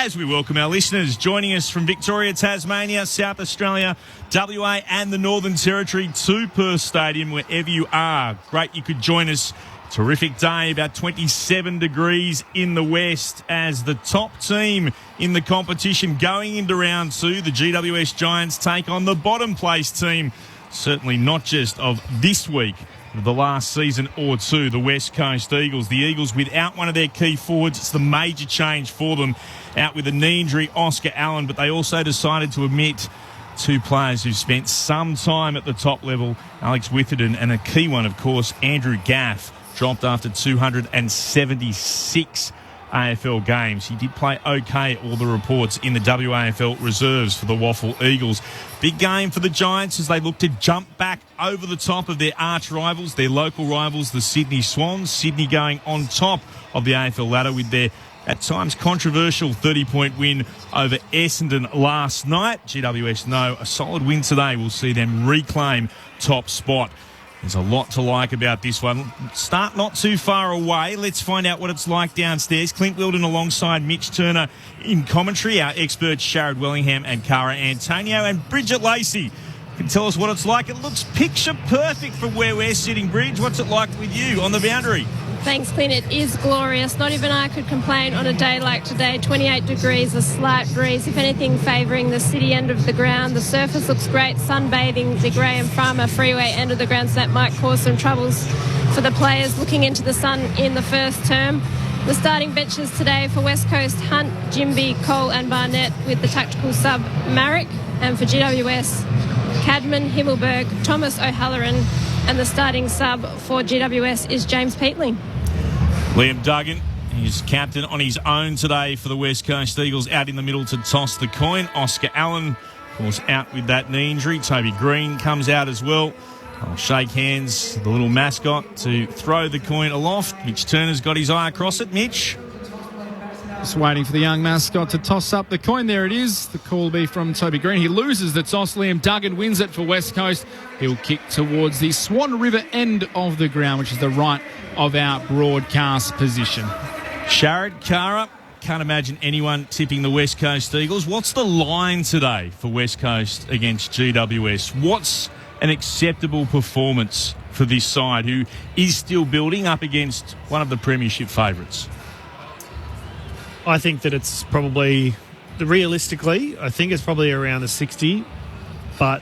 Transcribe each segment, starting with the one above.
As we welcome our listeners joining us from Victoria, Tasmania, South Australia, WA and the Northern Territory to Perth Stadium, wherever you are. Great you could join us. Terrific day, about 27 degrees in the west as the top team in the competition going into round two. The GWS Giants take on the bottom place team, certainly not just of this week, the last season or two, the West Coast Eagles. The Eagles without one of their key forwards. It's the major change for them. Out with a knee injury, Oscar Allen, but they also decided to omit two players who've spent some time at the top level, Alex Witherden, and a key one, of course, Andrew Gaff, dropped after 276 AFL games. He did play okay, all the reports, in the WAFL reserves for the Waffle Eagles. Big game for the Giants as they look to jump back over the top of their arch rivals, their local rivals, the Sydney Swans. Sydney going on top of the AFL ladder with their, at times, controversial 30-point win over Essendon last night. GWS know a solid win today will see them reclaim top spot. There's a lot to like about this one. Start not too far away. Let's find out what it's like downstairs. Clint Wilden alongside Mitch Turner in commentary. Our experts Sharad Wellingham and Cara Antonio, and Bridget Lacey can tell us what it's like. It looks picture perfect from where we're sitting. Bridge, what's it like with you on the boundary? Thanks, Clint. It is glorious. Not even I could complain on a day like today. 28 degrees, a slight breeze, if anything, favouring the city end of the ground. The surface looks great. Sunbathing the Graham Farmer Freeway end of the ground, so that might cause some troubles for the players looking into the sun in the first term. The starting benches today for West Coast: Hunt, Jimby, Cole and Barnett, with the tactical sub Marek. And for GWS, Cadman, Himmelberg, Thomas O'Halloran, and the starting sub for GWS is James Peatling. Liam Duggan, he's captain on his own today for the West Coast Eagles, out in the middle to toss the coin. Oscar Allen, of course, out with that knee injury. Toby Green comes out as well. I'll shake hands, the little mascot, to throw the coin aloft. Mitch Turner's got his eye across it. Mitch? Just waiting for the young mascot to toss up the coin. There it is. The call will be from Toby Green. He loses the toss. Liam Duggan wins it for West Coast. He'll kick towards the Swan River end of the ground, which is the right of our broadcast position. Sharad, Cara, can't imagine anyone tipping the West Coast Eagles. What's the line today for West Coast against GWS? What's an acceptable performance for this side, who is still building up against one of the premiership favourites? I think that it's probably, realistically, I think it's probably around the 60, but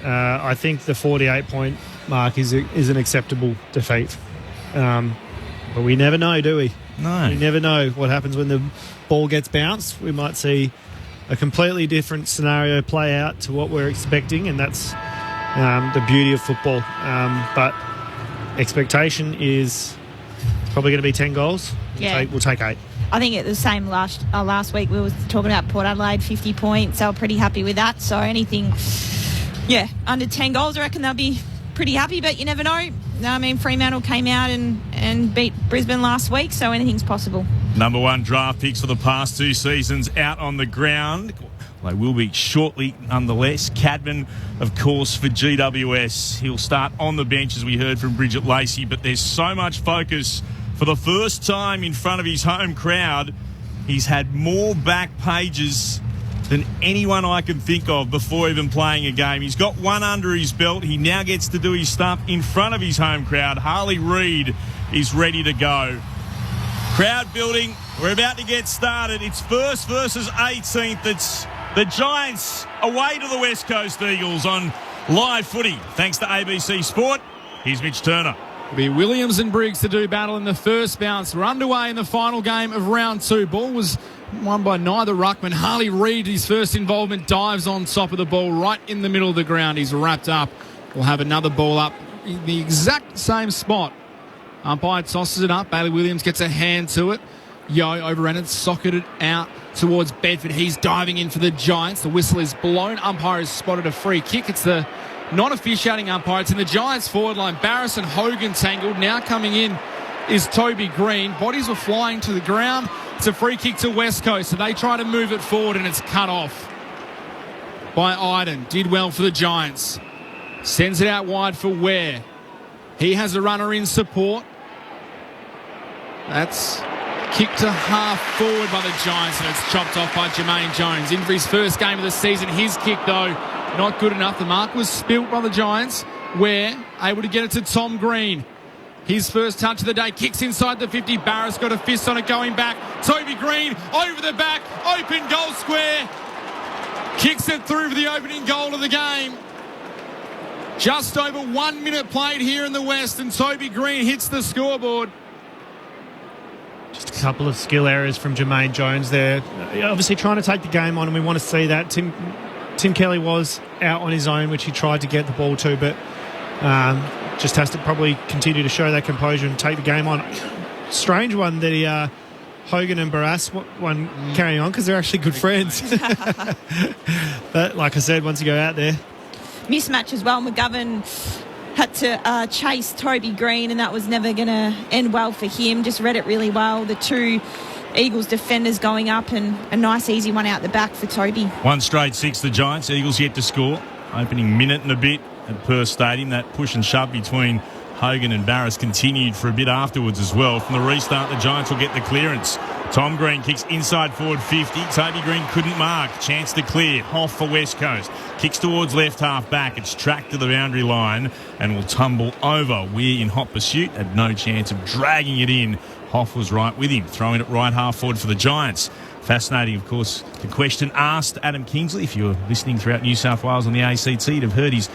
I think the 48-point mark is an acceptable defeat. But we never know, do we? No. We never know what happens when the ball gets bounced. We might see a completely different scenario play out to what we're expecting, and that's the beauty of football. But expectation is probably going to be 10 goals. Yeah. We'll take 8. I think it was the same last week. We were talking about Port Adelaide, 50 points. They were pretty happy with that. So anything, under 10 goals, I reckon they'll be pretty happy. But you never know. I mean, Fremantle came out and beat Brisbane last week, so anything's possible. Number one draft picks for the past 2 seasons out on the ground. They will be shortly, nonetheless. Cadman, of course, for GWS. He'll start on the bench, as we heard from Bridget Lacey, but there's so much focus. For the first time in front of his home crowd, he's had more back pages than anyone I can think of before even playing a game. He's got one under his belt. He now gets to do his stuff in front of his home crowd. Harley Reid is ready to go. Crowd building. We're about to get started. It's first versus 18th. It's the Giants away to the West Coast Eagles on live footy. Thanks to ABC Sport. Here's Mitch Turner. It'll be Williams and Briggs to do battle in the first bounce. We're underway in the final game of round 2. Ball was won by neither ruckman. Harley Reid, his first involvement, dives on top of the ball right in the middle of the ground. He's wrapped up. We'll have another ball up in the exact same spot. Umpire tosses it up. Bailey Williams gets a hand to it. Yo overran it, socketed out towards Bedford. He's diving in for the Giants. The whistle is blown. Umpire has spotted a free kick. It's the non-officiating umpire. It's in the Giants forward line. Barris and Hogan tangled. Now coming in is Toby Green. Bodies were flying to the ground. It's a free kick to West Coast, so they try to move it forward and it's cut off by Iden. Did well for the Giants. Sends it out wide for Ware. He has a runner in support. That's Kick to half forward by the Giants, and it's chopped off by Jermaine Jones. In for his first game of the season. His kick, though, not good enough. The mark was spilt by the Giants. Ware able to get it to Tom Green. His first touch of the day. Kicks inside the 50. Barra's got a fist on it going back. Toby Green over the back. Open goal square. Kicks it through for the opening goal of the game. Just over 1 minute played here in the West, and Toby Green hits the scoreboard. Just a couple of skill errors from Jermaine Jones there. Obviously trying to take the game on, and we want to see that. Tim Kelly was out on his own, which he tried to get the ball to, but just has to probably continue to show that composure and take the game on. Strange one that Hogan and Barras one carrying on, because they're actually good friends. But like I said, once you go out there. Mismatch as well. McGovern had to chase Toby Green, and that was never going to end well for him. Just read it really well. The two Eagles defenders going up, and a nice easy one out the back for Toby. One straight 6, the Giants. Eagles yet to score. Opening minute and a bit at Perth Stadium. That push and shove between Hogan and Barras continued for a bit afterwards as well. From the restart, the Giants will get the clearance. Tom Green kicks inside forward 50. Toby Green couldn't mark. Chance to clear. Hoff for West Coast. Kicks towards left half back. It's tracked to the boundary line and will tumble over. We're in hot pursuit. Had no chance of dragging it in. Hoff was right with him. Throwing it right half forward for the Giants. Fascinating, of course, the question asked Adam Kingsley. If you were listening throughout New South Wales on the ACT, you'd have heard his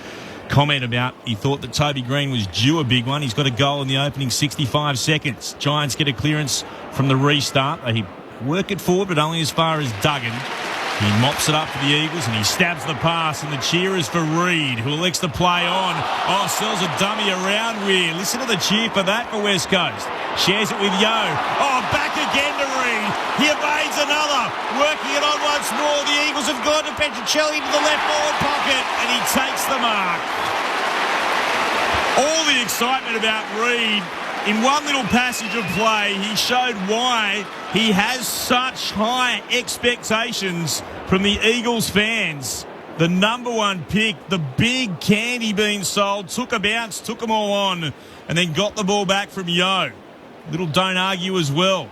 comment about he thought that Toby Green was due a big one. He's got a goal in the opening 65 seconds. Giants get a clearance from the restart. They work it forward, but only as far as Duggan. He mops it up for the Eagles and he stabs the pass, and the cheer is for Reid, who elects to play on. Oh, sells a dummy around Weir. Listen to the cheer for that for West Coast. Shares it with Yo. Oh, back again to Reid. He evades another. Working it on once more. The Eagles have gone to Petruccelli to the left forward pocket, and he takes the mark. All the excitement about Reid. In one little passage of play, he showed why he has such high expectations from the Eagles fans. The number one pick, the big candy being sold, took a bounce, took them all on, and then got the ball back from Yo. Little don't argue as well.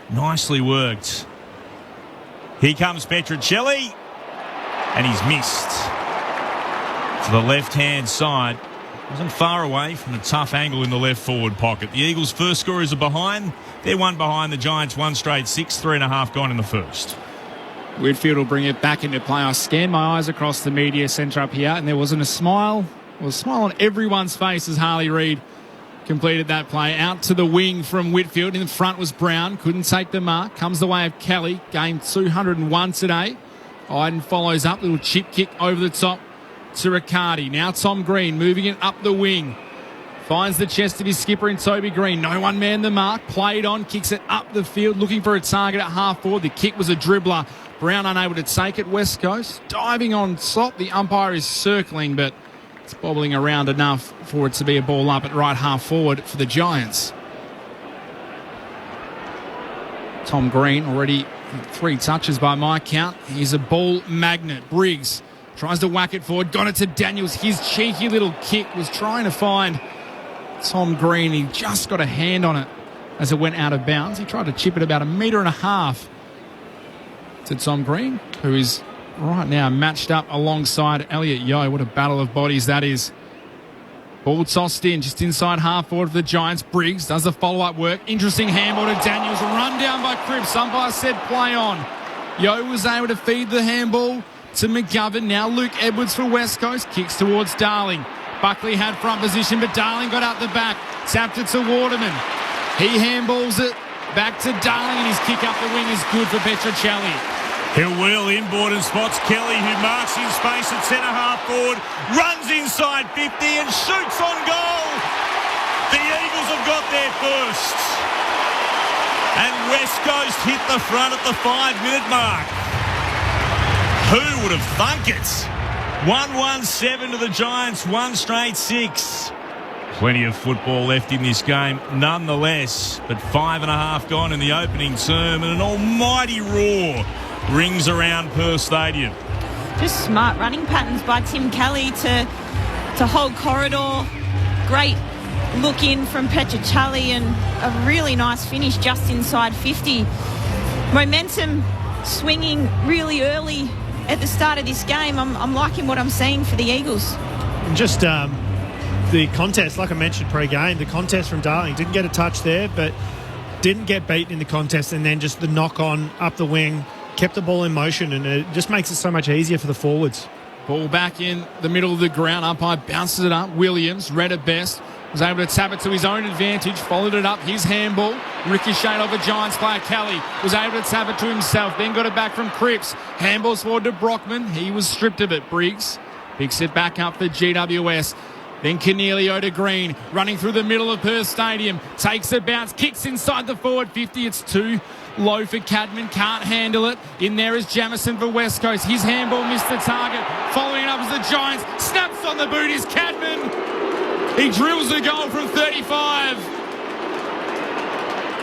Nicely worked. Here comes Petruccelli, and he's missed. To the left-hand side. Wasn't far away from the tough angle in the left forward pocket. The Eagles' first scorers are behind. They're one behind. The Giants one straight 6, 3.5 gone in the first. Whitfield will bring it back into play. I scanned my eyes across the media centre up here, and there wasn't a smile. There was a smile on everyone's face as Harley Reid completed that play. Out to the wing from Whitfield. In front was Brown. Couldn't take the mark. Comes the way of Kelly. Game 201 today. Iden follows up. Little chip kick over the top to Riccardi. Now Tom Green moving it up the wing. Finds the chest of his skipper in Toby Green. No one man the mark. Played on. Kicks it up the field. Looking for a target at half forward. The kick was a dribbler. Brown unable to take it. West Coast diving on top. The umpire is circling, but it's bobbling around enough for it to be a ball up at right half forward for the Giants. Tom Green already 3 touches by my count. He's a ball magnet. Briggs tries to whack it forward. Got it to Daniels. His cheeky little kick was trying to find Tom Green. He just got a hand on it as it went out of bounds. He tried to chip it about 1.5 meters to Tom Green, who is right now matched up alongside Elliot Yeo. What a battle of bodies that is. Ball tossed in, just inside half forward for the Giants. Briggs does the follow-up work. Interesting handball to Daniels. Run down by Cripps. Umpire said play on. Yeo was able to feed the handball to McGovern. Now Luke Edwards for West Coast. Kicks towards Darling. Buckley had front position, but Darling got out the back. Tapped it to Waterman. He handballs it back to Darling, and his kick up the wing is good for Petruccelli. He'll wheel inboard and spots Kelly, who marks in space at centre-half forward, runs inside 50 and shoots on goal. The Eagles have got there first. And West Coast hit the front at the 5-minute mark. Who would have thunk it? 1-1-7 to the Giants, 1 straight 6. Plenty of football left in this game nonetheless, but 5.5 gone in the opening term, and an almighty roar rings around Perth Stadium. Just smart running patterns by Tim Kelly to hold corridor. Great look in from Petricelli and a really nice finish just inside 50. Momentum swinging really early at the start of this game. I'm liking what I'm seeing for the Eagles. Just the contest, like I mentioned pre-game, the contest from Darling, didn't get a touch there, but didn't get beaten in the contest, and then just the knock-on up the wing, kept the ball in motion, and it just makes it so much easier for the forwards. Ball back in the middle of the ground. Umpire bounces it up. Williams, read it best, was able to tap it to his own advantage, followed it up, his handball, ricocheted off a Giants player. Kelly was able to tap it to himself, then got it back from Cripps. Handballs forward to Brockman. He was stripped of it. Briggs picks it back up for GWS. Then Cornelio to Green, running through the middle of Perth Stadium, takes a bounce, kicks inside the forward 50. It's too low for Cadman, can't handle it. In there is Jamison for West Coast. His handball missed the target. Following it up is the Giants. Snaps on the boot is Cadman. He drills the goal from 35.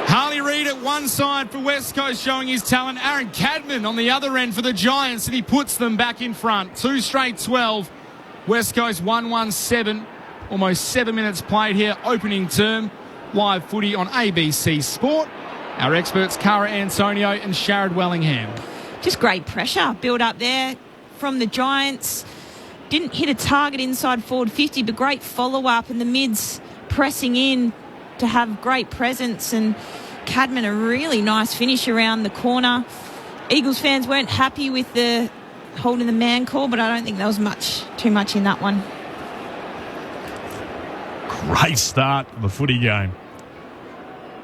Harley Reid at one side for West Coast showing his talent. Aaron Cadman on the other end for the Giants, and he puts them back in front. 2 straight 12. West Coast 1-1-7. Almost 7 minutes played here. Opening term. Live footy on ABC Sport. Our experts, Cara Antonio and Sharad Wellingham. Just great pressure build up there from the Giants. Didn't hit a target inside forward 50, but great follow-up, and the mids pressing in to have great presence, and Cadman a really nice finish around the corner. Eagles fans weren't happy with the holding the man call, but I don't think there was too much in that one. Great start of the footy game.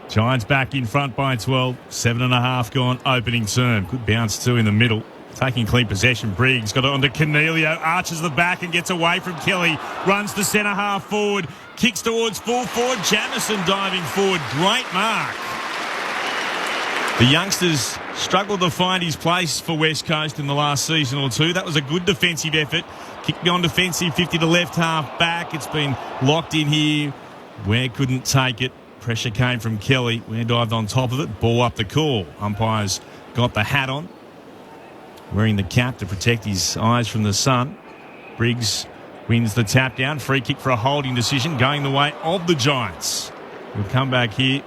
Giants back in front by 12. 7.5 gone, opening term. Good bounce too in the middle. Taking clean possession, Briggs got it onto Cornelio, arches the back and gets away from Kelly. Runs to centre half forward, kicks towards full forward. Jamison diving forward. Great mark. The youngsters struggled to find his place for West Coast in the last season or two. That was a good defensive effort. Kick beyond defensive, 50 to left half back. It's been locked in here. Ware couldn't take it. Pressure came from Kelly. Ware dived on top of it. Ball up the call. Umpires got the hat on, wearing the cap to protect his eyes from the sun. Briggs wins the tap down. Free kick for a holding decision going the way of the Giants. We'll come back here.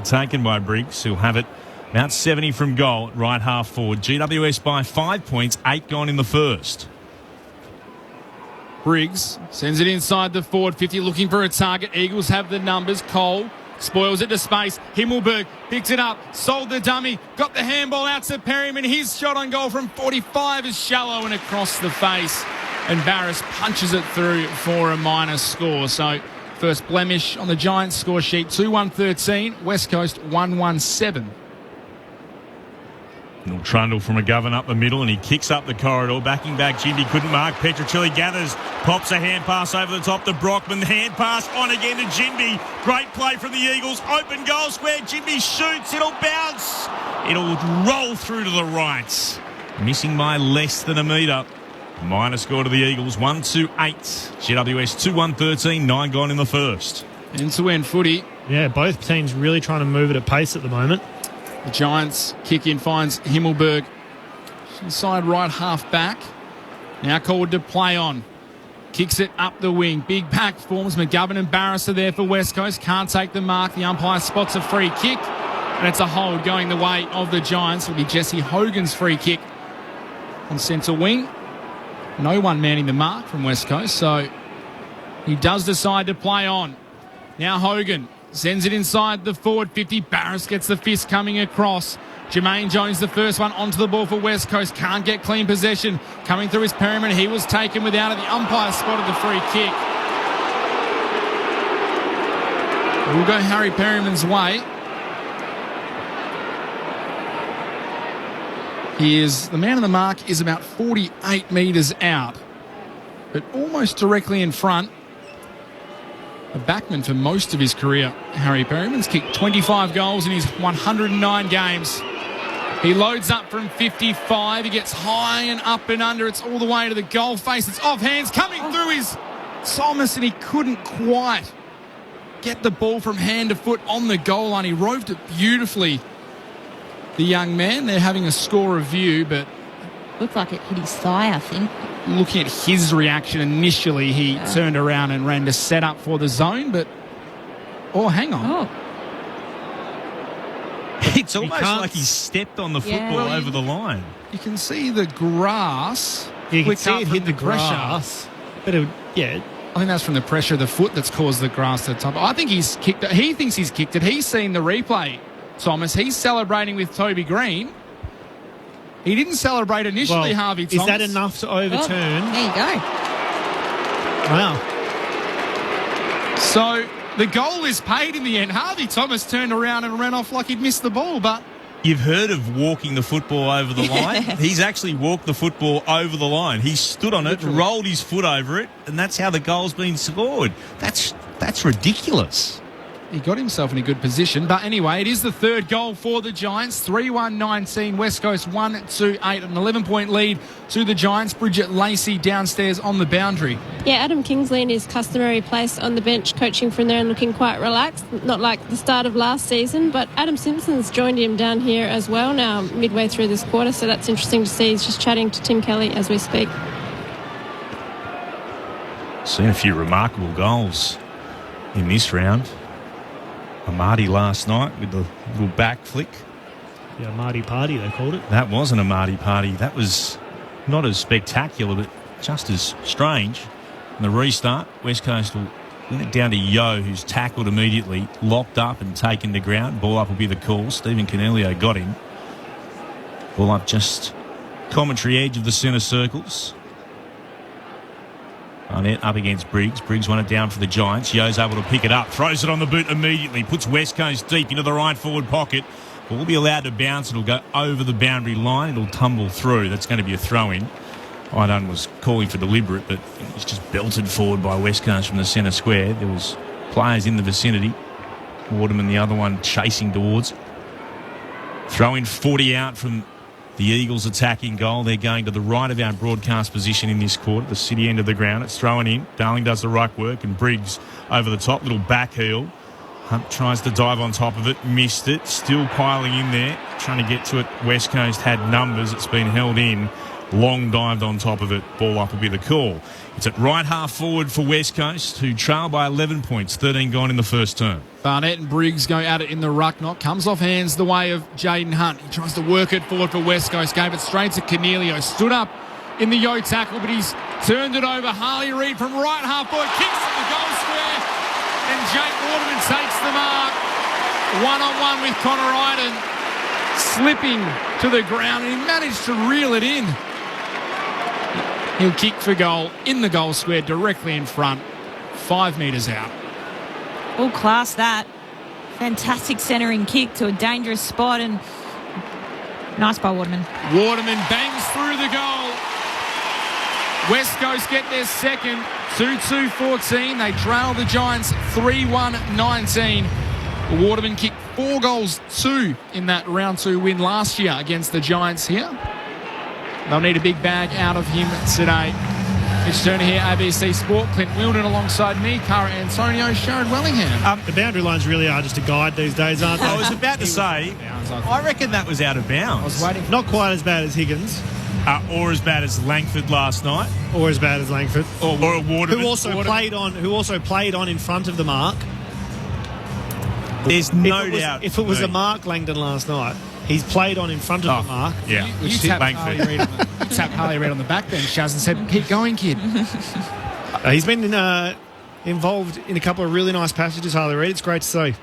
Taken by Briggs. He'll have it about 70 from goal at right half forward. GWS by 5 points. 8 gone in the first. Briggs sends it inside the forward 50, looking for a target. Eagles have the numbers. Cole spoils it to space. Himmelberg picks it up, sold the dummy, got the handball out to Perryman. His shot on goal from 45 is shallow and across the face, and Barris punches it through for a minus score. So first blemish on the Giants score sheet. 2-1-13, West Coast 1-1-7. Little trundle from McGovern up the middle, and he kicks up the corridor. Backing back, Jimby couldn't mark. Petricelli gathers, pops a hand pass over the top to Brockman. Hand pass on again to Jimby. Great play from the Eagles. Open goal square. Jimby shoots. It'll bounce. It'll roll through to the right. Missing by less than a metre. Minus score to the Eagles. 1-2-8. GWS 2-1-13. 9 gone in the first. End-to-end footy. Yeah, both teams really trying to move it at pace at the moment. The Giants kick in, finds Himmelberg inside right half back. Now called to play on. Kicks it up the wing. Big pack forms. McGovern and Barris are there for West Coast. Can't take the mark. The umpire spots a free kick, and it's a hold going the way of the Giants. It'll be Jesse Hogan's free kick on centre wing. No one manning the mark from West Coast, so he does decide to play on. Now Hogan sends it inside the forward 50. Barris gets the fist coming across. Jermaine Jones, the first one, onto the ball for West Coast. Can't get clean possession. Coming through his Perryman. He was taken without it. The umpire spotted the free kick. We'll go Harry Perryman's way. The man on the mark is about 48 metres out, but almost directly in front. A backman for most of his career, Harry Perryman's kicked 25 goals in his 109 games. He loads up from 55. He gets high and up and under. It's all the way to the goal face. It's off hands coming through his Thomas, and he couldn't quite get the ball from hand to foot on the goal line. He roved it beautifully. The young man, they're having a score review, but Looked like it hit his thigh, I think. Looking at his reaction initially, he turned around and ran to set up for the zone, but Oh, hang on. Oh, It's almost can't- like he stepped on the Yeah. football Well, over the line. You can see the grass. You can flick see up it from hit the pressure. grass. But yeah, I think that's from the pressure of the foot that's caused the grass to top. I think he's kicked it. He thinks he's kicked it. He's seen the replay, Thomas. He's celebrating with Toby Green. He didn't celebrate initially, well, Harvey is Thomas. that enough to overturn? there you go. Wow. So the goal is paid in the end. Harvey Thomas turned around and ran off like he'd missed the ball, but You've heard of walking the football over the line. He's actually walked the football over the line. He stood on it, rolled his foot over it, and that's how the goal's been scored. That's ridiculous. he got himself in a good position. But anyway, it is the third goal for the Giants. 3-1-19. West Coast 1-2-8. An 11-point lead to the Giants. Bridget Lacey downstairs on the boundary. Yeah, Adam Kingsley in his customary place on the bench, coaching from there and looking quite relaxed. Not like the start of last season, but Adam Simpson's joined him down here as well now, midway through this quarter, so that's interesting to see. He's just chatting to Tim Kelly as we speak. Seen a few remarkable goals in this round. Amati last night with the little back flick. Yeah, Marty Party, they called it. That wasn't a Marty party. That was not as spectacular, but just as strange. And the restart, West Coast will win it down to Yo, who's tackled immediately, locked up and taken to ground. Ball up will be the call. Stephen Cornelio got him. Ball up just commentary edge of the centre circles. Arnett up against Briggs. Briggs won it down for the Giants. Yo's able to pick it up. Throws it on the boot immediately. Puts West Coast deep into the right forward pocket. But will be allowed to bounce. It'll go over the boundary line. It'll tumble through. That's going to be a throw-in. Idun was calling for deliberate, but it was just belted forward by West Coast from the centre square. There was players in the vicinity. Waterman, the other one, chasing towards. Throwing 40 out from the Eagles attacking goal. They're going to the right of our broadcast position in this quarter, the city end of the ground. It's thrown in. Darling does the ruck work and Briggs over the top. Little back heel. Hunt tries to dive on top of it. Missed it. Still piling in there. Trying to get to it. West Coast had numbers. It's been held in. Long dived on top of it. Ball up will be the call. It's at right half forward for West Coast, who trail by 11 points. 13 gone in the first term. Barnett and Briggs go at it in the ruck knock. Comes off hands the way of Jaden Hunt. He tries to work it forward for West Coast. Gave it straight to Cornelio. Stood up in the Yo tackle, but he's turned it over. Harley Reid from right half forward. Kicks to the goal square. And Jake Waterman takes the mark. One-on-one with Connor Iden. Slipping to the ground, and he managed to reel it in. He'll kick for goal in the goal square directly in front. 5 metres out. All class that. Fantastic centering kick to a dangerous spot, and nice by Waterman. Waterman bangs through the goal. West Coast get their second. 2-2-14. They trail the Giants 3-1-19. Waterman kicked 4 goals, 2 in that round 2 win last year against the Giants here. They'll need a big bag out of him today. It's Turner here, ABC Sport. Clint Wilden alongside me, Cara Antonio, Sharon Wellingham. The boundary lines really are just a guide these days, aren't they? I was about to say, I reckon that was out of bounds. I was waiting. Not quite as bad as Higgins Or as bad as Langford last night. or as bad as Langford. Or a Waterman. Who also played on in front of the mark. There's no doubt. If it was a Mark Langdon last night, he's played on in front of the mark. Yeah, You which hit tapped Langford. Harley Reid on the back bench, Shaz, and said, keep going, kid. He's been involved in a couple of really nice passages, Harley Reid. It's great to see.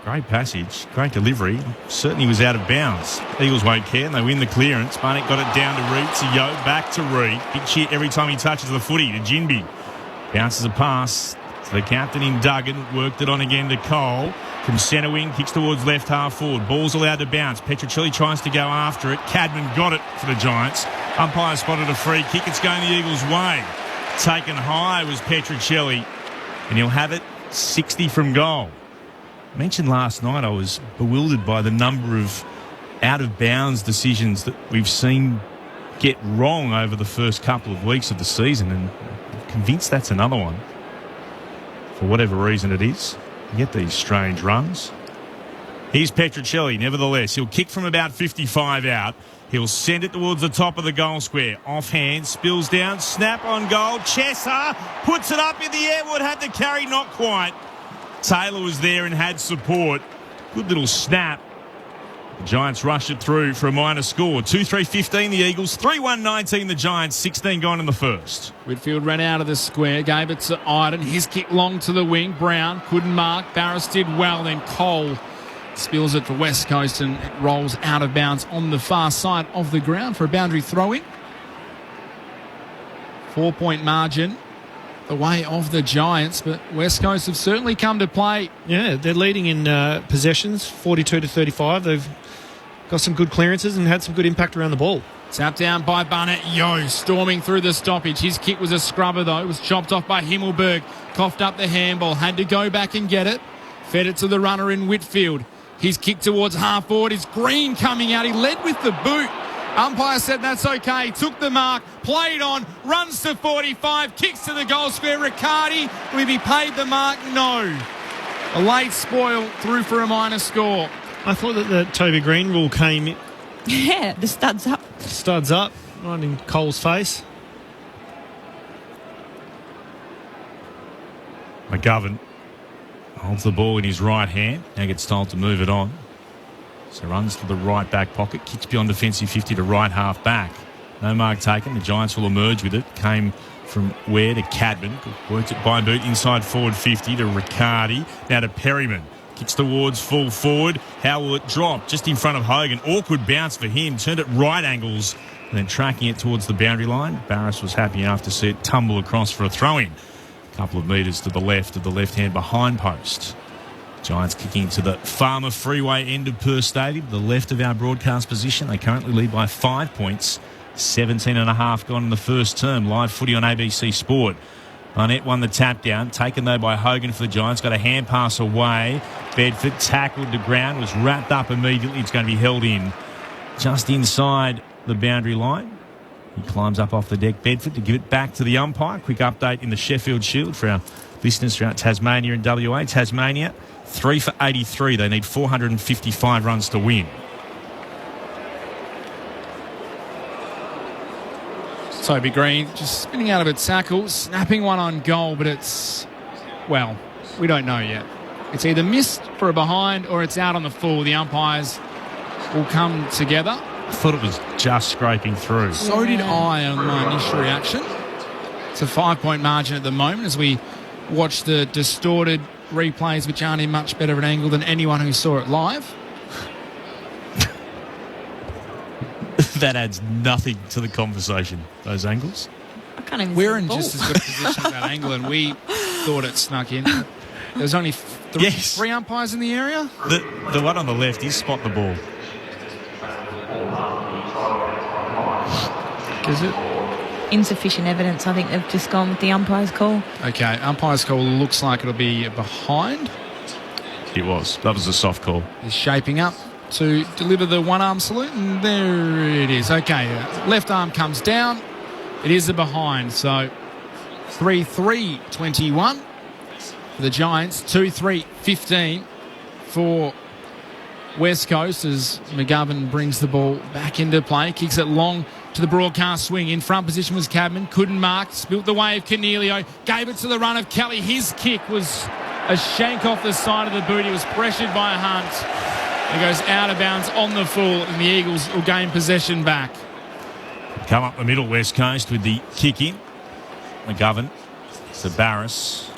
Great passage, great delivery. Certainly was out of bounds. Eagles won't care, and they win the clearance. Barnett got it down to Reid. To Yo, back to Reid. Big cheer every time he touches the footy to Jinby. Bounces a pass to the captain in Duggan. Worked it on again to Cole. From centre wing, kicks towards left half forward. Ball's allowed to bounce. Petruccelli tries to go after it. Cadman got it for the Giants. Umpire spotted a free kick. It's going the Eagles' way. Taken high was Petruccelli, and he'll have it 60 from goal. I mentioned last night I was bewildered by the number of out-of-bounds decisions that we've seen get wrong over the first couple of weeks of the season, and I'm convinced that's another one. For whatever reason it is, you get these strange runs. Here's Petruccelli, nevertheless. He'll kick from about 55 out. He'll send it towards the top of the goal square. Offhand, spills down, snap on goal. Chesser puts it up in the air. Would have the carry, not quite. Taylor was there and had support. Good little snap. The Giants rushed it through for a minor score. 2-3-15 the Eagles, 3-1-19 the Giants, 16 gone in the first. Whitfield ran out of the square, gave it to Iden. His kick long to the wing. Brown couldn't mark. Barras did well. Then Cole spills it for West Coast and it rolls out of bounds on the far side of the ground for a boundary throw-in. 4-point margin the way of the Giants, but West Coast have certainly come to play. Yeah, they're leading in possessions, 42-35. They've got some good clearances and had some good impact around the ball. Tapped down by Barnett. Yo storming through the stoppage. His kick was a scrubber though. It was chopped off by Himmelberg. Coughed up the handball. Had to go back and get it. Fed it to the runner in Whitfield. His kick towards half forward is Green coming out. He led with the boot. Umpire said that's okay. Took the mark. Played on. Runs to 45. Kicks to the goal square. Riccardi. Will he be paid the mark? No. A late spoil through for a minor score. I thought that the Toby Green rule came in. Yeah, the studs up. Studs up, right in Cole's face. McGovern holds the ball in his right hand. Now gets told to move it on. So runs to the right back pocket. Kicks beyond defensive 50 to right half back. No mark taken. The Giants will emerge with it. Came from Ware to Cadman. Worked it by boot inside forward 50 to Riccardi. Now to Perryman. Kicks towards full forward. How will it drop? Just in front of Hogan. Awkward bounce for him. Turned at right angles and then tracking it towards the boundary line. Barras was happy enough to see it tumble across for a throw-in. A couple of metres to the left of the left-hand behind post. Giants kicking to the Farmer Freeway end of Perth Stadium, the left of our broadcast position. They currently lead by 5 points. 17.5 gone in the first term. Live footy on ABC Sport. Barnett won the tap down. Taken though by Hogan for the Giants. Got a hand pass away. Bedford tackled to ground. Was wrapped up immediately. It's going to be held in just inside the boundary line. He climbs up off the deck, Bedford, to give it back to the umpire. Quick update in the Sheffield Shield for our listeners throughout Tasmania and WA. Tasmania, 3 for 83. They need 455 runs to win. Toby Green just spinning out of a tackle, snapping one on goal, but it's, well, we don't know yet. It's either missed for a behind or it's out on the full. The umpires will come together. I thought it was just scraping through. So did I on my initial reaction. It's a 5-point margin at the moment as we watch the distorted replays, which aren't in much better of an angle than anyone who saw it live. That adds nothing to the conversation, those angles. I can't even We're see in the just ball. as good a position as that angle, and we thought it snuck in. There's only three umpires in the area. The one on the left is spot the ball. Is it? Insufficient evidence. I think they've just gone with the umpire's call. Okay, umpire's call looks like it'll be behind. It was. That was a soft call. He's shaping up to deliver the one-arm salute, and there it is. Okay, left arm comes down. It is a behind, so 3-3-21 for the Giants, 2-3-15 for West Coast as McGovern brings the ball back into play, kicks it long to the broadcast swing. In front position was Cadman, couldn't mark, spilt the way of Cornelio, gave it to the run of Kelly. His kick was a shank off the side of the boot. He was pressured by Hunt. It goes out of bounds on the full, and the Eagles will gain possession back. Come up the middle, West Coast, with the kick in. McGovern to Barras.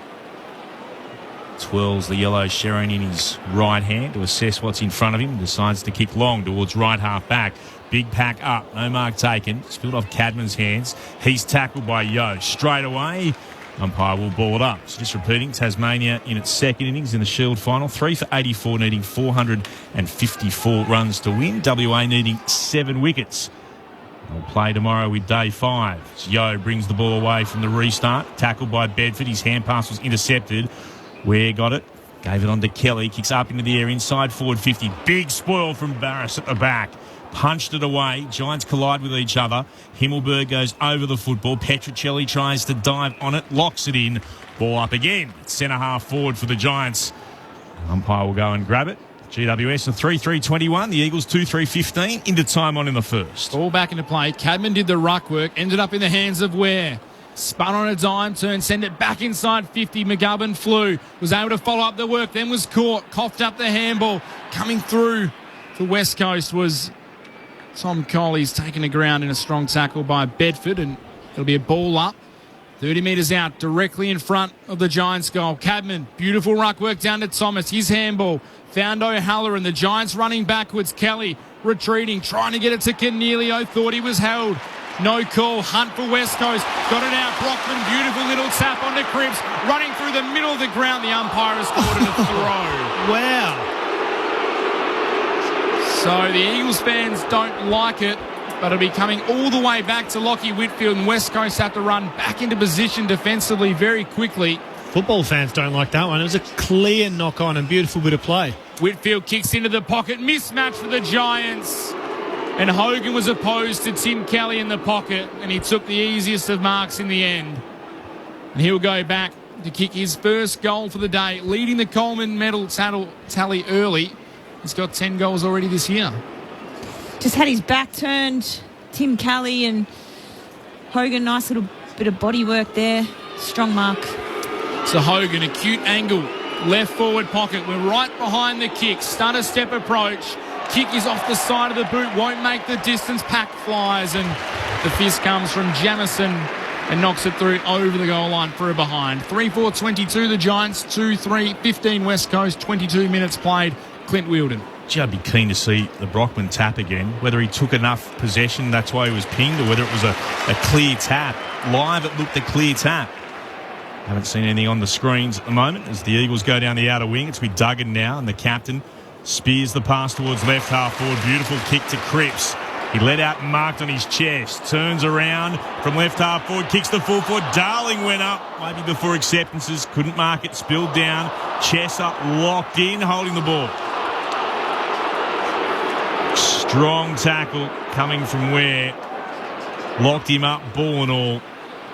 Twirls the yellow Sharon in his right hand to assess what's in front of him. Decides to kick long towards right half back. Big pack up. No mark taken. Spilled off Cadman's hands. He's tackled by Yo. Straight away, umpire will ball it up. So just repeating, Tasmania in its second innings in the Shield final. 3 for 84, needing 454 runs to win. WA needing 7 wickets. They'll play tomorrow with day 5. Yo brings the ball away from the restart. Tackled by Bedford. His hand pass was intercepted. Ware got it. Gave it on to Kelly. Kicks up into the air inside forward 50. Big spoil from Barras at the back. Punched it away. Giants collide with each other. Himmelberg goes over the football. Petruccelli tries to dive on it. Locks it in. Ball up again. Centre half forward for the Giants. Umpire will go and grab it. GWS a 3-3-21. The Eagles 2-3-15 into time on in the first. Ball back into play. Cadman did the ruck work. Ended up in the hands of Ware. Spun on a dime turn, send it back inside 50. McGovern flew, was able to follow up the work, then was caught, coughed up the handball. Coming through for West Coast was Tom Coley's taken the ground in a strong tackle by Bedford, and it'll be a ball up. 30 metres out, directly in front of the Giants' goal. Cadman, beautiful ruck work down to Thomas. His handball found O'Halloran. The Giants running backwards. Kelly retreating, trying to get it to Cornelio. Thought he was held. No call. Hunt for West Coast. Got it out. Brockman, beautiful little tap onto Cripps. Running through the middle of the ground. The umpire has called it a throw. Wow. So the Eagles fans don't like it, but it'll be coming all the way back to Lachie Whitfield, and West Coast have to run back into position defensively very quickly. Football fans don't like that one. It was a clear knock-on and beautiful bit of play. Whitfield kicks into the pocket. Mismatch for the Giants. And Hogan was opposed to Tim Kelly in the pocket, and he took the easiest of marks in the end. And he'll go back to kick his first goal for the day, leading the Coleman medal tally early. He's got 10 goals already this year. Just had his back turned. Tim Kelly and Hogan, nice little bit of body work there. Strong mark. So Hogan, acute angle, left forward pocket. We're right behind the kick. Stutter step approach. Kick is off the side of the boot. Won't make the distance. Pack flies, and the fist comes from Jamison and knocks it through over the goal line for a behind. 3-4-22 the Giants. 2-3-15 West Coast. 22 minutes played. Clint Wheeldon. Gee, I'd be keen to see the Brockman tap again. Whether he took enough possession, that's why he was pinged, or whether it was a clear tap. Live, it looked a clear tap. Haven't seen anything on the screens at the moment as the Eagles go down the outer wing. It's with Duggan now, and the captain spears the pass towards left half forward. Beautiful kick to Cripps. He let out and marked on his chest. Turns around from left half forward, kicks the full forward. Darling went up, maybe before acceptances. Couldn't mark it, spilled down. Chest up, locked in, holding the ball. Strong tackle coming from Ware. Locked him up, ball and all.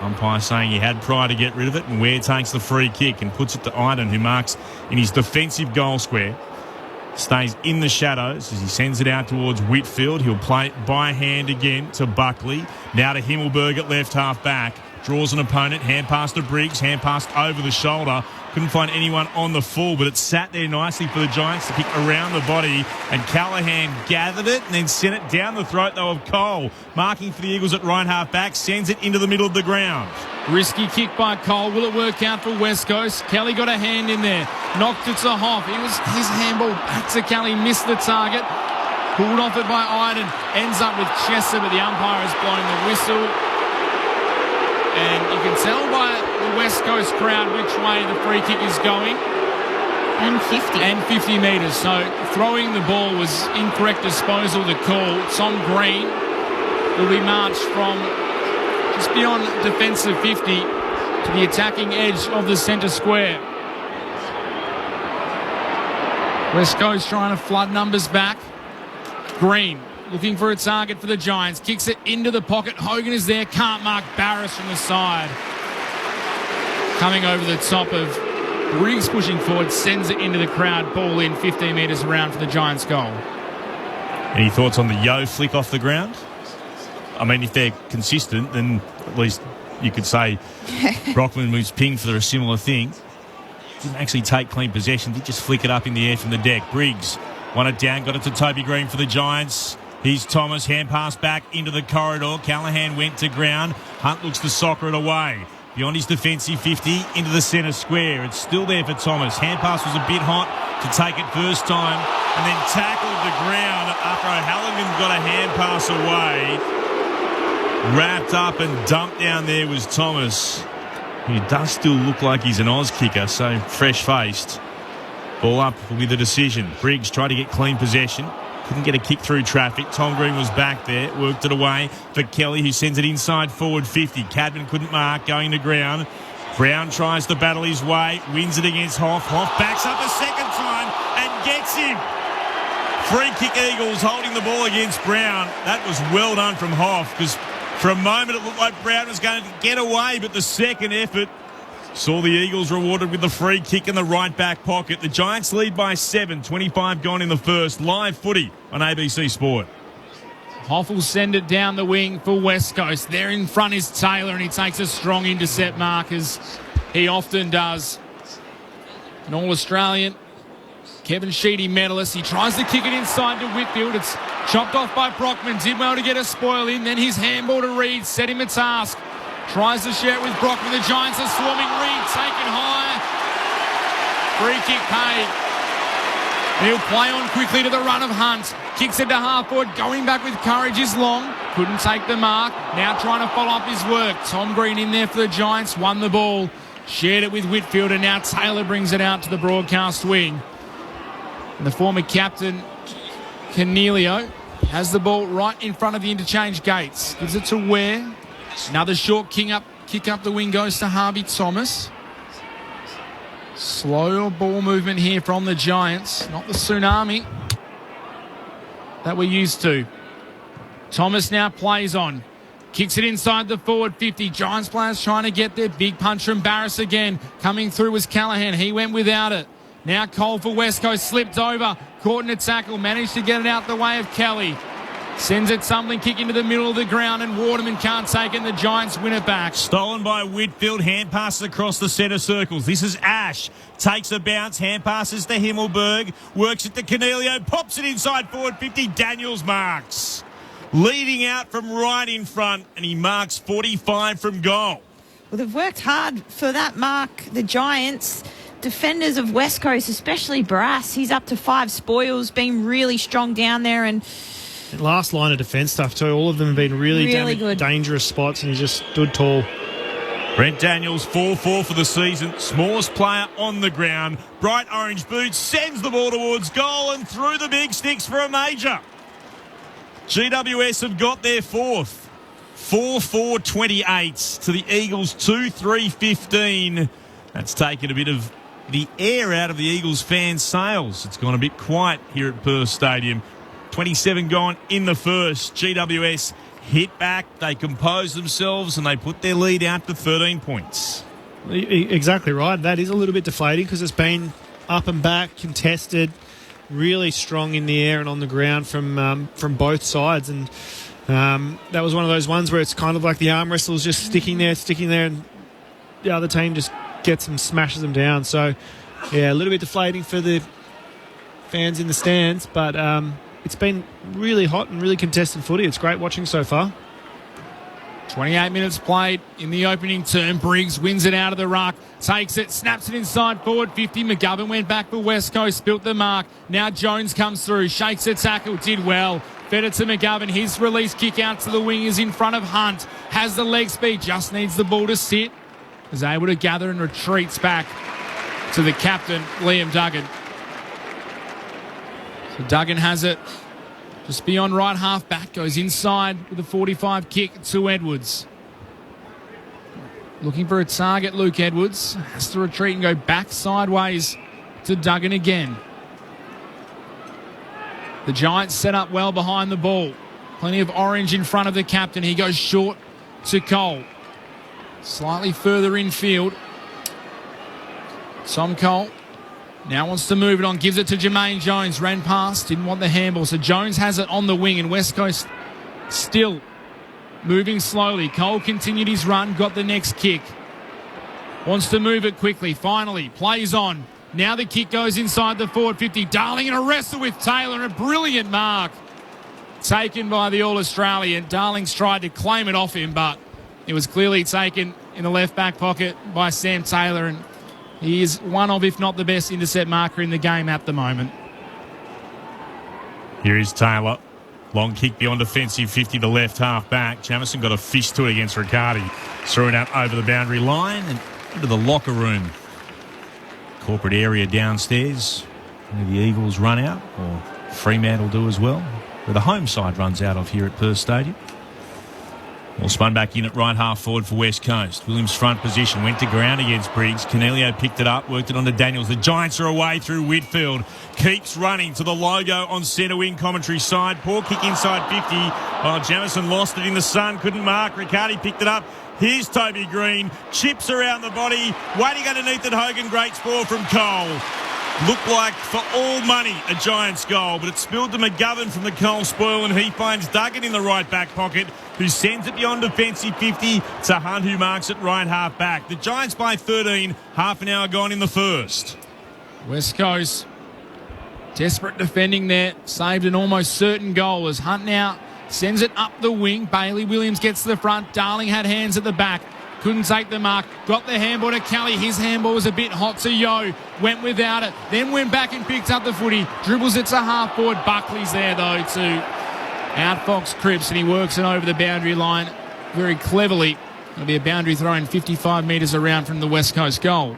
Umpire saying he had prior to get rid of it, and Ware takes the free kick and puts it to Iden, who marks in his defensive goal square. Stays in the shadows as he sends it out towards Whitfield. He'll play it by hand again to Buckley. Now to Himmelberg at left half back. Draws an opponent. Hand pass to Briggs. Hand pass over the shoulder. Couldn't find anyone on the full, but it sat there nicely for the Giants to kick around the body. And Callahan gathered it and then sent it down the throat, though, of Cole. Marking for the Eagles at right half back. Sends it into the middle of the ground. Risky kick by Cole. Will it work out for West Coast? Kelly got a hand in there. Knocked it to Hoff. It was his handball back to Kelly. Missed the target. Pulled off it by Iden. Ends up with Chester, but the umpire has blown the whistle. And you can tell by the West Coast crowd which way the free kick is going. And 50. And 50 metres. So throwing the ball was incorrect disposal to call. Tom Green will be marched from just beyond defensive 50 to the attacking edge of the centre square. West Coast trying to flood numbers back. Green looking for a target for the Giants. Kicks it into the pocket. Hogan is there. Can't mark Barris from the side. Coming over the top of Briggs pushing forward. Sends it into the crowd. Ball in 15 metres around for the Giants' goal. Any thoughts on the Yo flick off the ground? I mean, if they're consistent, then at least you could say Brockman was pinged for a similar thing. Didn't actually take clean possession. Did just flick it up in the air from the deck. Briggs won it down. Got it to Toby Green for the Giants. Here's Thomas. Hand pass back into the corridor. Callahan went to ground. Hunt looks to soccer it away. Beyond his defensive 50 into the centre square. It's still there for Thomas. Hand pass was a bit hot to take it first time and then tackled the ground after O'Halloran got a hand pass away. Wrapped up and dumped down there was Thomas. He does still look like he's an Oz kicker, so fresh-faced. Ball up will be the decision. Briggs tried to get clean possession. Couldn't get a kick through traffic. Tom Green was back there. Worked it away for Kelly, who sends it inside forward 50. Cadman couldn't mark, going to ground. Brown tries to battle his way. Wins it against Hoff. Hoff backs up a second time and gets him. Free kick Eagles holding the ball against Brown. That was well done from Hoff, because for a moment it looked like Brown was going to get away, but the second effort saw the Eagles rewarded with the free kick in the right back pocket. The Giants lead by 7, 25 gone in the first. Live footy on ABC Sport. Hoff will send it down the wing for West Coast. There in front is Taylor, and he takes a strong intercept mark, as he often does. An All-Australian, Kevin Sheedy medalist. He tries to kick it inside to Whitfield. It's chopped off by Brockman. Did well to get a spoil in. Then his handball to Reed. Set him a task. Tries to share it with Brockman. The Giants are swarming. Reed taken high. Free kick paid. He'll play on quickly to the run of Hunt. Kicks it to half forward. Going back with courage is Long. Couldn't take the mark. Now trying to follow up his work. Tom Green in there for the Giants. Won the ball. Shared it with Whitfield. And now Taylor brings it out to the broadcast wing. And the former captain, Cornelio, has the ball right in front of the interchange gates. Gives it to Ware. Another short kick up the wing goes to Harvey Thomas. Slow ball movement here from the Giants. Not the tsunami that we're used to. Thomas now plays on. Kicks it inside the forward 50. Giants players trying to get there. Big punch from Barris again. Coming through was Callaghan. He went without it. Now Cole for West Coast. Slipped over. Caught in a tackle. Managed to get it out the way of Kelly. Sends it tumbling kick into the middle of the ground, and Waterman can't take it, and the Giants win it back. Stolen by Whitfield. Hand passes across the centre circles. This is Ash. Takes a bounce. Hand passes to Himmelberg. Works it to Cornelio. Pops it inside forward 50. Daniels marks. Leading out from right in front, and he marks 45 from goal. Well, they've worked hard for that mark, the Giants. Defenders of West Coast, especially Barras, he's up to 5 spoils, been really strong down there, and last line of defence stuff too. All of them have been really good. Dangerous spots, and he just stood tall. Brent Daniels, 4-4 for the season. Smallest player on the ground. Bright orange boots, sends the ball towards goal and through the big sticks for a major. GWS have got their fourth. 4-4-28 to the Eagles, 2-3-15. That's taken a bit of the air out of the Eagles fans' sails. It's gone a bit quiet here at Perth Stadium. 27 gone in the first. GWS hit back, they compose themselves, and they put their lead out to 13 points. Exactly right. That is a little bit deflating because it's been up and back, contested, really strong in the air and on the ground from both sides. And that was one of those ones where it's kind of like the arm wrestle's just sticking there, and the other team just gets them, smashes them down. So, yeah, a little bit deflating for the fans in the stands, but it's been really hot and really contested footy. It's great watching so far. 28 minutes played in the opening term. Briggs wins it out of the ruck, takes it, snaps it inside forward 50. McGovern went back for West Coast, built the mark. Now Jones comes through, shakes a tackle, did well. Fed it to McGovern. His release kick out to the wing is in front of Hunt. Has the leg speed, just needs the ball to sit. Is able to gather and retreats back to the captain, Liam Duggan. So Duggan has it just beyond right half back, goes inside with a 45 kick to Edwards. Looking for a target, Luke Edwards. Has to retreat and go back sideways to Duggan again. The Giants set up well behind the ball. Plenty of orange in front of the captain. He goes short to Cole. Slightly further infield. Tom Cole now wants to move it on. Gives it to Jermaine Jones. Ran past. Didn't want the handball. So Jones has it on the wing. And West Coast still moving slowly. Cole continued his run. Got the next kick. Wants to move it quickly. Finally plays on. Now the kick goes inside the forward 50. Darling in a wrestle with Taylor. A brilliant mark taken by the All-Australian. Darling's tried to claim it off him, but it was clearly taken in the left back pocket by Sam Taylor, and he is one of, if not the best, intercept marker in the game at the moment. Here is Taylor. Long kick beyond defensive 50 to left half back. Jamison got a fish to it against Riccardi. Threw it out over the boundary line and into the locker room. Corporate area downstairs where the Eagles run out, or Fremantle do as well, where the home side runs out of here at Perth Stadium. Well, spun back in at right half forward for West Coast. Williams' front position went to ground against Briggs. Cornelio picked it up, worked it onto Daniels. The Giants are away through Whitfield. Keeps running to the logo on centre wing commentary side. Poor kick inside 50. Oh, Jamison lost it in the sun. Couldn't mark. Riccardi picked it up. Here's Toby Green. Chips around the body. Waiting underneath it, Hogan. Great score from Cole. Looked like, for all money, a Giants goal, but it spilled to McGovern from the Cole spoil, and he finds Duggan in the right back pocket, who sends it beyond defensive 50 to Hunt, who marks it right half back. The Giants by 13, half an hour gone in the first. West Coast, desperate defending there, saved an almost certain goal as Hunt now sends it up the wing. Bailey Williams gets to the front. Darling had hands at the back. Couldn't take the mark. Got the handball to Kelly. His handball was a bit hot to Yo. Went without it. Then went back and picked up the footy. Dribbles it to half forward. Buckley's there, though, to outfox Cripps, and he works it over the boundary line very cleverly. It'll be a boundary throw in 55 metres around from the West Coast goal.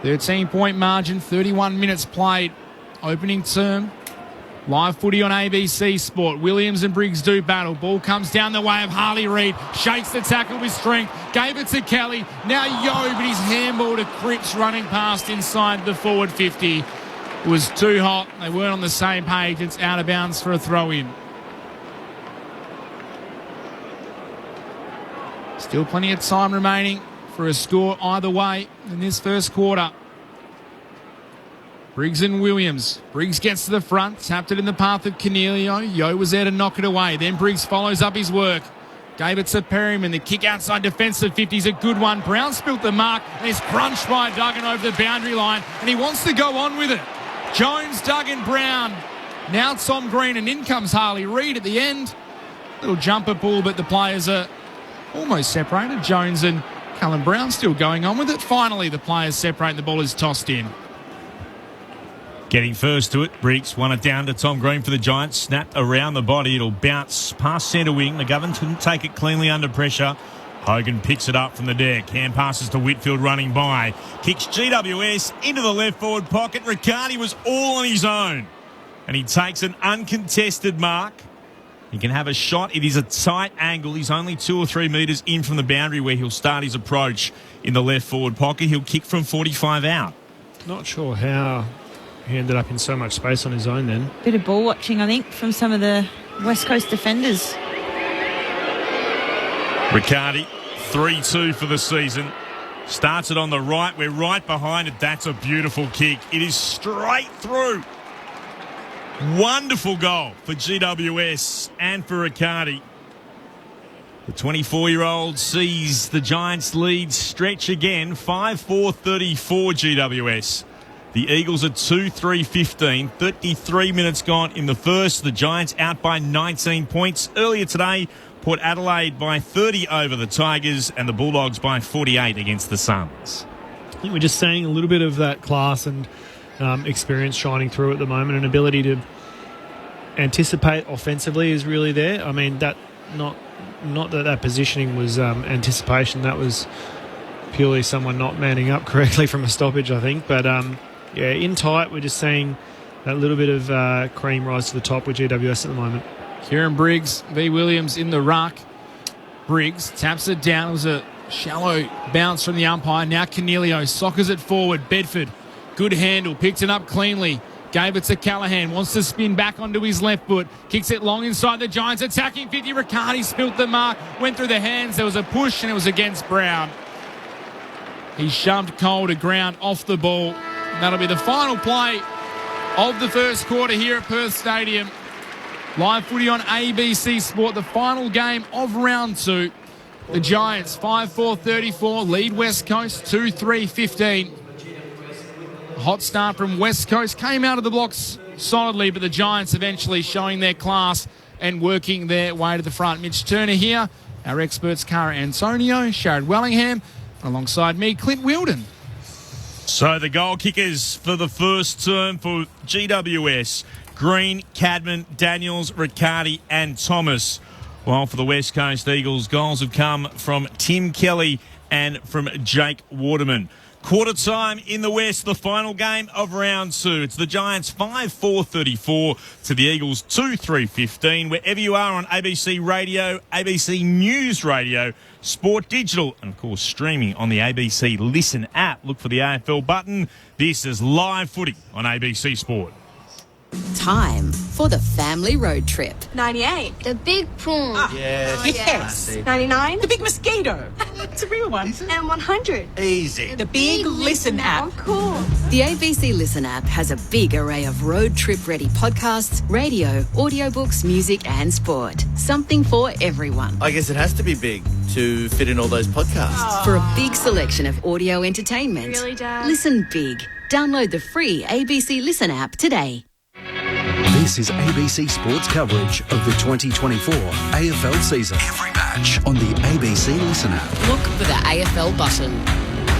13-point margin, 31 minutes played. Opening term. Live footy on ABC Sport. Williams and Briggs do battle. Ball comes down the way of Harley Reid. Shakes the tackle with strength. Gave it to Kelly. Now Yo, but his handball to Cripps running past inside the forward 50. It was too hot. They weren't on the same page. It's out of bounds for a throw-in. Still plenty of time remaining for a score either way in this first quarter. Briggs and Williams. Briggs gets to the front, tapped it in the path of Cornelio. Yo was there to knock it away. Then Briggs follows up his work. Gave it to Perryman. The kick outside defensive 50 is a good one. Brown spilt the mark and is crunched by Duggan over the boundary line, and he wants to go on with it. Jones, Duggan, Brown. Now Tom Green, and in comes Harley Reid at the end. Little jumper pull, but the players are almost separated. Jones and Cullen Brown still going on with it. Finally, the players separate and the ball is tossed in. Getting first to it, Briggs won it down to Tom Green for the Giants. Snapped around the body. It'll bounce past centre wing. McGovern couldn't take it cleanly under pressure. Hogan picks it up from the deck. Hand passes to Whitfield running by. Kicks GWS into the left forward pocket. Riccardi was all on his own. And he takes an uncontested mark. He can have a shot. It is a tight angle. He's only 2 or 3 metres in from the boundary where he'll start his approach in the left forward pocket. He'll kick from 45 out. Not sure how he ended up in so much space on his own then. Bit of ball watching, I think, from some of the West Coast defenders. Riccardi, 3-2 for the season. Starts it on the right. We're right behind it. That's a beautiful kick. It is straight through. Wonderful goal for GWS and for Riccardi. The 24-year-old sees the Giants' lead stretch again. 5-4-34 GWS. The Eagles are 2-3-15. 33 minutes gone in the first. The Giants out by 19 points. Earlier today, Port Adelaide by 30 over the Tigers and the Bulldogs by 48 against the Suns. I think we're just seeing a little bit of that class and experience shining through at the moment, and ability to anticipate offensively is really there. I mean, that not that positioning was anticipation. That was purely someone not manning up correctly from a stoppage, I think. But yeah, in tight, we're just seeing that little bit of cream rise to the top with GWS at the moment. Kieran Briggs v. Williams in the ruck. Briggs taps it down. It was a shallow bounce from the umpire. Now Cornelio soccers it forward. Bedford, good handle, picked it up cleanly. Gave it to Callahan. Wants to spin back onto his left foot. Kicks it long inside the Giants. Attacking 50. Riccardi spilt the mark. Went through the hands. There was a push and it was against Brown. He shoved Cole to ground off the ball. That'll be the final play of the first quarter here at Perth Stadium. Live footy on ABC Sport. The final game of round 2. The Giants 5-4-34 lead West Coast 2-3-15. Hot start from West Coast. Came out of the blocks solidly, but the Giants eventually showing their class and working their way to the front. Mitch Turner here. Our experts, Cara Antonio, Sharad Wellingham, alongside me, Clint Wilden. So the goal kickers for the first term for GWS, Green, Cadman, Daniels, Riccardi and Thomas. While for the West Coast Eagles, goals have come from Tim Kelly and from Jake Waterman. Quarter time in the West, the final game of round 2. It's the Giants 5-4-34 to the Eagles 2-3-15. Wherever you are on ABC Radio, ABC News Radio, Sport Digital, and of course streaming on the ABC Listen app. Look for the AFL button. This is live footy on ABC Sport. Time for the family road trip. 98. The big prawn. Yes. 99. The big mosquito. It's a real one. And 100. Easy. The big Listen app. Cool. The ABC Listen app has a big array of road trip-ready podcasts, radio, audiobooks, music and sport. Something for everyone. I guess it has to be big to fit in all those podcasts. For a big selection of audio entertainment. Really, Dad? Listen big. Download the free ABC Listen app today. This is ABC Sports coverage of the 2024 AFL season. Every match on the ABC Listen app. Look for the AFL button.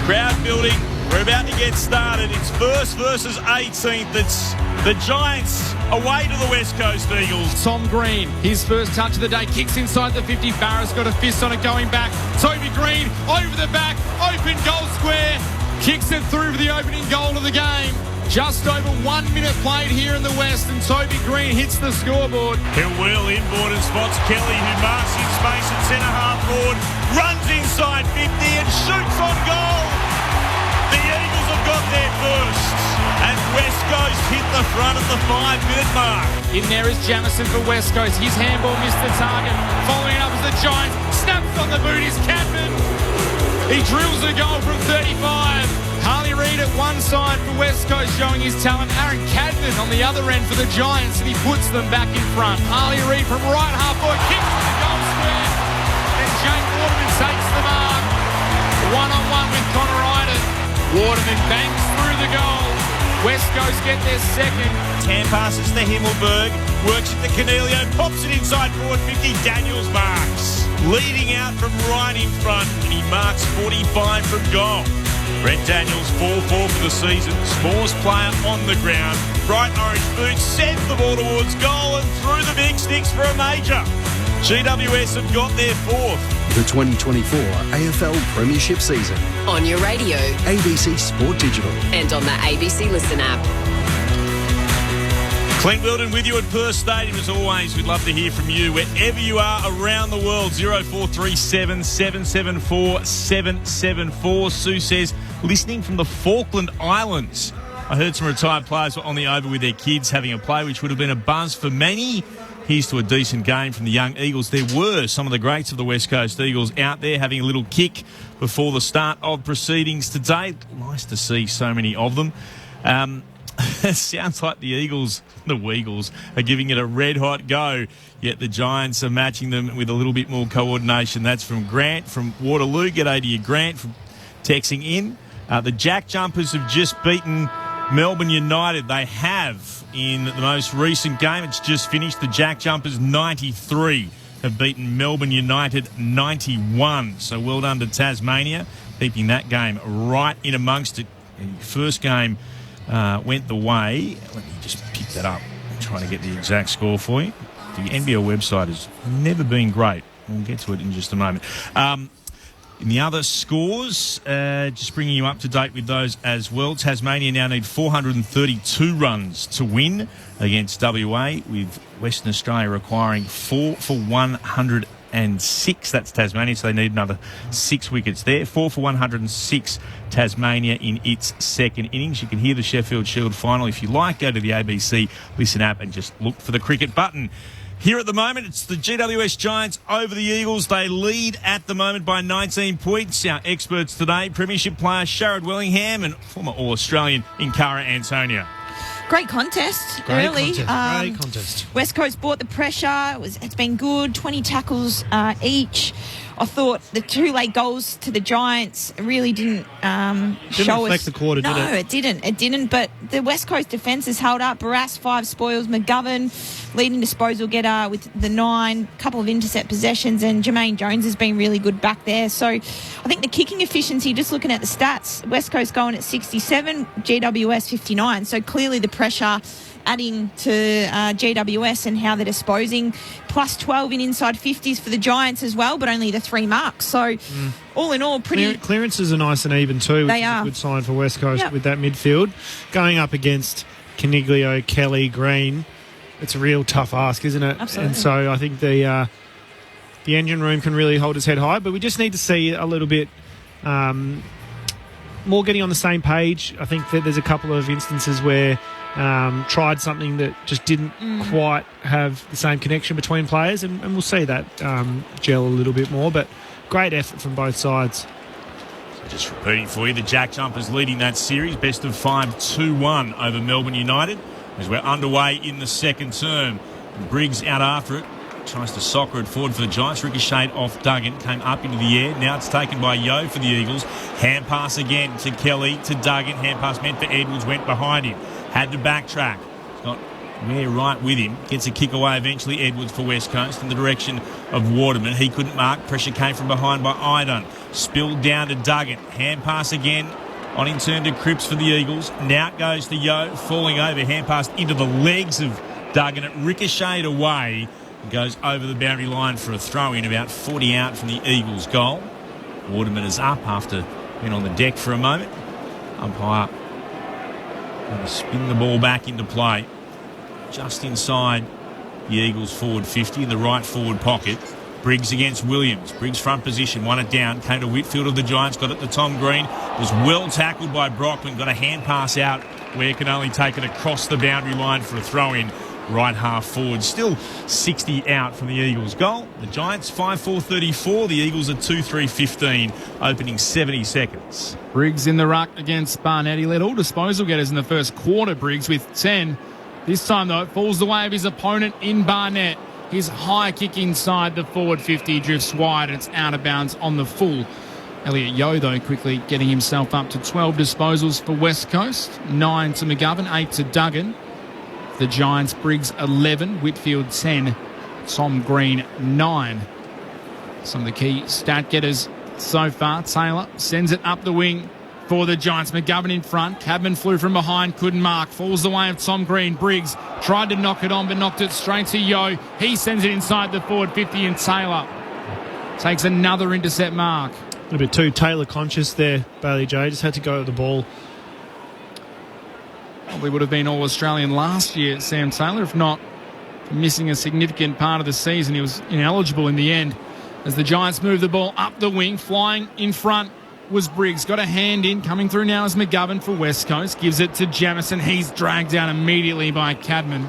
Crowd building. We're about to get started. It's first versus 18th. It's the Giants away to the West Coast Eagles. Tom Green, his first touch of the day, kicks inside the 50. Barra's got a fist on it going back. Toby Green over the back, open goal square, kicks it through for the opening goal of the game. Just over 1 minute played here in the West, and Toby Green hits the scoreboard. He'll wheel inboard and spots Kelly, who marks in space at centre-half forward, runs inside 50 and shoots on goal. The Eagles have got there first, and West Coast hit the front at the 5-minute mark. In there is Jamison for West Coast. His handball missed the target. Following it up is the Giants. Snaps on the boot is Cadman. He drills a goal from 35. Harley Reid at one side for West Coast showing his talent. Aaron Cadman on the other end for the Giants, and he puts them back in front. Harley Reid from right half forward, kicks to the goal square. And Jake Waterman takes the mark. One-on-one with Connor Iden. Waterman banks through the goal. West Coast get their second. 10 passes to Himmelberg, works it to Cornelio, pops it inside forward 50. Daniels marks. Leading out from right in front, and he marks 45 from goal. Brett Daniels 4-4 for the season. Smallest player on the ground. Bright orange boots sends the ball towards goal and through the big sticks for a major. GWS have got their fourth. The 2024 AFL Premiership season. On your radio. ABC Sport Digital. And on the ABC Listen app. Clint Wilden with you at Perth Stadium. As always, we'd love to hear from you wherever you are around the world. 0437 774 774. Sue says, listening from the Falkland Islands. I heard some retired players were on the over with their kids having a play, which would have been a buzz for many. Here's to a decent game from the young Eagles. There were some of the greats of the West Coast Eagles out there having a little kick before the start of proceedings today. Nice to see so many of them. It sounds like the Eagles, the Weagles, are giving it a red-hot go, yet the Giants are matching them with a little bit more coordination. That's from Grant from Waterloo. G'day to you, Grant, from texting in. The Jack Jumpers have just beaten Melbourne United. They have in the most recent game. It's just finished. The Jack Jumpers 93 have beaten Melbourne United 91. So well done to Tasmania, keeping that game right in amongst it. The first game went the way. Let me just pick that up. I'm trying to get the exact score for you. The NBL website has never been great. We'll get to it in just a moment. In the other scores, just bringing you up to date with those as well. Tasmania now need 432 runs to win against WA, with Western Australia requiring 4 for 106. That's Tasmania, so they need another 6 wickets there. 4 for 106, Tasmania in its second innings. You can hear the Sheffield Shield final. If you like, go to the ABC Listen app and just look for the cricket button. Here at the moment, it's the GWS Giants over the Eagles. They lead at the moment by 19 points. Our experts today, Premiership player Sharrod Wellingham and former All-Australian Inkara Antonia. Great contest, Great early. contest. Great contest. West Coast brought the pressure. It's been good. 20 tackles each. I thought the two late goals to the Giants really didn't show reflect us. the quarter, did it? No, it didn't. It didn't. But the West Coast defence has held up. Barras 5 spoils. McGovern leading disposal getter with the 9. Couple of intercept possessions, and Jermaine Jones has been really good back there. So I think the kicking efficiency, just looking at the stats, West Coast going at 67, GWS 59. So clearly the pressure adding to GWS and how they're disposing. Plus 12 in inside 50s for the Giants as well, but only the 3 marks. So all in all, pretty... Clearances are nice and even too, which They is are. a good sign for West Coast Yep. with that midfield. Going up against Caniglio, Kelly, Green, it's a real tough ask, isn't it? Absolutely. And so I think the engine room can really hold its head high, but we just need to see a little bit more getting on the same page. I think that there's a couple of instances where tried something that just didn't quite have the same connection between players, and we'll see that gel a little bit more. But great effort from both sides. Just repeating for you, the Jack Jumpers leading that series, best of 5, 2-1 over Melbourne United as we're underway in the second term. Briggs out after it, tries to soccer it forward for the Giants, ricocheted off Duggan, came up into the air, now it's taken by Yeo for the Eagles, hand pass again to Kelly, to Duggan, hand pass meant for Edwards, went behind him, had to backtrack, got Ware right with him, gets a kick away eventually, Edwards for West Coast in the direction of Waterman. He couldn't mark, pressure came from behind by Idun, spilled down to Duggan, hand pass again on in turn to Cripps for the Eagles, now it goes to Yeo, falling over, hand pass into the legs of Duggan, it ricocheted away, goes over the boundary line for a throw-in, about 40 out from the Eagles' goal. Waterman is up after being on the deck for a moment. Umpire going to spin the ball back into play. Just inside the Eagles' forward 50 in the right forward pocket. Briggs against Williams. Briggs front position, won it down, came to Whitfield of the Giants, got it to Tom Green, was well tackled by Brockman, got a hand pass out where can only take it across the boundary line for a throw-in. Right half forward, still 60 out from the Eagles' goal. The Giants 5-4-34, the Eagles are 2-3-15, opening 70 seconds. Briggs in the ruck against Barnett. He led all disposal getters in the first quarter, Briggs, with 10. This time, though, it falls the way of his opponent in Barnett. His high kick inside the forward 50 drifts wide and it's out of bounds on the full. Elliot Yeo, though, quickly getting himself up to 12 disposals for West Coast. 9 to McGovern, 8 to Duggan. The Giants, Briggs 11, Whitfield 10, Tom Green 9. Some of the key stat getters so far. Taylor sends it up the wing for the Giants. McGovern in front. Cadman flew from behind, couldn't mark. Falls the way of Tom Green. Briggs tried to knock it on, but knocked it straight to Yeo. He sends it inside the forward 50, and Taylor takes another intercept mark. A little bit too Taylor conscious there, Bailey J. Just had to go at the ball. Probably would have been All-Australian last year, Sam Taylor, if not missing a significant part of the season. He was ineligible in the end. As the Giants move the ball up the wing, flying in front was Briggs. Got a hand in, coming through now is McGovern for West Coast. Gives it to Jamison. He's dragged down immediately by Cadman.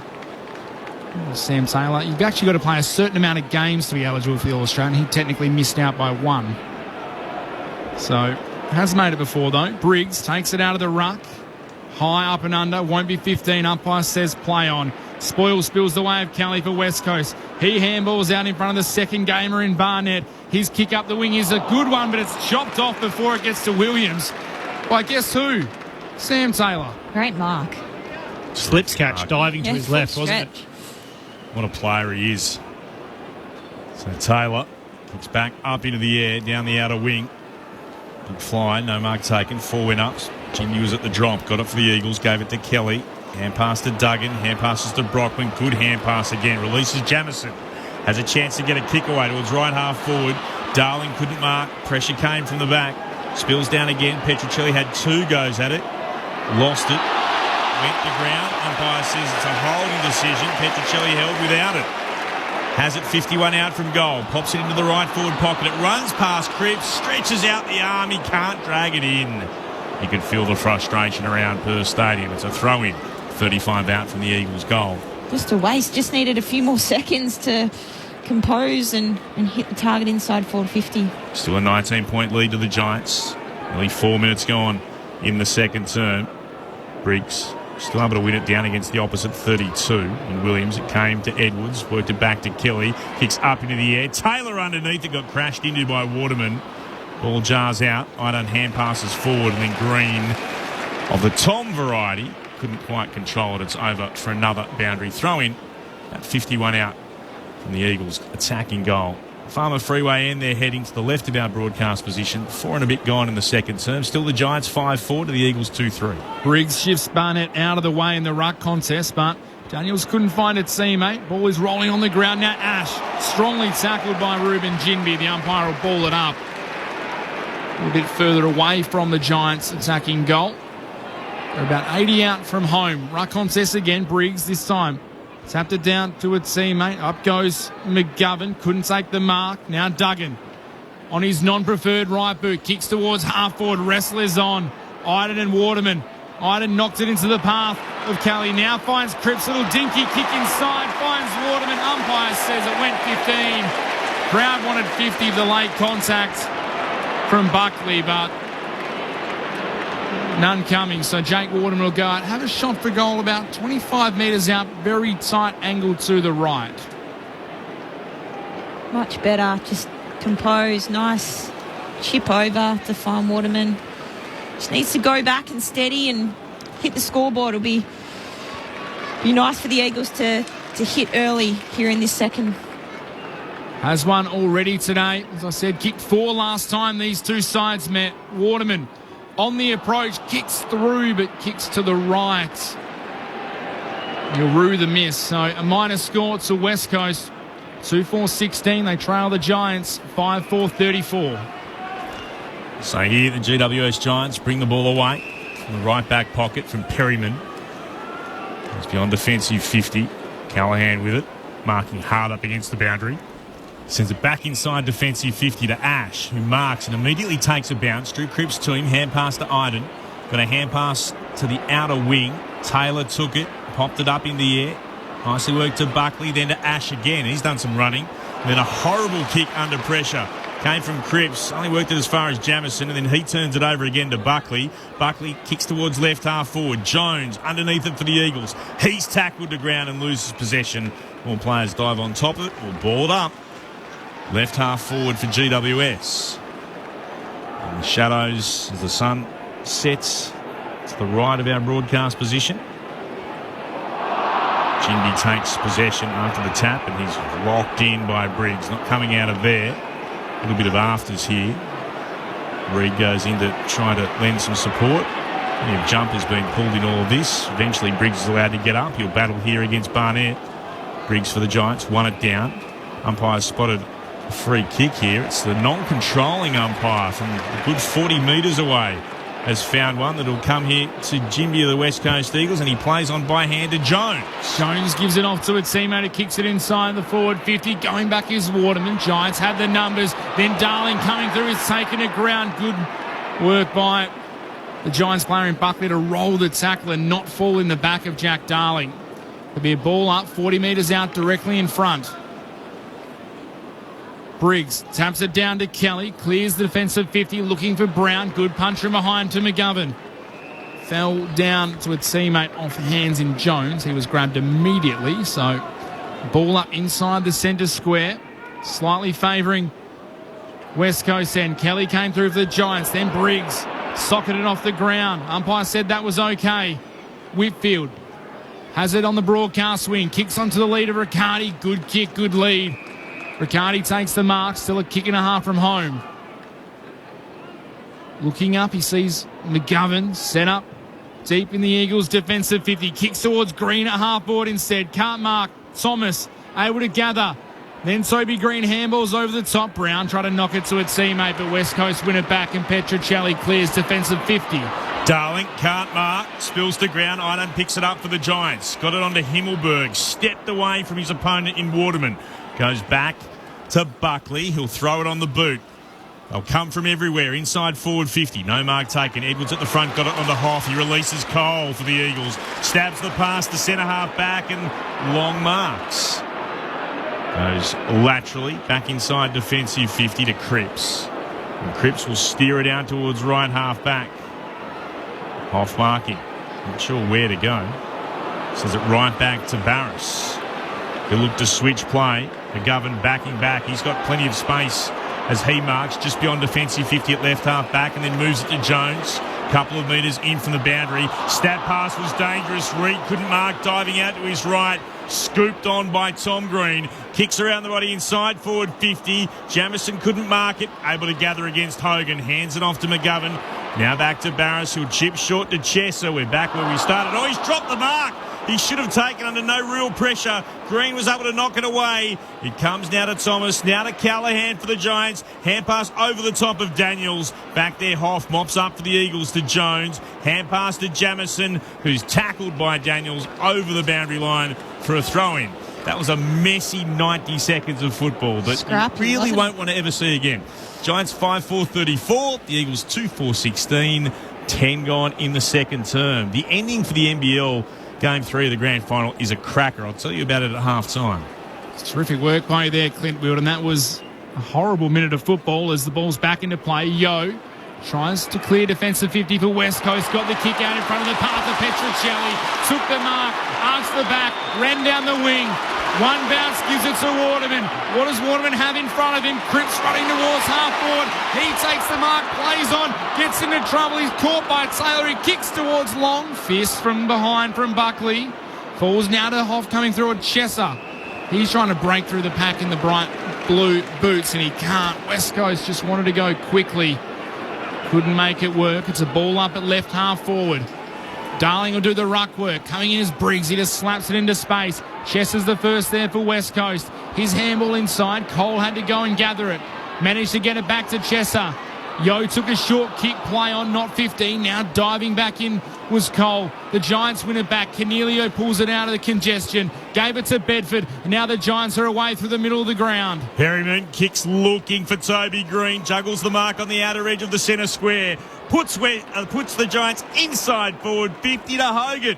Sam Taylor, you've actually got to play a certain amount of games to be eligible for the All-Australian. He technically missed out by 1. So, has made it before though. Briggs takes it out of the ruck. High up and under, won't be 15. Umpire says play on. Spoil spills the way of Kelly for West Coast. He handballs out in front of the second gamer in Barnett. His kick up the wing is a good one, but it's chopped off before it gets to Williams. Well, guess who? Sam Taylor. Great mark. Slips catch, diving to his left, wasn't it? What a player he is. So Taylor kicks back up into the air, down the outer wing. Big fly, no mark taken, 4 win-ups. Jimmy was at the drop, got it for the Eagles, gave it to Kelly. Hand pass to Duggan, hand passes to Brockman, good hand pass again. Releases Jamison, has a chance to get a kick away towards right half forward. Darling couldn't mark, pressure came from the back. Spills down again, Petruccelli had 2 goes at it. Lost it, went to ground. Umpire says it's a holding decision. Petruccelli held without it. Has it 51 out from goal. Pops it into the right forward pocket. It runs past Cripps, stretches out the arm. He can't drag it in. You can feel the frustration around Perth Stadium. It's a throw-in. 35 out from the Eagles' goal. Just a waste. Just needed a few more seconds to compose and hit the target inside forward 50. Still a 19-point lead to the Giants. Nearly 4 minutes gone in the second term. Briggs still able to win it down against the opposite 32. And Williams, it came to Edwards, worked it back to Kelly, kicks up into the air. Taylor underneath it, got crashed into by Waterman. Ball jars out. Idun hand passes forward, and then Green of the Tom variety couldn't quite control it. It's over for another boundary throw-in. About 51 out from the Eagles' attacking goal. Farmer Freeway end, they're heading to the left of our broadcast position. 4 and a bit gone in the second term. Still the Giants 5-4 to the Eagles 2-3. Briggs shifts Barnett out of the way in the ruck contest, but Daniels couldn't find its teammate. Ball is rolling on the ground now. Ash strongly tackled by Ruben Jinby. The umpire will ball it up a little bit further away from the Giants' attacking goal. They're about 80 out from home. Ruck contest again. Briggs this time tapped it down to a teammate. Up goes McGovern. Couldn't take the mark. Now Duggan on his non-preferred right boot. Kicks towards half forward. Wrestlers on. Idun and Waterman Iden knocked it into the path of Kelly. Now finds Cripps. Little dinky kick inside. Finds Waterman. Umpire says it went 15. Crowd wanted 50 of the late contact from Buckley, but none coming. So Jake Waterman will go out, have a shot for goal about 25 metres out. Very tight angle to the right. Much better. Just composed. Nice chip over to find Waterman. Just needs to go back and steady and hit the scoreboard. It'll be nice for the Eagles to hit early here in this second. Has one already today. As I said, kicked 4 last time these two sides met. Waterman on the approach, kicks through, but kicks to the right. Rue the miss. So a minor score to West Coast. 2-4-16. They trail the Giants 5-4-34. So here the GWS Giants bring the ball away from the right back pocket from Perryman. It's beyond defensive 50. Callahan with it, marking hard up against the boundary. Sends it back inside defensive 50 to Ash, who marks and immediately takes a bounce. Drew Cripps to him, hand pass to Iden. Got a hand pass to the outer wing. Taylor took it, popped it up in the air. Nicely worked to Buckley, then to Ash again. He's done some running. And then a horrible kick under pressure. Came from Cripps, only worked it as far as Jamison, and then he turns it over again to Buckley. Buckley kicks towards left half forward. Jones underneath it for the Eagles. He's tackled to ground and loses possession. More players dive on top of it or ball it up. Left half forward for GWS. In the shadows as the sun sets to the right of our broadcast position. Jindy takes possession after the tap and he's locked in by Briggs. Not coming out of there. A little bit of afters here. Reid goes in to try to lend some support. Plenty of jumpers being pulled in all of this. Eventually Briggs is allowed to get up. He'll battle here against Barnett. Briggs for the Giants, won it down. Umpire spotted a free kick here. It's the non-controlling umpire from a good 40 metres away has found one that will come here to Jimby of the West Coast Eagles, and he plays on by hand to Jones. Jones gives it off to a teammate who kicks it inside the forward 50. Going back is Waterman. Giants have the numbers. Then Darling coming through is taken to ground. Good work by the Giants player in Buckley to roll the tackle and not fall in the back of Jack Darling. There'll be a ball up 40 metres out directly in front. Briggs taps it down to Kelly, clears the defensive 50, looking for Brown. Good punch from behind to McGovern. Fell down to a teammate off hands in Jones. He was grabbed immediately, so ball up inside the centre square, slightly favouring West Coast end. Kelly came through for the Giants, then Briggs socketed off the ground. Umpire said that was okay. Whitfield has it on the broadcast wing, kicks onto the lead of Riccardi. Good kick, good lead. Riccardi takes the mark, still a kick and a half from home. Looking up, he sees McGovern set up deep in the Eagles' defensive 50. Kicks towards Green at half board instead. Can't mark. Thomas able to gather. Then Toby Green handballs over the top. Brown tried to knock it to a teammate, but West Coast win it back and Petruccelli clears defensive 50. Darling can't mark, spills to ground. Iden picks it up for the Giants. Got it onto Himmelberg. Stepped away from his opponent in Waterman. Goes back to Buckley. He'll throw it on the boot. They'll come from everywhere. Inside forward 50. No mark taken. Edwards at the front. Got it onto Hoff. He releases Cole for the Eagles. Stabs the pass to centre half back and long marks. Goes laterally back inside defensive 50 to Cripps. And Cripps will steer it out towards right half back. Hoff marking. Not sure where to go. Sends it right back to Barris. He'll look to switch play. McGovern backing back. He's got plenty of space as he marks just beyond defensive 50 at left half back and then moves it to Jones. Couple of metres in from the boundary. Stab pass was dangerous. Reid couldn't mark, diving out to his right. Scooped on by Tom Green. Kicks around the body inside forward 50. Jamison couldn't mark it. Able to gather against Hogan. Hands it off to McGovern. Now back to Barris, who'll chip short to Chesser. We're back where we started. Oh, he's dropped the mark. He should have taken under no real pressure. Green was able to knock it away. It comes now to Thomas, now to Callahan for the Giants. Hand pass over the top of Daniels. Back there, Hoff mops up for the Eagles to Jones. Hand pass to Jamison, who's tackled by Daniels over the boundary line for a throw-in. That was a messy 90 seconds of football that you really won't want to ever see again. Giants 5-4-34, the Eagles 2-4-16. 10 gone in the second term. The ending for the NBL Game 3 of the grand final is a cracker. I'll tell you about it at half-time. Terrific work by you there, Clint Wilden. That was a horrible minute of football as the ball's back into play. Yo tries to clear defensive 50 for West Coast. Got the kick out in front of the path of Petruccelli. Took the mark, arched the back, ran down the wing. One bounce gives it to Waterman. What does Waterman have in front of him? Cripps running towards half forward. He takes the mark, plays on, gets into trouble. He's caught by Taylor. He kicks towards Long. Fist from behind from Buckley. Falls now to Hoff coming through at Chesser. He's trying to break through the pack in the bright blue boots and he can't. West Coast just wanted to go quickly. Couldn't make it work. It's a ball up at left half forward. Darling will do the ruck work. Coming in as Briggs. He just slaps it into space. Chesser's the first there for West Coast. His handball inside. Cole had to go and gather it. Managed to get it back to Chesser. Yo took a short kick play on, not 15. Now diving back in was Cole. The Giants win it back. Cornelio pulls it out of the congestion. Gave it to Bedford. And now the Giants are away through the middle of the ground. Perryman kicks looking for Toby Green. Juggles the mark on the outer edge of the centre square. Puts the Giants inside forward 50 to Hogan.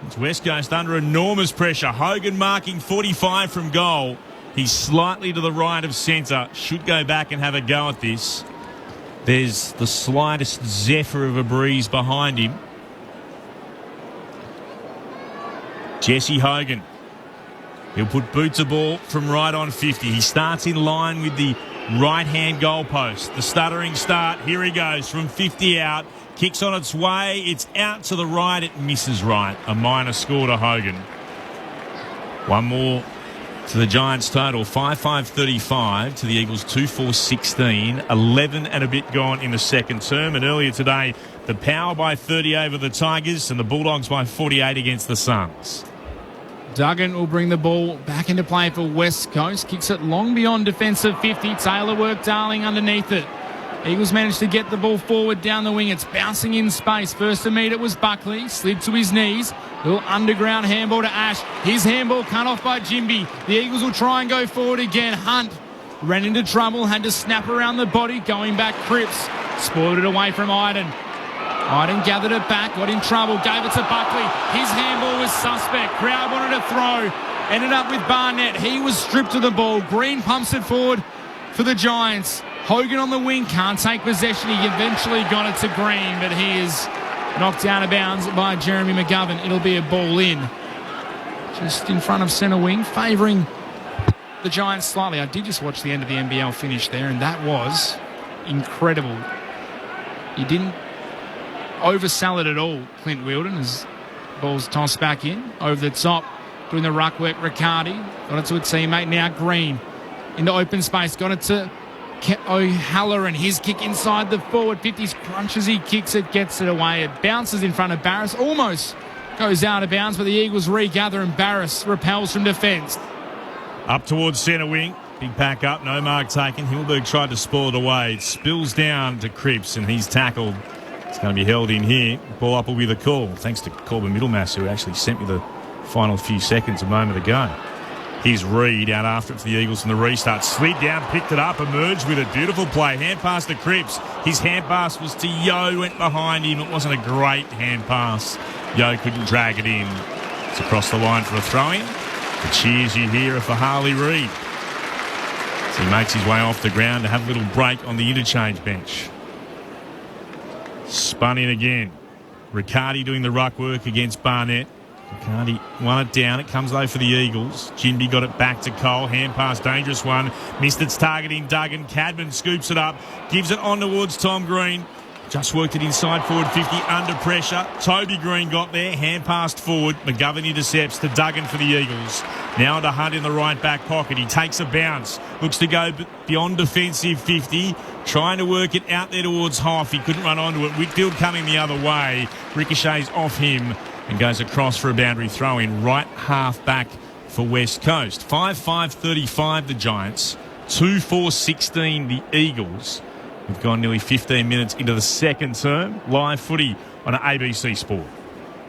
It's West Coast under enormous pressure. Hogan marking 45 from goal. He's slightly to the right of centre. Should go back and have a go at this. There's the slightest zephyr of a breeze behind him. Jesse Hogan. He'll put boot to ball from right on 50. He starts in line with the right-hand goalpost. The stuttering start. Here he goes from 50 out. Kicks on its way. It's out to the right. It misses right. A minor score to Hogan. One more to the Giants total. 5-5-35 to the Eagles 2-4-16. 11 and a bit gone in the second term. And earlier today, the Power by 30 over the Tigers and the Bulldogs by 48 against the Suns. Duggan will bring the ball back into play for West Coast. Kicks it long beyond defensive 50. Taylor worked Darling underneath it. Eagles managed to get the ball forward down the wing. It's bouncing in space. First to meet it was Buckley. Slid to his knees. Little underground handball to Ash. His handball cut off by Jimby. The Eagles will try and go forward again. Hunt ran into trouble. Had to snap around the body. Going back, Cripps. Spoiled it away from Iden. Iden gathered it back. Got in trouble. Gave it to Buckley. His handball was suspect. Crowd wanted to throw. Ended up with Barnett. He was stripped of the ball. Green pumps it forward for the Giants. Hogan on the wing, can't take possession. He eventually got it to Green, but he is knocked out of bounds by Jeremy McGovern. It'll be a ball in. Just in front of centre wing, favouring the Giants slightly. I did just watch the end of the NBL finish there, and that was incredible. He didn't oversell it at all, Clint Wilden, as the ball's tossed back in. Over the top, doing the ruck work, Riccardi. Got it to a teammate, now Green. Into open space, got it to O'Halloran. His kick inside the forward 50s. Crunches, he kicks it, gets it away. It bounces in front of Barris. Almost goes out of bounds, but the Eagles regather and Barris repels from defence. Up towards centre wing. Big pack up, no mark taken. Hilberg tried to spoil it away. It spills down to Cripps and he's tackled. It's going to be held in here. Ball up will be the call. Thanks to Corbin Middlemass, who actually sent me the final few seconds a moment ago. Here's Reed out after it for the Eagles from the restart. Slid down, picked it up, emerged with a beautiful play. Hand pass to Cripps. His hand pass was to Yo, went behind him. It wasn't a great hand pass. Yo couldn't drag it in. It's across the line for a throw-in. The cheers you hear are for Harley Reid. So he makes his way off the ground to have a little break on the interchange bench. Spun in again. Riccardi doing the ruck work against Barnett. Riccardi won it down. It comes low for the Eagles. Jinby got it back to Cole. Hand pass, dangerous one. Missed its targeting Duggan. Cadman scoops it up. Gives it on towards Tom Green. Just worked it inside forward 50 under pressure. Toby Green got there. Hand passed forward. McGovern intercepts to Duggan for the Eagles. Now to Hunt in the right back pocket. He takes a bounce. Looks to go beyond defensive 50. Trying to work it out there towards Hoff. He couldn't run onto it. Whitfield coming the other way. Ricochets off him and goes across for a boundary throw in. Right half back for West Coast. 5-5-35 the Giants. 2-4-16 the Eagles. We've gone nearly 15 minutes into the second term. Live footy on ABC Sport.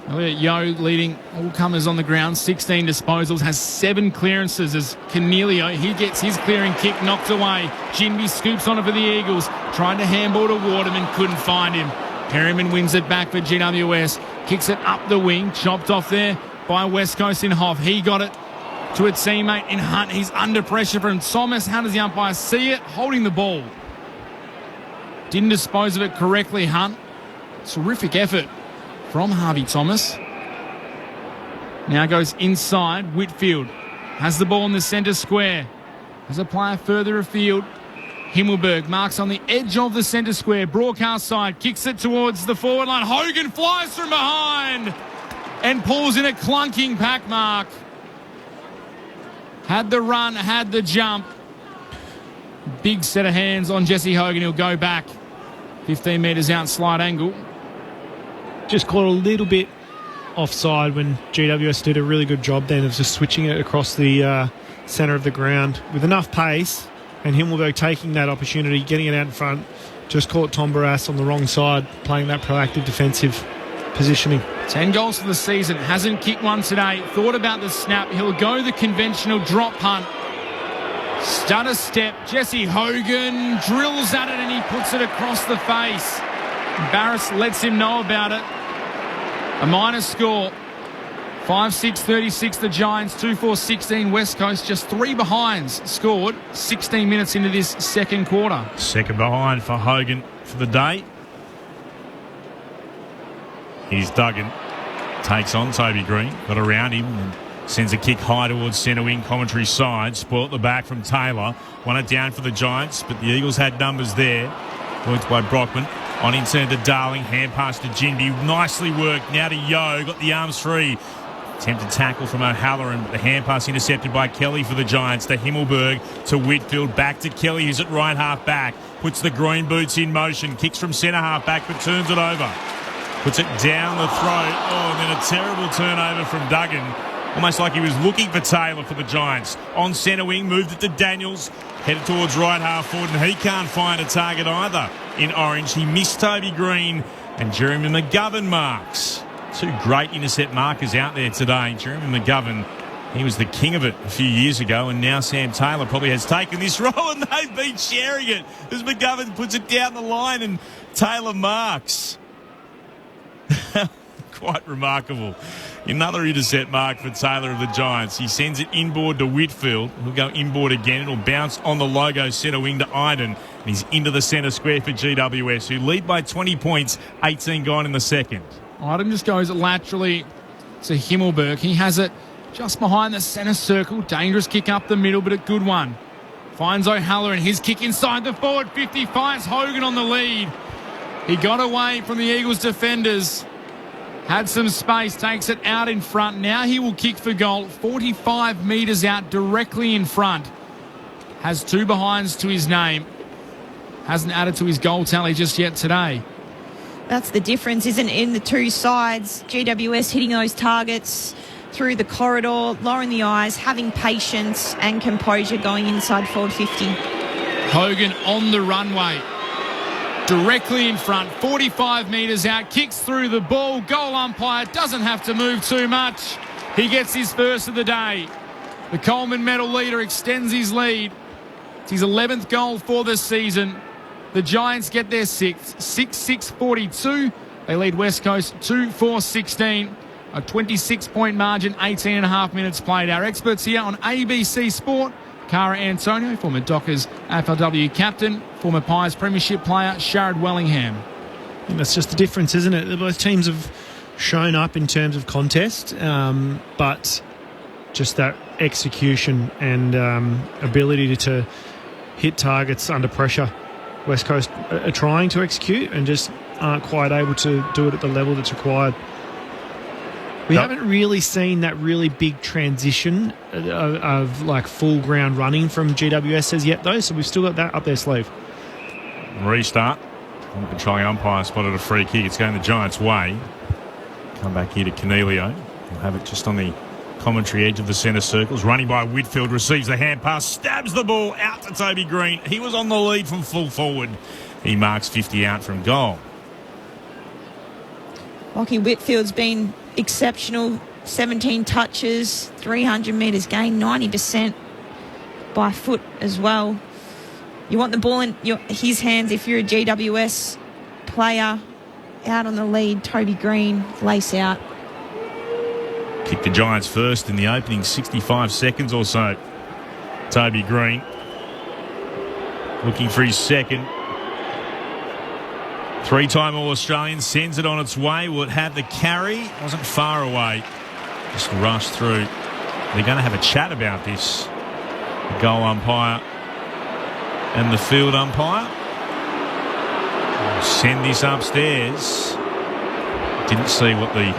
Yo leading all comers on the ground. 16 disposals, has 7 clearances as Cornelio. He gets his clearing kick knocked away. Jinby scoops on it for the Eagles. Trying to handball to Waterman, couldn't find him. Perryman wins it back for GWS. Kicks it up the wing. Chopped off there by West Coast in Hoff. He got it to a teammate in Hunt. He's under pressure from Thomas. How does the umpire see it? Holding the ball. Didn't dispose of it correctly, Hunt. Terrific effort from Harvey Thomas. Now goes inside. Whitfield has the ball in the centre square. There's a player further afield. Himmelberg marks on the edge of the centre square. Broadcast side kicks it towards the forward line. Hogan flies from behind and pulls in a clunking pack mark. Had the run, had the jump. Big set of hands on Jesse Hogan. He'll go back 15 metres out, slight angle. Just caught a little bit offside when GWS did a really good job then of just switching it across the centre of the ground with enough pace, and Himmelberg taking that opportunity, getting it out in front, just caught Tom Barras on the wrong side, playing that proactive defensive positioning. 10 goals for the season, hasn't kicked one today. Thought about the snap, he'll go the conventional drop punt. Stutter step, Jesse Hogan drills at it and he puts it across the face. Barras lets him know about it. A minor score. 5-6-36 the Giants, 2-4-16 West Coast. Just 3 behinds scored 16 minutes into this second quarter. Second behind for Hogan for the day. Here's Duggan. Takes on Toby Green. Got around him and sends a kick high towards centre wing commentary side. Spoilt the back from Taylor. Won it down for the Giants, but the Eagles had numbers there. Worked by Brockman. On in turn to Darling. Hand pass to Jindy. Nicely worked. Now to Yo. Got the arms free. Attempted tackle from O'Halloran, but the hand pass intercepted by Kelly for the Giants. To Himmelberg, to Whitfield, back to Kelly, who's at right half back. Puts the green boots in motion. Kicks from centre half back, but turns it over. Puts it down the throat. Oh, and then a terrible turnover from Duggan. Almost like he was looking for Taylor for the Giants. On centre wing, moved it to Daniels. Headed towards right half forward, and he can't find a target either in orange. He missed Toby Green, and Jeremy McGovern marks. 2 great intercept markers out there today. Jeremy McGovern, he was the king of it a few years ago, and now Sam Taylor probably has taken this role, and they've been sharing it as McGovern puts it down the line and Taylor marks. Quite remarkable. Another intercept mark for Taylor of the Giants. He sends it inboard to Whitfield. He'll go inboard again. It'll bounce on the logo centre wing to Iden. And he's into the centre square for GWS, who lead by 20 points, 18 gone in the second. Iden just goes laterally to Himmelberg. He has it just behind the centre circle. Dangerous kick up the middle, but a good one. Finds O'Halloran. His kick inside the forward 50. Finds Hogan on the lead. He got away from the Eagles defenders. Had some space, takes it out in front. Now he will kick for goal. 45 metres out, directly in front. Has 2 behinds to his name. Hasn't added to his goal tally just yet today. That's the difference, isn't it, in the two sides? GWS hitting those targets through the corridor, lowering the eyes, having patience and composure going inside forward 50. Hogan on the runway. Directly in front, 45 metres out, kicks through the ball. Goal umpire doesn't have to move too much. He gets his first of the day. The Coleman medal leader extends his lead. It's his 11th goal for the season. The Giants get their 6th, 6-6-42. They lead West Coast 2-4-16. A 26-point margin, 18.5 minutes played. Our experts here on ABC Sport. Cara Antonio, former Dockers AFLW captain, former Pies premiership player, Sharad Wellingham. And that's just the difference, isn't it? Both teams have shown up in terms of contest, but just that execution and ability to hit targets under pressure. West Coast are trying to execute and just aren't quite able to do it at the level that's required. We haven't really seen that really big transition of like full ground running from GWS as yet, though, so we've still got that up their sleeve. Restart. The patrolling umpire spotted a free kick. It's going the Giants' way. Come back here to Cornelio. He'll have it just on the commentary edge of the centre circles. Running by Whitfield, receives the hand pass, stabs the ball out to Toby Green. He was on the lead from full forward. He marks 50 out from goal. Lachie Whitfield's been exceptional. 17 touches, 300 metres gained, 90% by foot as well. You want the ball in his hands if you're a GWS player. out on the lead. Toby Green, lace out. Kicked the Giants first in the opening 65 seconds or so. Toby Green looking for his second. Three-time All-Australian sends it on its way. Will it have the carry? Wasn't far away. Just rushed through. They're going to have a chat about this. The goal umpire and the field umpire. Send this upstairs. Didn't see what the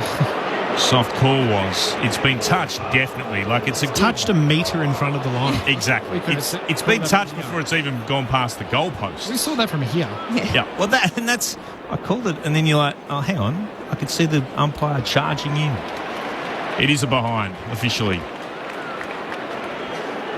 soft call was. It's been touched, definitely. Like it's touched a metre in front of the line. Exactly. It's been touched before it's even gone past the goalpost. We saw that from here. Yeah. Well, that's I called it, and then you're like, oh, hang on. I could see the umpire charging in. It is a behind officially.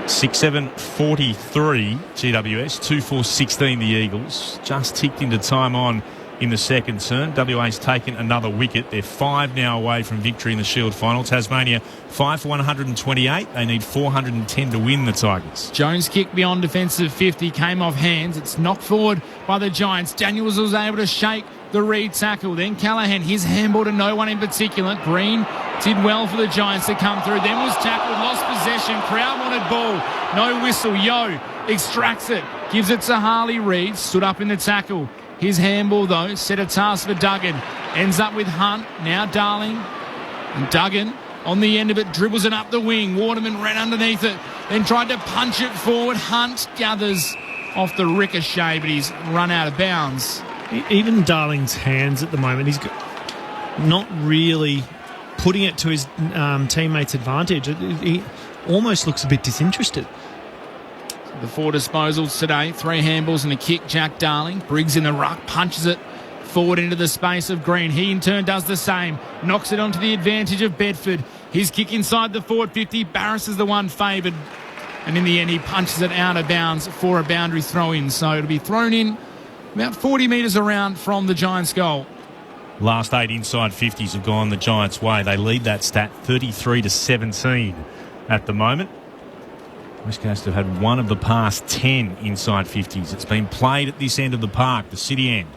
6-7-43 GWS, 2-4-16 the Eagles. Just ticked into time on in the second turn. WA's taken another wicket. They're 5 now away from victory in the Shield final. Tasmania 5 for 128. They need 410 to win, the Tigers. Jones kick beyond defensive 50, came off hands. It's knocked forward by the Giants. Daniels was able to shake the Reed tackle. Then Callaghan, his handball to no one in particular. Green did well for the Giants to come through. Then was tackled, lost possession. Crowd wanted ball. No whistle. Yo extracts it, gives it to Harley Reid. Stood up in the tackle. His handball, though, set a task for Duggan. Ends up with Hunt. Now Darling. And Duggan on the end of it dribbles it up the wing. Waterman ran underneath it. Then tried to punch it forward. Hunt gathers off the ricochet, but he's run out of bounds. Even Darling's hands at the moment, he's not really putting it to his teammates' advantage. He almost looks a bit disinterested. The 4 disposals today, 3 handballs and a kick. Jack Darling, Briggs in the ruck, punches it forward into the space of Green. He in turn does the same, knocks it onto the advantage of Bedford. His kick inside the forward 50, Barris is the one favoured, and in the end he punches it out of bounds for a boundary throw-in. So it'll be thrown in about 40 metres around from the Giants' goal. Last 8 inside 50s have gone the Giants' way. They lead that stat 33-17 at the moment. West Coast have had one of the past 10 inside 50s. It's been played at this end of the park, the city end.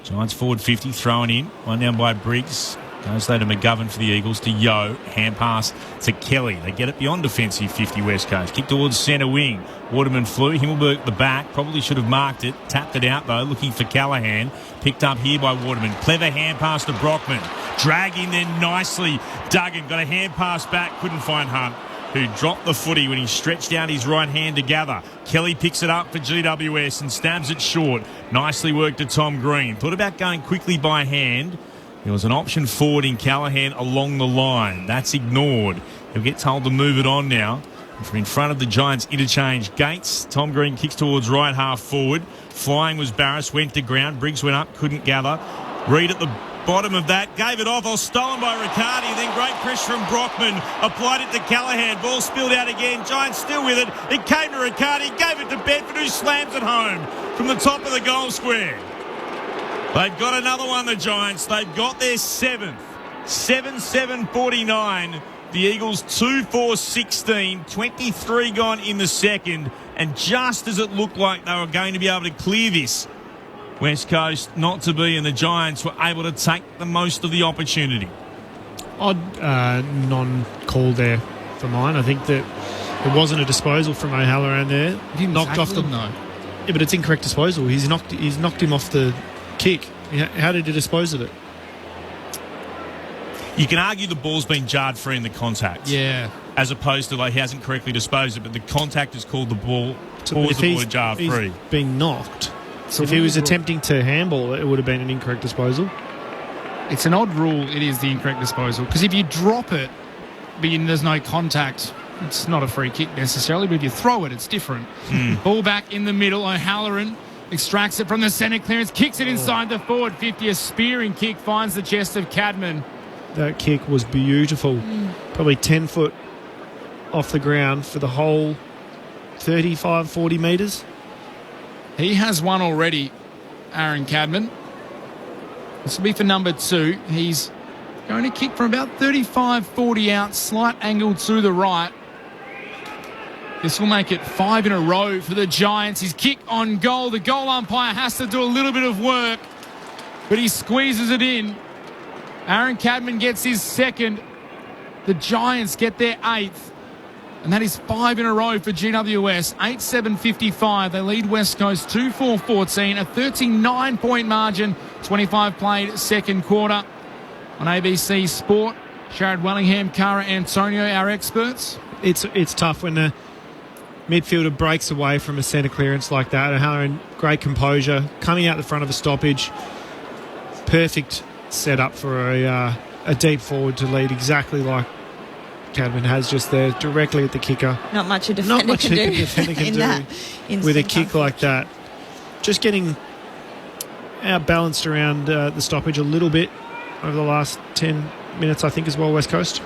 Giants forward 50, thrown in. One down by Briggs. Goes there to McGovern for the Eagles, to Yo. Hand pass to Kelly. They get it beyond defensive 50 West Coast. Kick towards centre wing. Waterman flew. Himmelberg at the back. Probably should have marked it. Tapped it out, though, looking for Callaghan. Picked up here by Waterman. Clever hand pass to Brockman. Dragging there nicely. Duggan got a hand pass back. Couldn't find Hunt, who dropped the footy when he stretched out his right hand to gather. Kelly picks it up for GWS and stabs it short. Nicely worked to Tom Green. Thought about going quickly by hand. There was an option forward in Callaghan along the line. That's ignored. He'll get told to move it on now. And from in front of the Giants interchange Gates, Tom Green kicks towards right half forward. Flying was Barris, went to ground. Briggs went up, couldn't gather. Reid at the bottom of that, gave it off, stolen by Riccardi, then great pressure from Brockman, applied it to Callaghan, ball spilled out again, Giants still with it, it came to Riccardi, gave it to Bedford, who slams it home from the top of the goal square. They've got another one, the Giants, they've got their 7th, 7-7-49, the Eagles 2-4-16, 23 gone in the second, and just as it looked like they were going to be able to clear this, West Coast not to be, and the Giants were able to take the most of the opportunity. Odd non-call there for mine. I think that it wasn't a disposal from O'Halloran there. He knocked off the. No. Yeah, but it's incorrect disposal. He's knocked him off the kick. How did he dispose of it? You can argue the ball's been jarred free in the contact. Yeah. As opposed to like he hasn't correctly disposed of it, but the contact has called the ball, caused the ball to jar free. Been knocked. So if he was attempting to handball, it would have been an incorrect disposal. It's an odd rule, it is the incorrect disposal. Because if you drop it, but there's no contact, it's not a free kick necessarily, but if you throw it, it's different. Ball back in the middle, O'Halloran extracts it from the centre clearance, kicks it inside the forward 50, a spearing kick finds the chest of Cadman. That kick was beautiful. Probably 10 foot off the ground for the whole 35, 40 metres. He has one already, Aaron Cadman. This will be for number 2. He's going to kick from about 35, 40 out, slight angle to the right. This will make it 5 in a row for the Giants. His kick on goal. The goal umpire has to do a little bit of work. but he squeezes it in. Aaron Cadman gets his second. The Giants get their 8th. And that is 5 in a row for GWS. 8-7-55. They lead West Coast 2-4-14. A 39-point margin. 25 played second quarter. On ABC Sport, Sharad Wellingham, Cara Antonio, our experts. It's tough when the midfielder breaks away from a centre clearance like that. O'Halloran, great composure, coming out the front of a stoppage. Perfect setup for a deep forward to lead exactly like Cadman has just there, directly at the kicker. Not much a defender can do with a kick like that. Just getting outbalanced around the stoppage a little bit over the last 10 minutes, I think, as well, West Coast.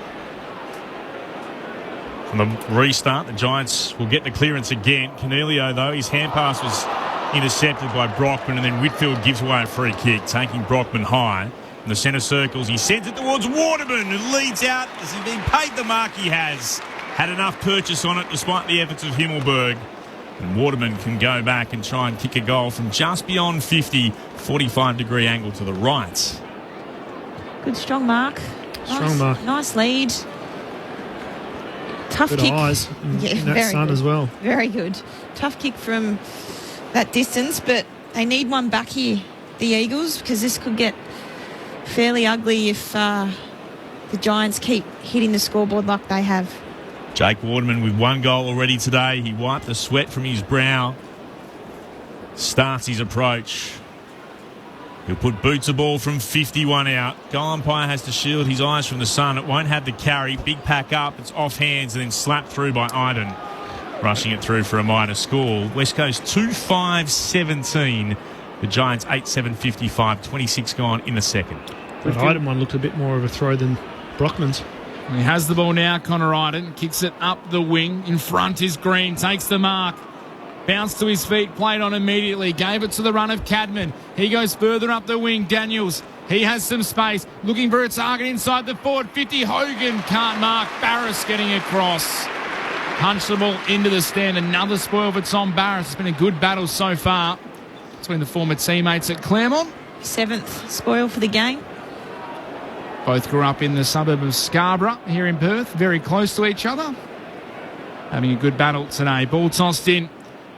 From the restart, the Giants will get the clearance again. Cornelio, though, his hand pass was intercepted by Brockman, and then Whitfield gives away a free kick, taking Brockman high. In the centre circles, he sends it towards Waterman, who leads out. Has he been paid the mark? He has. Had enough purchase on it despite the efforts of Himmelberg. And Waterman can go back and try and kick a goal from just beyond 50, 45-degree angle to the right. Good strong mark. Strong mark. Nice lead. Tough good kick. Eyes in that sun good. As well. Very good. Tough kick from that distance, but they need one back here, the Eagles, because this could get fairly ugly if the Giants keep hitting the scoreboard like they have. Jake Waterman with 1 goal already today. He wiped the sweat from his brow. Starts his approach. He'll put boots a ball from 51 out. Goal umpire has to shield his eyes from the sun. It won't have the carry. Big pack up. It's off hands and then slapped through by Iden. Rushing it through for a minor score. West Coast 2-5-17. The Giants 8-7-55. 26 gone in the second. That Iden one looked a bit more of a throw than Brockman's. He has the ball now, Connor Iden. Kicks it up the wing. In front is Green. Takes the mark. Bounced to his feet. Played on immediately. Gave it to the run of Cadman. He goes further up the wing. Daniels. He has some space. Looking for a target inside the forward 50. Hogan can't mark. Barris getting across. Punched the ball into the stand. Another spoil for Tom Barris. It's been a good battle so far between the former teammates at Claremont. 7th spoil for the game. Both grew up in the suburb of Scarborough here in Perth, very close to each other. Having a good battle today. Ball tossed in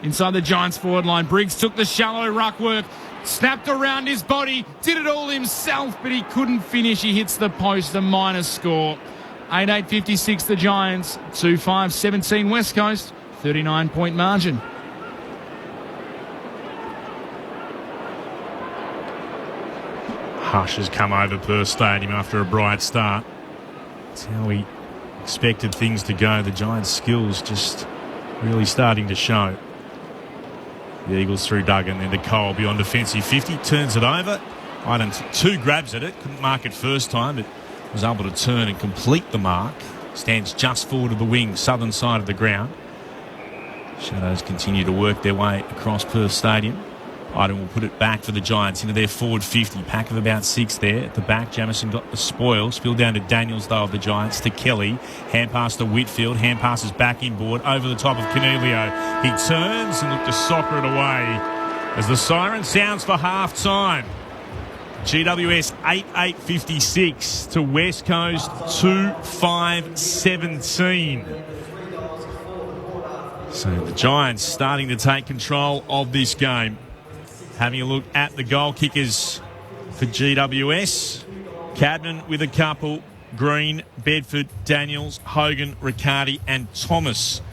inside the Giants forward line. Briggs took the shallow ruck work, snapped around his body, did it all himself, but he couldn't finish. He hits the post, a minor score. 8-8-56 the Giants, 2-5-17 West Coast, 39-point margin. Hush has come over Perth Stadium after a bright start. That's how we expected things to go. The Giants' skills just really starting to show. The Eagles through Duggan, then to Cole beyond defensive 50, turns it over. Iden took 2 grabs at it, couldn't mark it first time, but was able to turn and complete the mark. Stands just forward of the wing, southern side of the ground. Shadows continue to work their way across Perth Stadium. Iden will put it back for the Giants into their forward 50. Pack of about 6 there. At the back, Jamison got the spoil. Spilled down to Daniels, though, of the Giants. To Kelly. Hand pass to Whitfield. Hand passes back inboard. Over the top of Cornelio. He turns and looked to soccer it away as the siren sounds for half-time. GWS 8-8-56 to West Coast 2-5-17. So the Giants starting to take control of this game. Having a look at the goal kickers for GWS. Cadman with a couple. Green, Bedford, Daniels, Hogan, Riccardi and Thomas.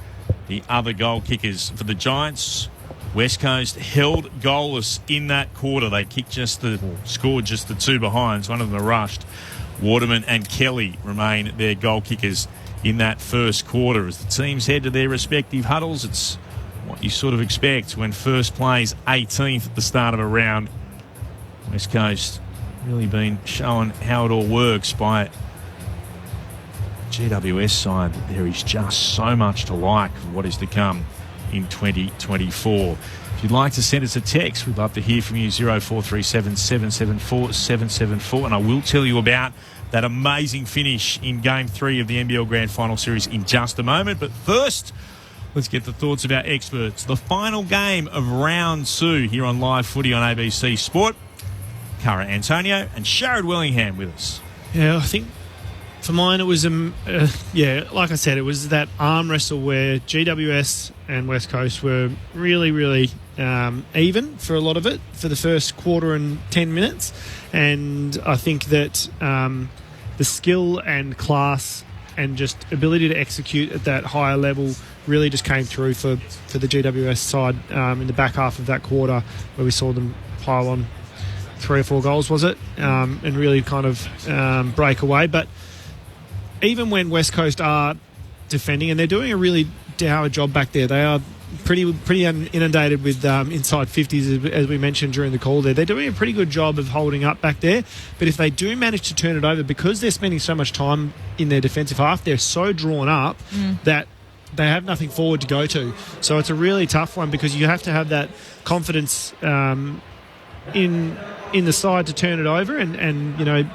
The other goal kickers for the Giants. West Coast held goalless in that quarter. They scored just the 2 behinds. One of them rushed. Waterman and Kelly remain their goal kickers in that first quarter. As the teams head to their respective huddles, it's what you sort of expect when first plays 18th at the start of a round. West Coast really been showing how it all works by GWS side. There is just so much to like for what is to come in 2024. If you'd like to send us a text, we'd love to hear from you. 0437 774 774. And I will tell you about that amazing finish in Game 3 of the NBL Grand Final Series in just a moment. But first, let's get the thoughts of our experts. The final game of Round 2 here on Live Footy on ABC Sport. Cara Antonio and Sharad Willingham with us. Yeah, I think for mine it was, like I said, it was that arm wrestle where GWS and West Coast were really, really even for a lot of it for the first quarter and 10 minutes. And I think that the skill and class and just ability to execute at that higher level really just came through for the GWS side in the back half of that quarter, where we saw them pile on 3 or 4 goals, was it? And really kind of break away. But even when West Coast are defending, and they're doing a really dour job back there, they are pretty inundated with inside 50s, as we mentioned during the call there. They're doing a pretty good job of holding up back there. But if they do manage to turn it over, because they're spending so much time in their defensive half, they're so drawn up that they have nothing forward to go to. So it's a really tough one, because you have to have that confidence in the side to turn it over and you know,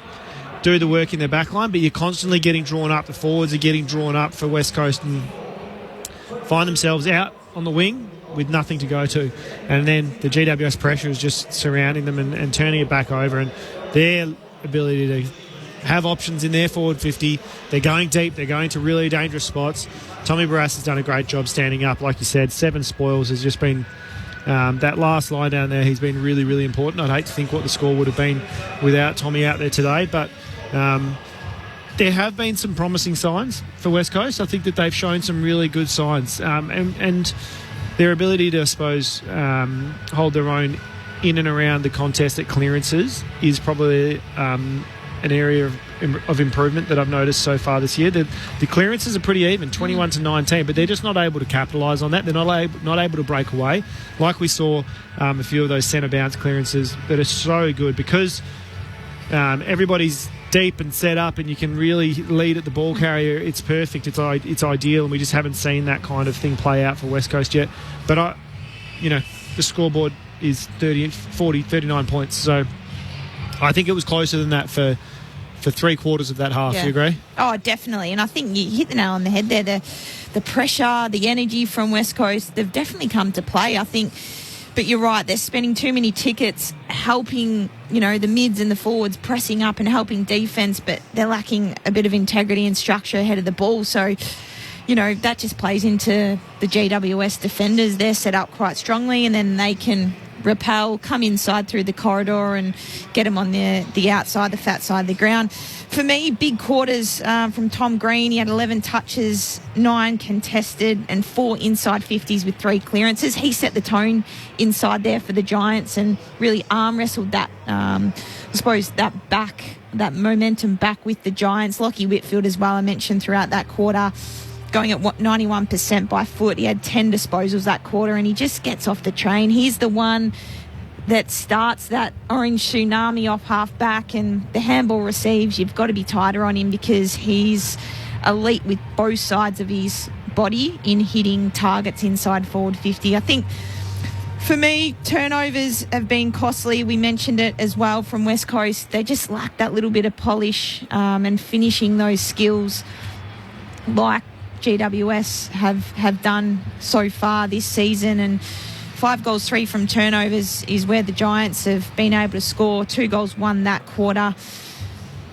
do the work in their back line, but you're constantly getting drawn up. The forwards are getting drawn up for West Coast and find themselves out on the wing with nothing to go to. And then the GWS pressure is just surrounding them and turning it back over. And their ability to have options in their forward 50, they're going deep, they're going to really dangerous spots. Tommy Barrass has done a great job standing up. Like you said, 7 spoils has just been... that last line down there, he's been really, really important. I'd hate to think what the score would have been without Tommy out there today, but there have been some promising signs for West Coast. I think that they've shown some really good signs, and their ability to, I suppose, hold their own in and around the contest at clearances is probably an area of improvement that I've noticed so far this year. The clearances are pretty even, 21 to 19, but they're just not able to capitalise on that. They're not able to break away, like we saw a few of those centre bounce clearances that are so good, because everybody's deep and set up, and you can really lead at the ball carrier. It's perfect. It's ideal, and we just haven't seen that kind of thing play out for West Coast yet. But the scoreboard is 39 points, so I think it was closer than that for 3/4 of that half. Yeah. You agree? Oh, definitely. And I think you hit the nail on the head there. The pressure, the energy from West Coast, they've definitely come to play, I think. But you're right, they're spending too many tickets helping, the mids and the forwards pressing up and helping defence, but they're lacking a bit of integrity and structure ahead of the ball. So, that just plays into the GWS defenders. They're set up quite strongly, and then they can repel, come inside through the corridor and get them on the outside, the fat side of the ground. For me, big quarters from Tom Green. He had 11 touches, 9 contested, and 4 inside 50s with 3 clearances. He set the tone inside there for the Giants and really arm wrestled that, that momentum back with the Giants. Lockie Whitfield as well, I mentioned throughout that quarter, going at 91% by foot. He had 10 disposals that quarter, and he just gets off the train. He's the one that starts that orange tsunami off half back, and the handball receives. You've got to be tighter on him, because he's elite with both sides of his body in hitting targets inside forward 50. I think for me, turnovers have been costly. We mentioned it as well from West Coast. They just lack that little bit of polish and finishing those skills like GWS have done so far this season. And 5 goals, 3 from turnovers is where the Giants have been able to score. 2 goals, 1 that quarter.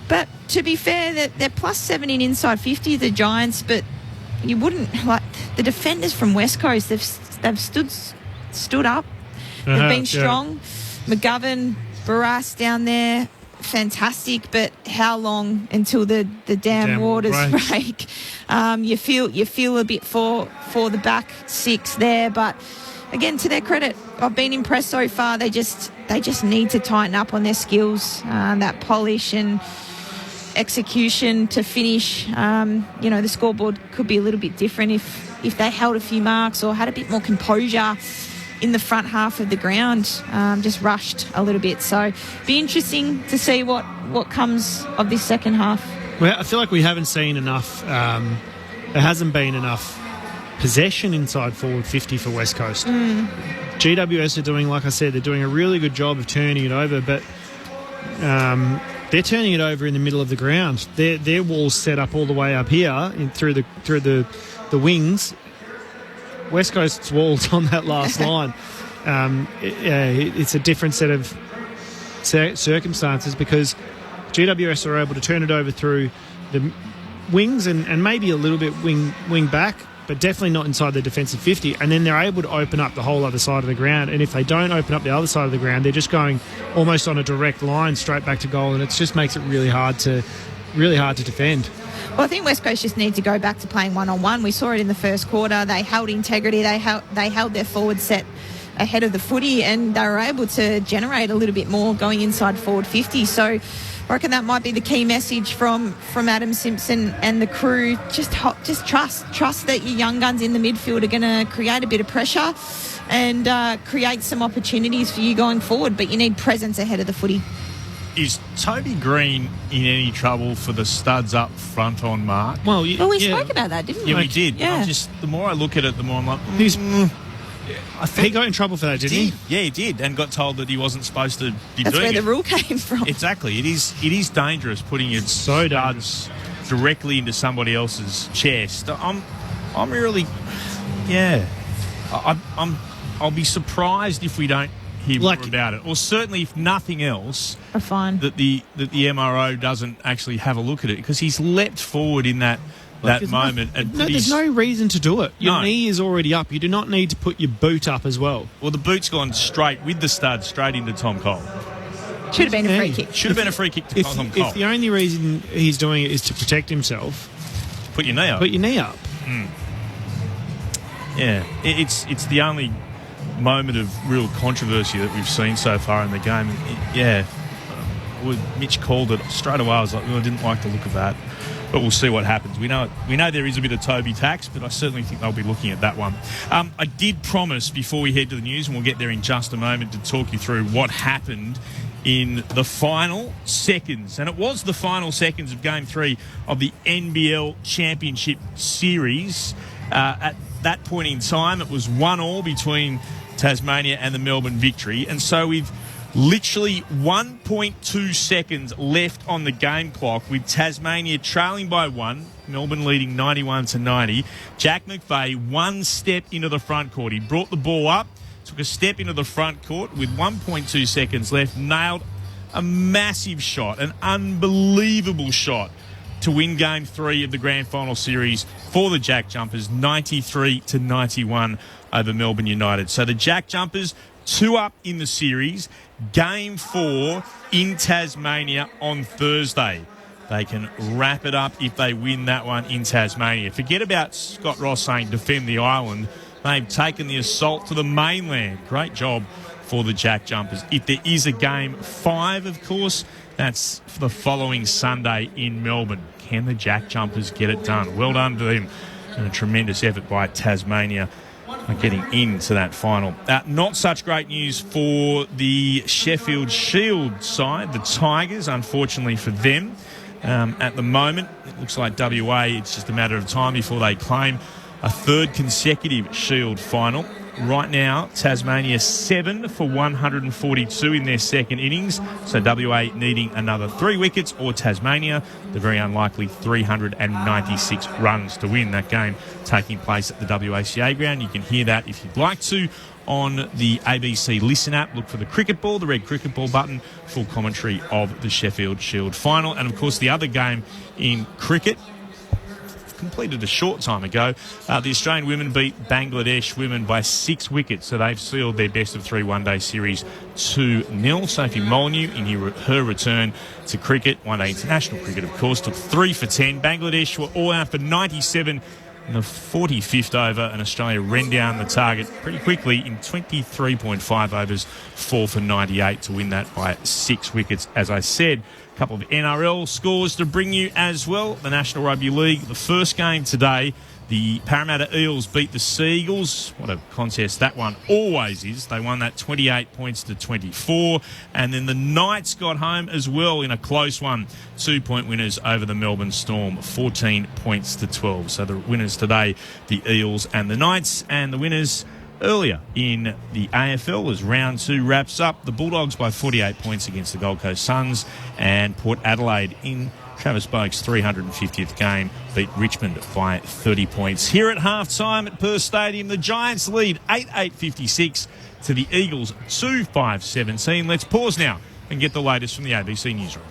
But to be fair, they're +7 in inside 50, the Giants, but you wouldn't, the defenders from West Coast, they've stood up. They've been strong. Yeah. McGovern, Barrass down there, fantastic, but how long until the damn waters break? You feel a bit for the back 6 there, but again, to their credit, I've been impressed so far. They just need to tighten up on their skills, that polish and execution to finish. The scoreboard could be a little bit different if they held a few marks or had a bit more composure in the front half of the ground, just rushed a little bit. So be interesting to see what comes of this second half. Well, I feel like we haven't seen enough. There hasn't been enough possession inside forward 50 for West Coast. GWS are doing, like I said, they're doing a really good job of turning it over, but they're turning it over in the middle of the ground. Their wall's set up all the way up here through the wings. West Coast's wall's on that last line. It's a different set of circumstances, because GWS are able to turn it over through the wings and maybe a little bit wing back, but definitely not inside the defensive 50, and then they're able to open up the whole other side of the ground. And if they don't open up the other side of the ground, they're just going almost on a direct line straight back to goal, and it just makes it really hard to defend. Well, I think West Coast just need to go back to playing one-on-one. We saw it in the first quarter. They held integrity. They held their forward set ahead of the footy, and they were able to generate a little bit more going inside forward 50. So I reckon that might be the key message from Adam Simpson and the crew. Just trust that your young guns in the midfield are going to create a bit of pressure and create some opportunities for you going forward, but you need presence ahead of the footy. Is Toby Green in any trouble for the studs up front on Mark? Well, we spoke about that, didn't we? Yeah, we did. Yeah. The more I look at it, the more I'm like, he got in trouble for that, didn't he? Yeah, he did, and got told that he wasn't supposed to be That's doing it. where the rule came from. Exactly. It is dangerous putting your studs directly into somebody else's chest. I'm really, I'll be surprised if we don't hear more about it, or certainly if nothing else, a fine that the MRO doesn't actually have a look at it, because he's leapt forward in that moment. There's no reason to do it. Your knee is already up. You do not need to put your boot up as well. Well, the boot's gone straight with the stud straight into Tom Cole. Should have been a free kick. Should have been a free kick to Tom Cole. If the only reason he's doing it is to protect himself, put your knee up. Put your knee up. Yeah, it's the only moment of real controversy that we've seen so far in the game. Mitch called it straight away. I was like, I didn't like the look of that, but we'll see what happens. We know there is a bit of Toby tax, but I certainly think they'll be looking at that one. I did promise before we head to the news, and we'll get there in just a moment, to talk you through what happened in the final seconds. And it was the final seconds of Game 3 of the NBL Championship Series. At that point in time, it was 1-1 between Tasmania and the Melbourne Victory. And so with literally 1.2 seconds left on the game clock, with Tasmania trailing by 1, Melbourne leading 91-90, Jack McVeigh one step into the front court. He brought the ball up, took a step into the front court with 1.2 seconds left, nailed a massive shot, an unbelievable shot, to win Game 3 of the Grand Final Series for the Jack Jumpers, 93-91 over Melbourne United. So the Jack Jumpers 2 up in the series. Game 4 in Tasmania on Thursday. They can wrap it up if they win that one in Tasmania. Forget about Scott Ross saying defend the island. They've taken the assault to the mainland. Great job for the Jack Jumpers. If there is a Game 5, of course, that's for the following Sunday in Melbourne. Can the Jack Jumpers get it done? Well done to them. And a tremendous effort by Tasmania getting into that final. Not such great news for the Sheffield Shield side, the Tigers, unfortunately for them. At the moment, it looks like WA, it's just a matter of time before they claim a third consecutive Shield final. Right now, Tasmania 7 for 142 in their second innings. So WA needing another 3 wickets, or Tasmania, the very unlikely 396 runs to win that game, taking place at the WACA ground. You can hear that if you'd like to on the ABC Listen app. Look for the cricket ball, the red cricket ball button, full commentary of the Sheffield Shield final. And of course, the other game in cricket, completed a short time ago. The Australian women beat Bangladesh women by 6 wickets, so they've sealed their best of 3 one-day series 2-0. Sophie Molyneux, in her return to cricket, one-day international cricket, of course, took 3 for 10. Bangladesh were all out for 97 in the 45th over, and Australia ran down the target pretty quickly in 23.5 overs, 4 for 98 to win that by 6 wickets. As I said, a couple of NRL scores to bring you as well. The National Rugby League, the first game today, the Parramatta Eels beat the Seagulls. What a contest that one always is. They won that 28 points to 24. And then the Knights got home as well in a close one. 2-point winners over the Melbourne Storm, 14 points to 12. So the winners today, the Eels and the Knights. And the winners earlier in the AFL as round 2 wraps up. The Bulldogs by 48 points against the Gold Coast Suns, and Port Adelaide in Travis Boak's 350th game beat Richmond by 30 points. Here at half-time at Perth Stadium, the Giants lead 8-8-56 to the Eagles 2-5-17. Let's pause now and get the latest from the ABC Newsroom.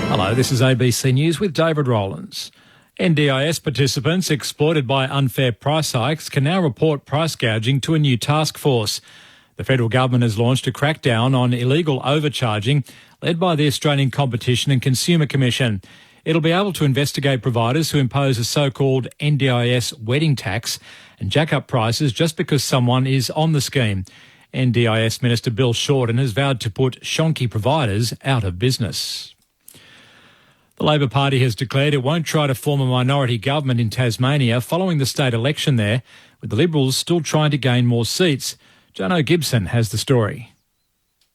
Hello, this is ABC News with David Rowlands. NDIS participants exploited by unfair price hikes can now report price gouging to a new task force. The federal government has launched a crackdown on illegal overcharging led by the Australian Competition and Consumer Commission. It'll be able to investigate providers who impose a so-called NDIS wedding tax and jack up prices just because someone is on the scheme. NDIS Minister Bill Shorten has vowed to put shonky providers out of business. The Labor Party has declared it won't try to form a minority government in Tasmania following the state election there, with the Liberals still trying to gain more seats. Jono Gibson has the story.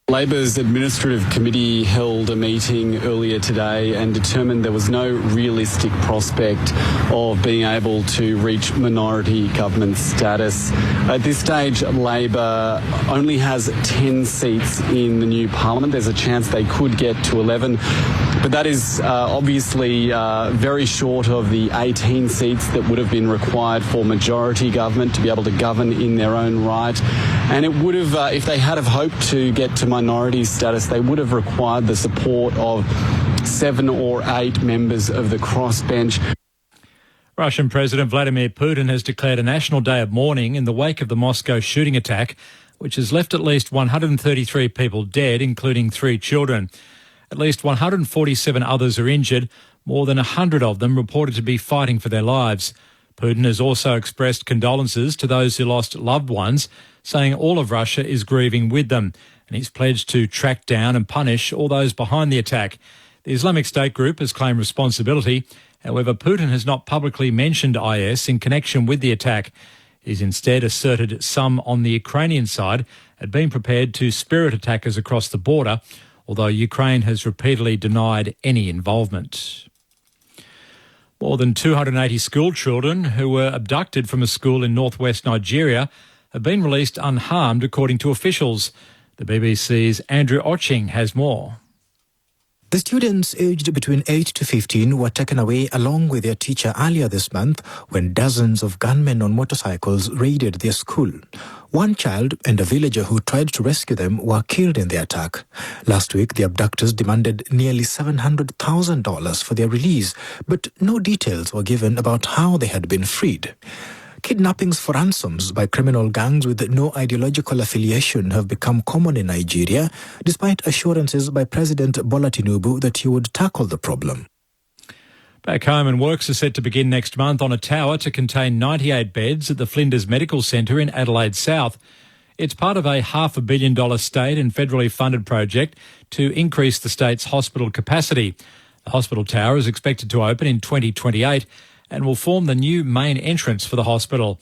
Labor's Administrative Committee held a meeting earlier today and determined there was no realistic prospect of being able to reach minority government status. At this stage, Labor only has 10 seats in the new parliament. There's a chance they could get to 11, but that is obviously very short of the 18 seats that would have been required for majority government to be able to govern in their own right. And it would have, if they had have hoped to get to minority status, they would have required the support of 7 or 8 members of the crossbench. Russian President Vladimir Putin has declared a national day of mourning in the wake of the Moscow shooting attack, which has left at least 133 people dead, including 3 children. At least 147 others are injured, more than 100 of them reported to be fighting for their lives. Putin has also expressed condolences to those who lost loved ones, saying all of Russia is grieving with them, and he's pledged to track down and punish all those behind the attack. The Islamic State group has claimed responsibility. However, Putin has not publicly mentioned IS in connection with the attack. He's instead asserted some on the Ukrainian side had been prepared to spirit attackers across the border, although Ukraine has repeatedly denied any involvement. More than 280 school children who were abducted from a school in northwest Nigeria have been released unharmed, according to officials. The BBC's Andrew Oching has more. The students aged between 8 to 15 were taken away along with their teacher earlier this month when dozens of gunmen on motorcycles raided their school. One child and a villager who tried to rescue them were killed in the attack. Last week, the abductors demanded nearly $700,000 for their release, but no details were given about how they had been freed. Kidnappings for ransoms by criminal gangs with no ideological affiliation have become common in Nigeria, despite assurances by President Bola Tinubu that he would tackle the problem. Back home, and works are set to begin next month on a tower to contain 98 beds at the Flinders Medical Centre in Adelaide South. It's part of a $500 million state and federally funded project to increase the state's hospital capacity. The hospital tower is expected to open in 2028 and will form the new main entrance for the hospital.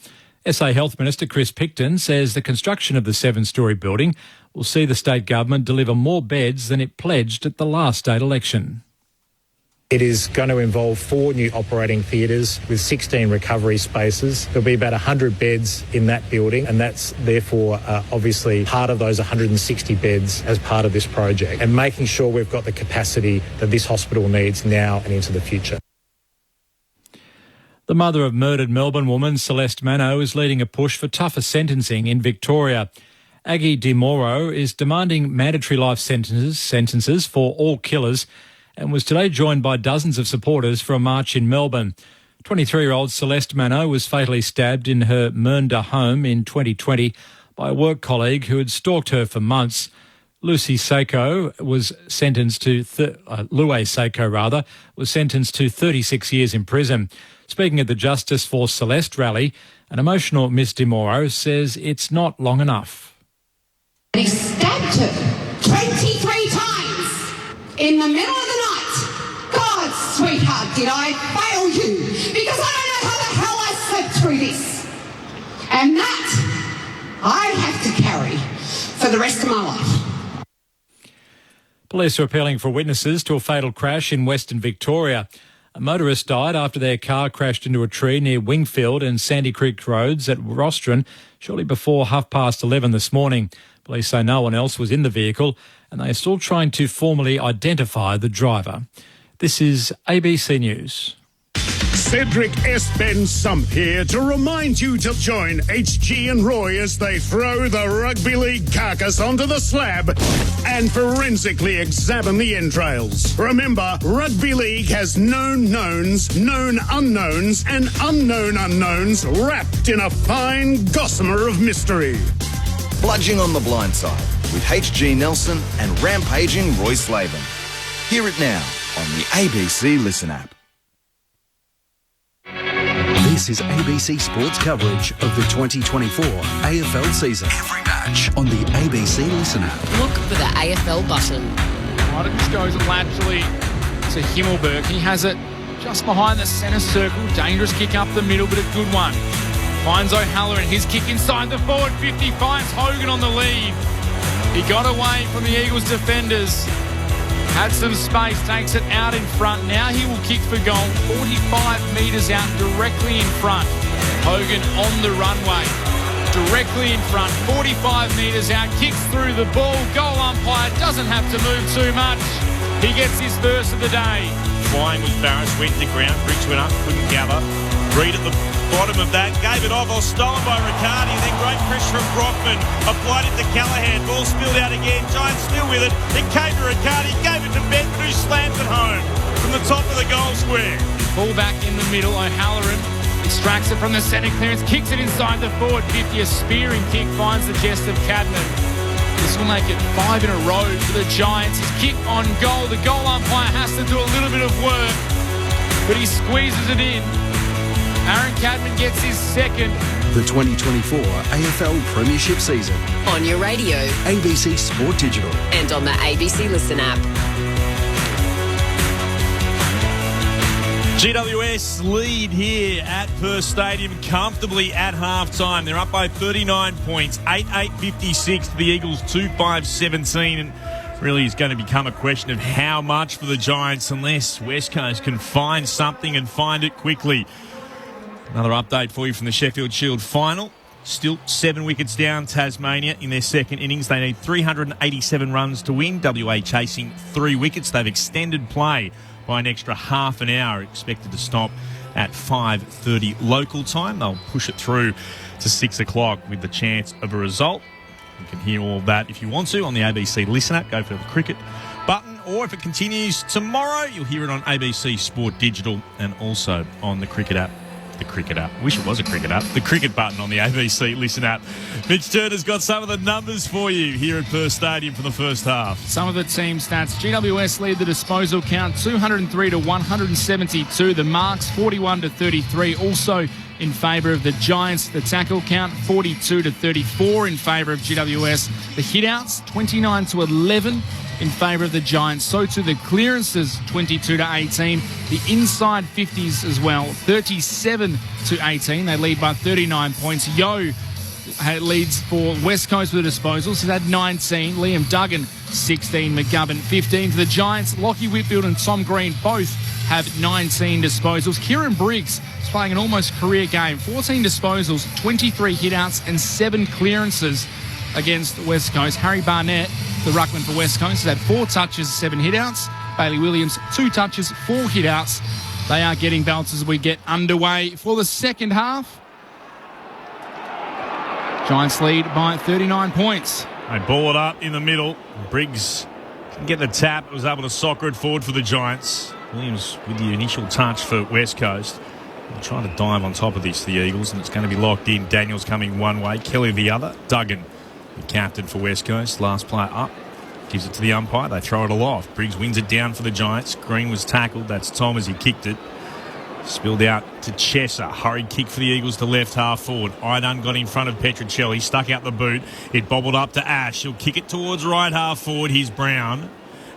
SA Health Minister Chris Picton says the construction of the 7-storey building will see the state government deliver more beds than it pledged at the last state election. It is going to involve 4 new operating theatres with 16 recovery spaces. There'll be about 100 beds in that building, and that's therefore obviously part of those 160 beds as part of this project, and making sure we've got the capacity that this hospital needs now and into the future. The mother of murdered Melbourne woman Celeste Mano is leading a push for tougher sentencing in Victoria. Aggie De Moro is demanding mandatory life sentences for all killers and was today joined by dozens of supporters for a march in Melbourne. 23-year-old Celeste Mano was fatally stabbed in her Mernda home in 2020 by a work colleague who had stalked her for months. Lucy Seiko was sentenced to Luay Seiko was sentenced to 36 years in prison. Speaking at the Justice for Celeste rally, an emotional Miss De Moro says it's not long enough. He stabbed her 23 times in the middle of the night. God, sweetheart, did I fail you? Because I don't know how the hell I slept through this. And that I have to carry for the rest of my life. Police are appealing for witnesses to a fatal crash in Western Victoria. A motorist died after their car crashed into a tree near Wingfield and Sandy Creek Roads at Rostron shortly before 11:30 this morning. Police say no one else was in the vehicle and they are still trying to formally identify the driver. This is ABC News. Cedric S. Ben Sump here to remind you to join HG and Roy as they throw the rugby league carcass onto the slab and forensically examine the entrails. Remember, rugby league has known knowns, known unknowns, and unknown unknowns wrapped in a fine gossamer of mystery. Bludging on the Blind Side with HG Nelson and rampaging Roy Slavin. Hear it now on the ABC Listen app. This is ABC Sports coverage of the 2024 AFL season. Every match on the ABC Listen app. Look for the AFL button. Right, goes laterally to Himmelberg. He has it just behind the centre circle. Dangerous kick up the middle, but a good one. Finds O'Halloran. His kick inside the forward 50. Finds Hogan on the lead. He got away from the Eagles defenders. Had some space, takes it out in front. Now he will kick for goal. 45 metres out, directly in front. Hogan on the runway. Directly in front, 45 metres out, kicks through the ball. Goal umpire doesn't have to move too much. He gets his first of the day. Flying with Barris, went to ground. Briggs went up, couldn't gather. Reed at the bottom of that, gave it off, stolen by Riccardi, and then great pressure from Brockman. Applied it to Callaghan, ball spilled out again, Giants still with it. It came to Riccardi, gave it to Bedford, who slams it home from the top of the goal square. Ball back in the middle, O'Halloran extracts it from the centre clearance, kicks it inside the forward 50. A spearing kick finds the chest of Cadman. This will make it 5 in a row for the Giants. His kick on goal. The goal umpire has to do a little bit of work, but he squeezes it in. Aaron Cadman gets his second. The 2024 AFL Premiership season. On your radio. ABC Sport Digital. And on the ABC Listen app. GWS lead here at Perth Stadium comfortably at half-time. They're up by 39 points, 8-8-56 to the Eagles, 2-5-17. And really is going to become a question of how much for the Giants unless West Coast can find something and find it quickly. Another update for you from the Sheffield Shield final. Still 7 wickets down, Tasmania in their second innings. They need 387 runs to win. WA chasing 3 wickets. They've extended play by an extra half an hour, expected to stop at 5:30 local time. They'll push it through to 6 o'clock with the chance of a result. You can hear all of that if you want to on the ABC Listen app. Go for the cricket button, or if it continues tomorrow, you'll hear it on ABC Sport Digital and also on the cricket app. The cricket app. Wish it was a cricket app. The cricket button on the ABC Listen app. Mitch Turner's got some of the numbers for you here at Perth Stadium for the first half. Some of the team stats. GWS lead the disposal count 203 to 172. The marks 41 to 33. Also in favour of the Giants. The tackle count 42 to 34 in favour of GWS. The hitouts 29 to 11 in favour of the Giants. So too the clearances 22 to 18. The inside 50s as well 37 to 18. They lead by 39 points. Yo leads for West Coast with the disposals. He's had 19. Liam Duggan 16. McGovern 15 for the Giants. Lockie Whitfield and Tom Green both have 19 disposals. Kieran Briggs is playing an almost career game. 14 disposals, 23 hitouts and 7 clearances against West Coast. Harry Barnett, the ruckman for West Coast, has had 4 touches, 7 hitouts. Bailey Williams, 2 touches, 4 hitouts. They are getting belts as we get underway for the second half. Giants lead by 39 points. They ball it up in the middle. Briggs can get the tap. Was able to soccer it forward for the Giants. Williams with the initial touch for West Coast. They're trying to dive on top of this, the Eagles, and it's going to be locked in. Daniels coming one way, Kelly the other. Duggan, the captain for West Coast, last player up. Gives it to the umpire. They throw it aloft. Briggs wins it down for the Giants. Green was tackled. That's Tom as he kicked it. Spilled out to Chesser. Hurried kick for the Eagles to left half forward. Idun got in front of Petruccelli. Stuck out the boot. It bobbled up to Ash. He'll kick it towards right half forward. Here's Brown.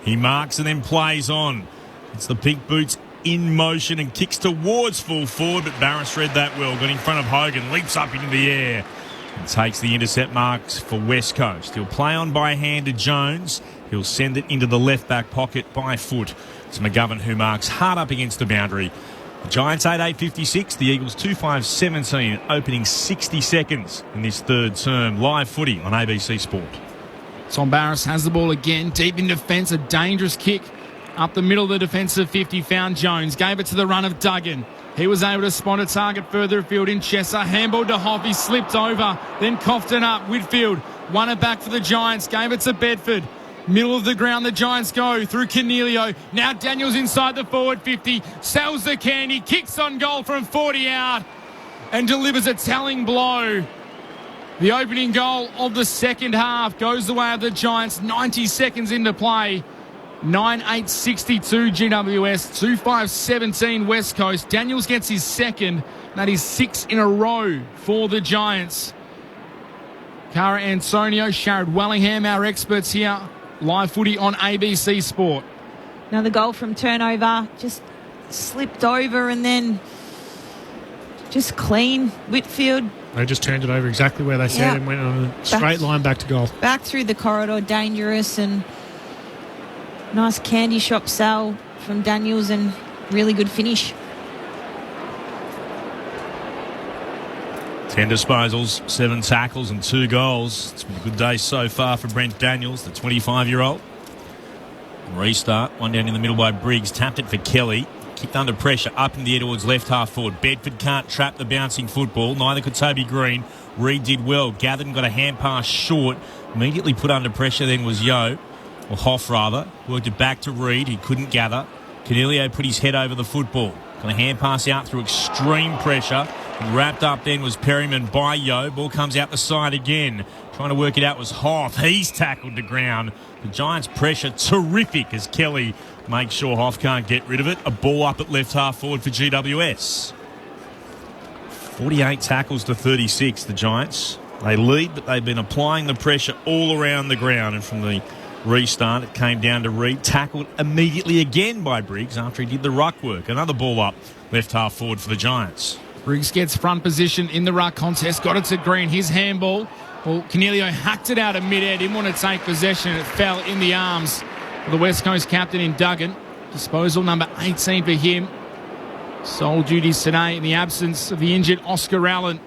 He marks and then plays on. It's the pink boots in motion and kicks towards full forward, but Barris read that well. Got in front of Hogan. Leaps up into the air and takes the intercept marks for West Coast. He'll play on by hand to Jones. He'll send it into the left back pocket by foot. It's McGovern who marks hard up against the boundary. The Giants 8-8-56, the Eagles 2-5-17, opening 60 seconds in this third term. Live footy on ABC Sport. Tom Barris has the ball again, deep in defence, a dangerous kick Up the middle of the defensive 50, found Jones. Gave it to the run of Duggan. He was able to spot a target further afield in Chesser. Handball to Hoff. He slipped over. Then coughed it up. Whitfield won it back for the Giants. Gave it to Bedford. Middle of the ground, the Giants go through Cornelio. Now Daniels inside the forward 50. Sells the candy. Kicks on goal from 40 out. And delivers a telling blow. The opening goal of the second half goes the way of the Giants. 90 seconds into play. 9-8-62 GWS. 2-5-17 West Coast. Daniels gets his second. That is 6 in a row for the Giants. Cara Antonio, Sharad Wellingham, our experts here. Live footy on ABC Sport. Another goal from turnover. Just slipped over and then just clean. Whitfield. They just turned it over exactly where they said and went on a straight line back to goal. Back through the corridor, dangerous, and nice candy shop sell from Daniels and really good finish. 10 disposals, 7 tackles and 2 goals. It's been a good day so far for Brent Daniels, the 25-year-old. Restart, one down in the middle by Briggs. Tapped it for Kelly. Kicked under pressure, up in the air towards left half forward. Bedford can't trap the bouncing football. Neither could Toby Green. Reid did well. Gathered and got a hand pass short. Immediately put under pressure then was Yeo, or Hoff rather. Worked it back to Reid. He couldn't gather. Cornelio put his head over the football. Got a hand pass out through extreme pressure. And wrapped up then was Perryman by Yeo. Ball comes out the side again. Trying to work it out was Hoff. He's tackled to ground. The Giants' pressure terrific as Kelly makes sure Hoff can't get rid of it. A ball up at left half forward for GWS. 48 tackles to 36, the Giants. They lead, but they've been applying the pressure all around the ground. And from the restart, it came down to Reid. Tackled immediately again by Briggs after he did the ruck work. Another ball up left half forward for the Giants. Briggs gets front position in the ruck contest. Got it to Green. His handball. Well, Cornelio hacked it out of mid-air. Didn't want to take possession. It fell in the arms of the West Coast captain in Duggan. Disposal number 18 for him. Sole duties today in the absence of the injured Oscar Allen.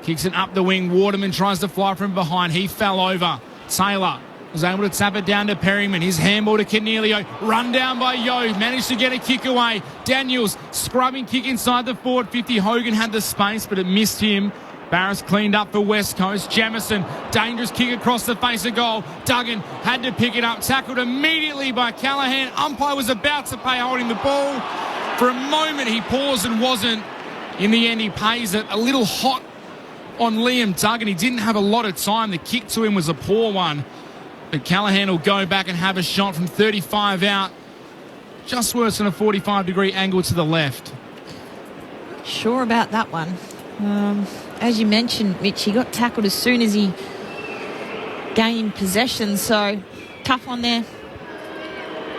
Kicks it up the wing. Waterman tries to fly from behind. He fell over. Taylor was able to tap it down to Perryman. His handball to Cornelio. Run down by Yeo. Managed to get a kick away. Daniels scrubbing kick inside the forward 50. Hogan had the space, but it missed him. Barris cleaned up for West Coast. Jamison, dangerous kick across the face of goal. Duggan had to pick it up. Tackled immediately by Callaghan. Umpire was about to pay holding the ball. For a moment he paused and wasn't. In the end he pays it. A little hot on Liam Duggan. He didn't have a lot of time. The kick to him was a poor one. But Callaghan will go back and have a shot from 35 out. Just worse than a 45-degree angle to the left. Sure about that one. As you mentioned, Mitch, he got tackled as soon as he gained possession, so tough one there.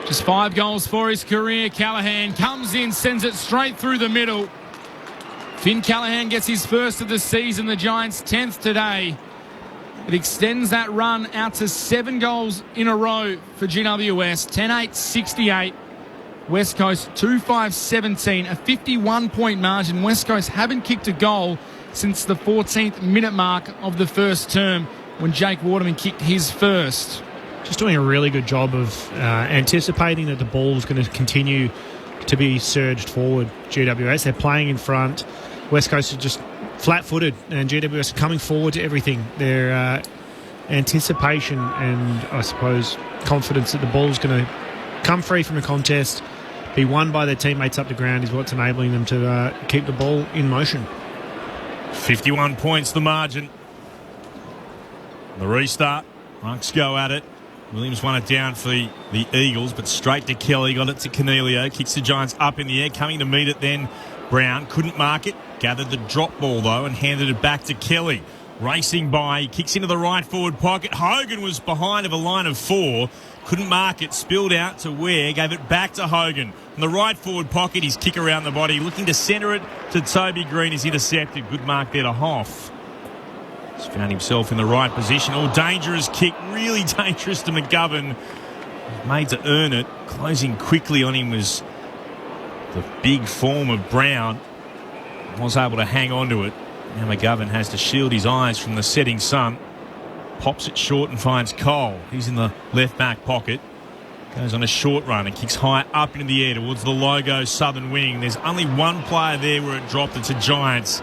Just 5 goals for his career. Callaghan comes in, sends it straight through the middle. Finn Callaghan gets his first of the season, the Giants' 10th today. It extends that run out to 7 goals in a row for GWS. 10-8-68. West Coast 2-5-17. A 51-point margin. West Coast haven't kicked a goal since the 14th minute mark of the first term when Jake Waterman kicked his first. Just doing a really good job of anticipating that the ball is going to continue to be surged forward. GWS, they're playing in front. West Coast are just flat-footed, and GWS are coming forward to everything. Their anticipation and, I suppose, confidence that the ball's going to come free from the contest, be won by their teammates up the ground is what's enabling them to keep the ball in motion. 51 points the margin. The restart. Monks go at it. Williams won it down for the Eagles, but straight to Kelly. Got it to Cornelio. Kicks the Giants up in the air. Coming to meet it then. Brown couldn't mark it. Gathered the drop ball, though, and handed it back to Kelly. Racing by. He kicks into the right forward pocket. Hogan was behind of a line of 4. Couldn't mark it. Spilled out to Ware. Gave it back to Hogan. In the right forward pocket, his kick around the body. Looking to centre it to Toby Green. Is intercepted. Good mark there to Hoff. He's found himself in the right position. Oh, dangerous kick. Really dangerous to McGovern. Made to earn it. Closing quickly on him was the big form of Brown. Was able to hang on to it. Now McGovern has to shield his eyes from the setting sun. Pops it short and finds Cole. He's in the left back pocket. Goes on a short run and kicks high up into the air towards the logo southern wing. There's only one player there where it dropped. It's a Giants.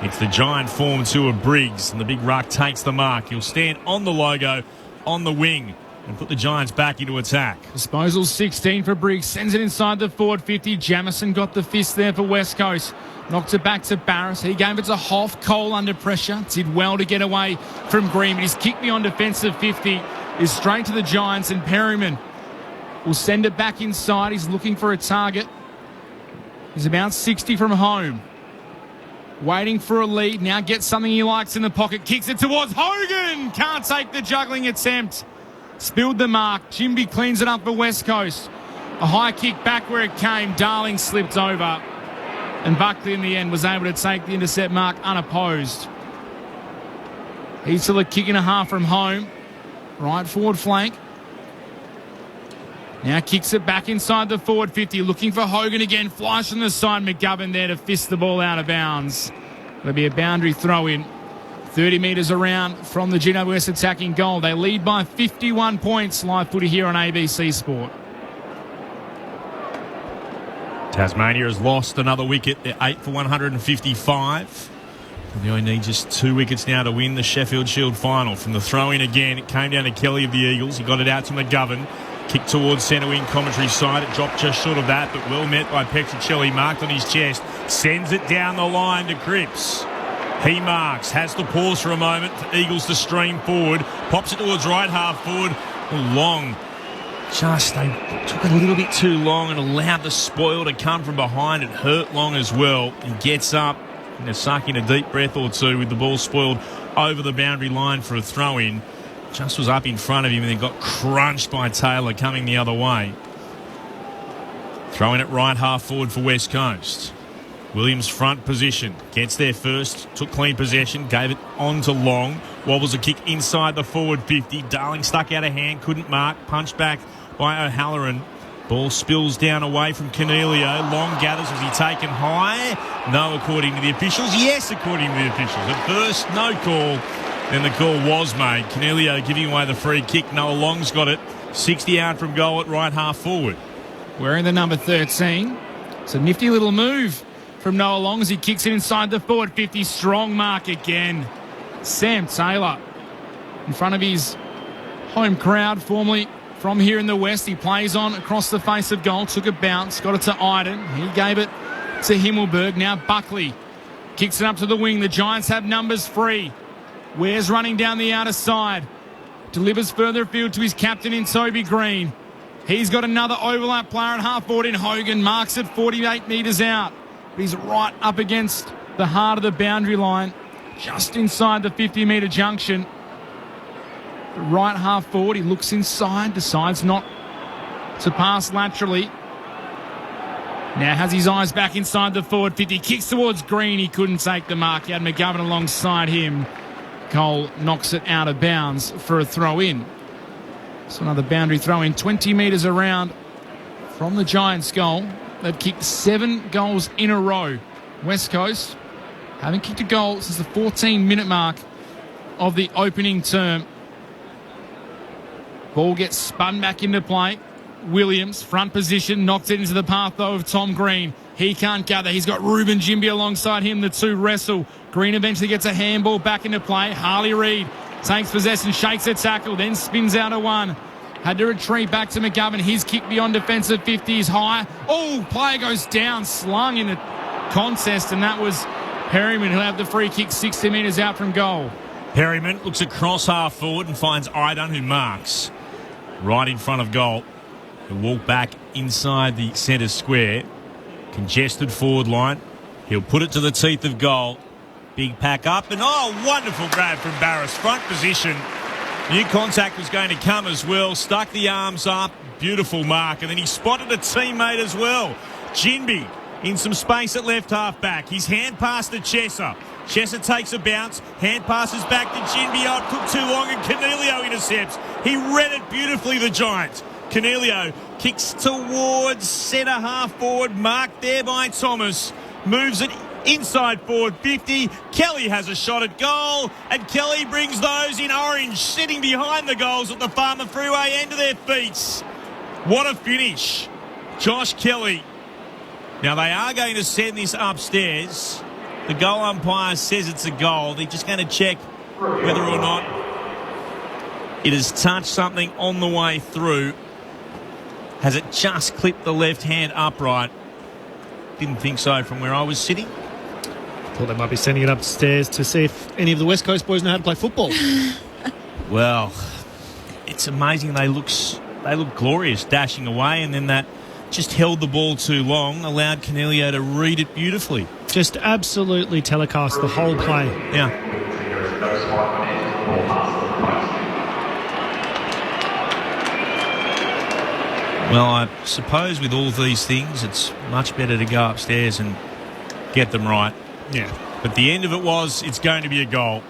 It's the Giant form two of Briggs, and the big ruck takes the mark. He'll stand on the logo on the wing and put the Giants back into attack. Disposal 16 for Briggs. Sends it inside the forward 50. Jamison got the fist there for West Coast. Knocks it back to Barris. He gave it to Hoff. Cole under pressure. Did well to get away from Green, but his kick beyond defensive 50 is straight to the Giants, and Perryman will send it back inside. He's looking for a target. He's about 60 from home. Waiting for a lead. Now gets something he likes in the pocket. Kicks it towards Hogan. Can't take the juggling attempt. Spilled the mark. Jimby cleans it up for West Coast. A high kick back where it came. Darling slipped over. And Buckley in the end was able to take the intercept mark unopposed. He's still a kick and a half from home. Right forward flank. Now kicks it back inside the forward 50. Looking for Hogan again. Flash on the side. McGovern there to fist the ball out of bounds. It'll be a boundary throw in. 30 metres around from the GWS attacking goal. They lead by 51 points. Live footy here on ABC Sport. Tasmania has lost another wicket. They're 8 for 155. They only need just 2 wickets now to win the Sheffield Shield final. From the throw-in again, it came down to Kelly of the Eagles. He got it out to McGovern. Kicked towards centre wing commentary side. It dropped just short of that, but well met by Petruccelli. Marked on his chest. Sends it down the line to Cripps. He marks. Has to pause for a moment for Eagles to stream forward. Pops it towards right half forward. Long. They took it a little bit too long and allowed the spoil to come from behind. It hurt Long as well. He gets up and they're sucking a deep breath or two with the ball spoiled over the boundary line for a throw-in. Just was up in front of him and then got crunched by Taylor coming the other way. Throwing it right half forward for West Coast. Williams front position. Gets there first. Took clean possession. Gave it on to Long. Wobbles a kick inside the forward 50. Darling stuck out of hand. Couldn't mark. Punched back by O'Halloran. Ball spills down away from Cornelio. Long gathers. Was he taken high? No, according to the officials. Yes, according to the officials. At first, no call. Then the call was made. Cornelio giving away the free kick. Noah Long's got it. 60 out from goal at right half forward. Wearing the number 13. It's a nifty little move from Noah Long as he kicks it inside the forward 50. Strong mark again. Sam Taylor in front of his home crowd, formerly from here in the West. He plays on across the face of goal. Took a bounce. Got it to Iden. He gave it to Himmelberg. Now Buckley kicks it up to the wing. The Giants have numbers free. Ware's running down the outer side. Delivers further afield to his captain in Toby Green. He's got another overlap player at half forward in Hogan. Marks it 48 metres out. But he's right up against the heart of the boundary line. Just inside the 50-metre junction. The right half forward. He looks inside. Decides not to pass laterally. Now has his eyes back inside the forward 50. Kicks towards Green. He couldn't take the mark. He had McGovern alongside him. Cole knocks it out of bounds for a throw-in. So another boundary throw-in 20 metres around from the Giants' goal. They've kicked 7 goals in a row. West Coast haven't kicked a goal since the 14-minute mark of the opening term. Ball gets spun back into play. Williams, front position, knocks it into the path, though, of Tom Green. He can't gather. He's got Ruben Jimby alongside him. The two wrestle. Green eventually gets a handball back into play. Harley Reid takes possession, shakes a tackle, then spins out of one. Had to retreat back to McGovern. His kick beyond defensive 50 is high. Oh, player goes down, slung in the contest, and that was Perryman, who'll have the free kick 60 metres out from goal. Perryman looks across half forward and finds Idun, who marks right in front of goal. He'll walk back inside the centre square. Congested forward line. He'll put it to the teeth of goal. Big pack up and wonderful grab from Barris. Front position. New contact was going to come as well. Stuck the arms up. Beautiful mark. And then he spotted a teammate as well. Jinby in some space at left half back. His hand pass to Chesser. Chesser takes a bounce. Hand passes back to Jinby. Oh, it took too long and Cornelio intercepts. He read it beautifully, the Giants. Cornelio kicks towards centre half forward. Marked there by Thomas. Moves it inside forward 50. Kelly has a shot at goal, and Kelly brings those in orange sitting behind the goals at the Farmer Freeway end to their feet. What a finish. Josh Kelly. Now, they are going to send this upstairs. The goal umpire says it's a goal. They're just going to check whether or not it has touched something on the way through. Has it just clipped the left hand upright? Didn't think so from where I was sitting. Thought they might be sending it upstairs to see if any of the West Coast boys know how to play football. Well, it's amazing. They look glorious dashing away, and then that just held the ball too long, allowed Canelio to read it beautifully. Just absolutely telecast the whole play. Yeah. Well, I suppose with all these things, it's much better to go upstairs and get them right. Yeah. But the end of it was, it's going to be a goal.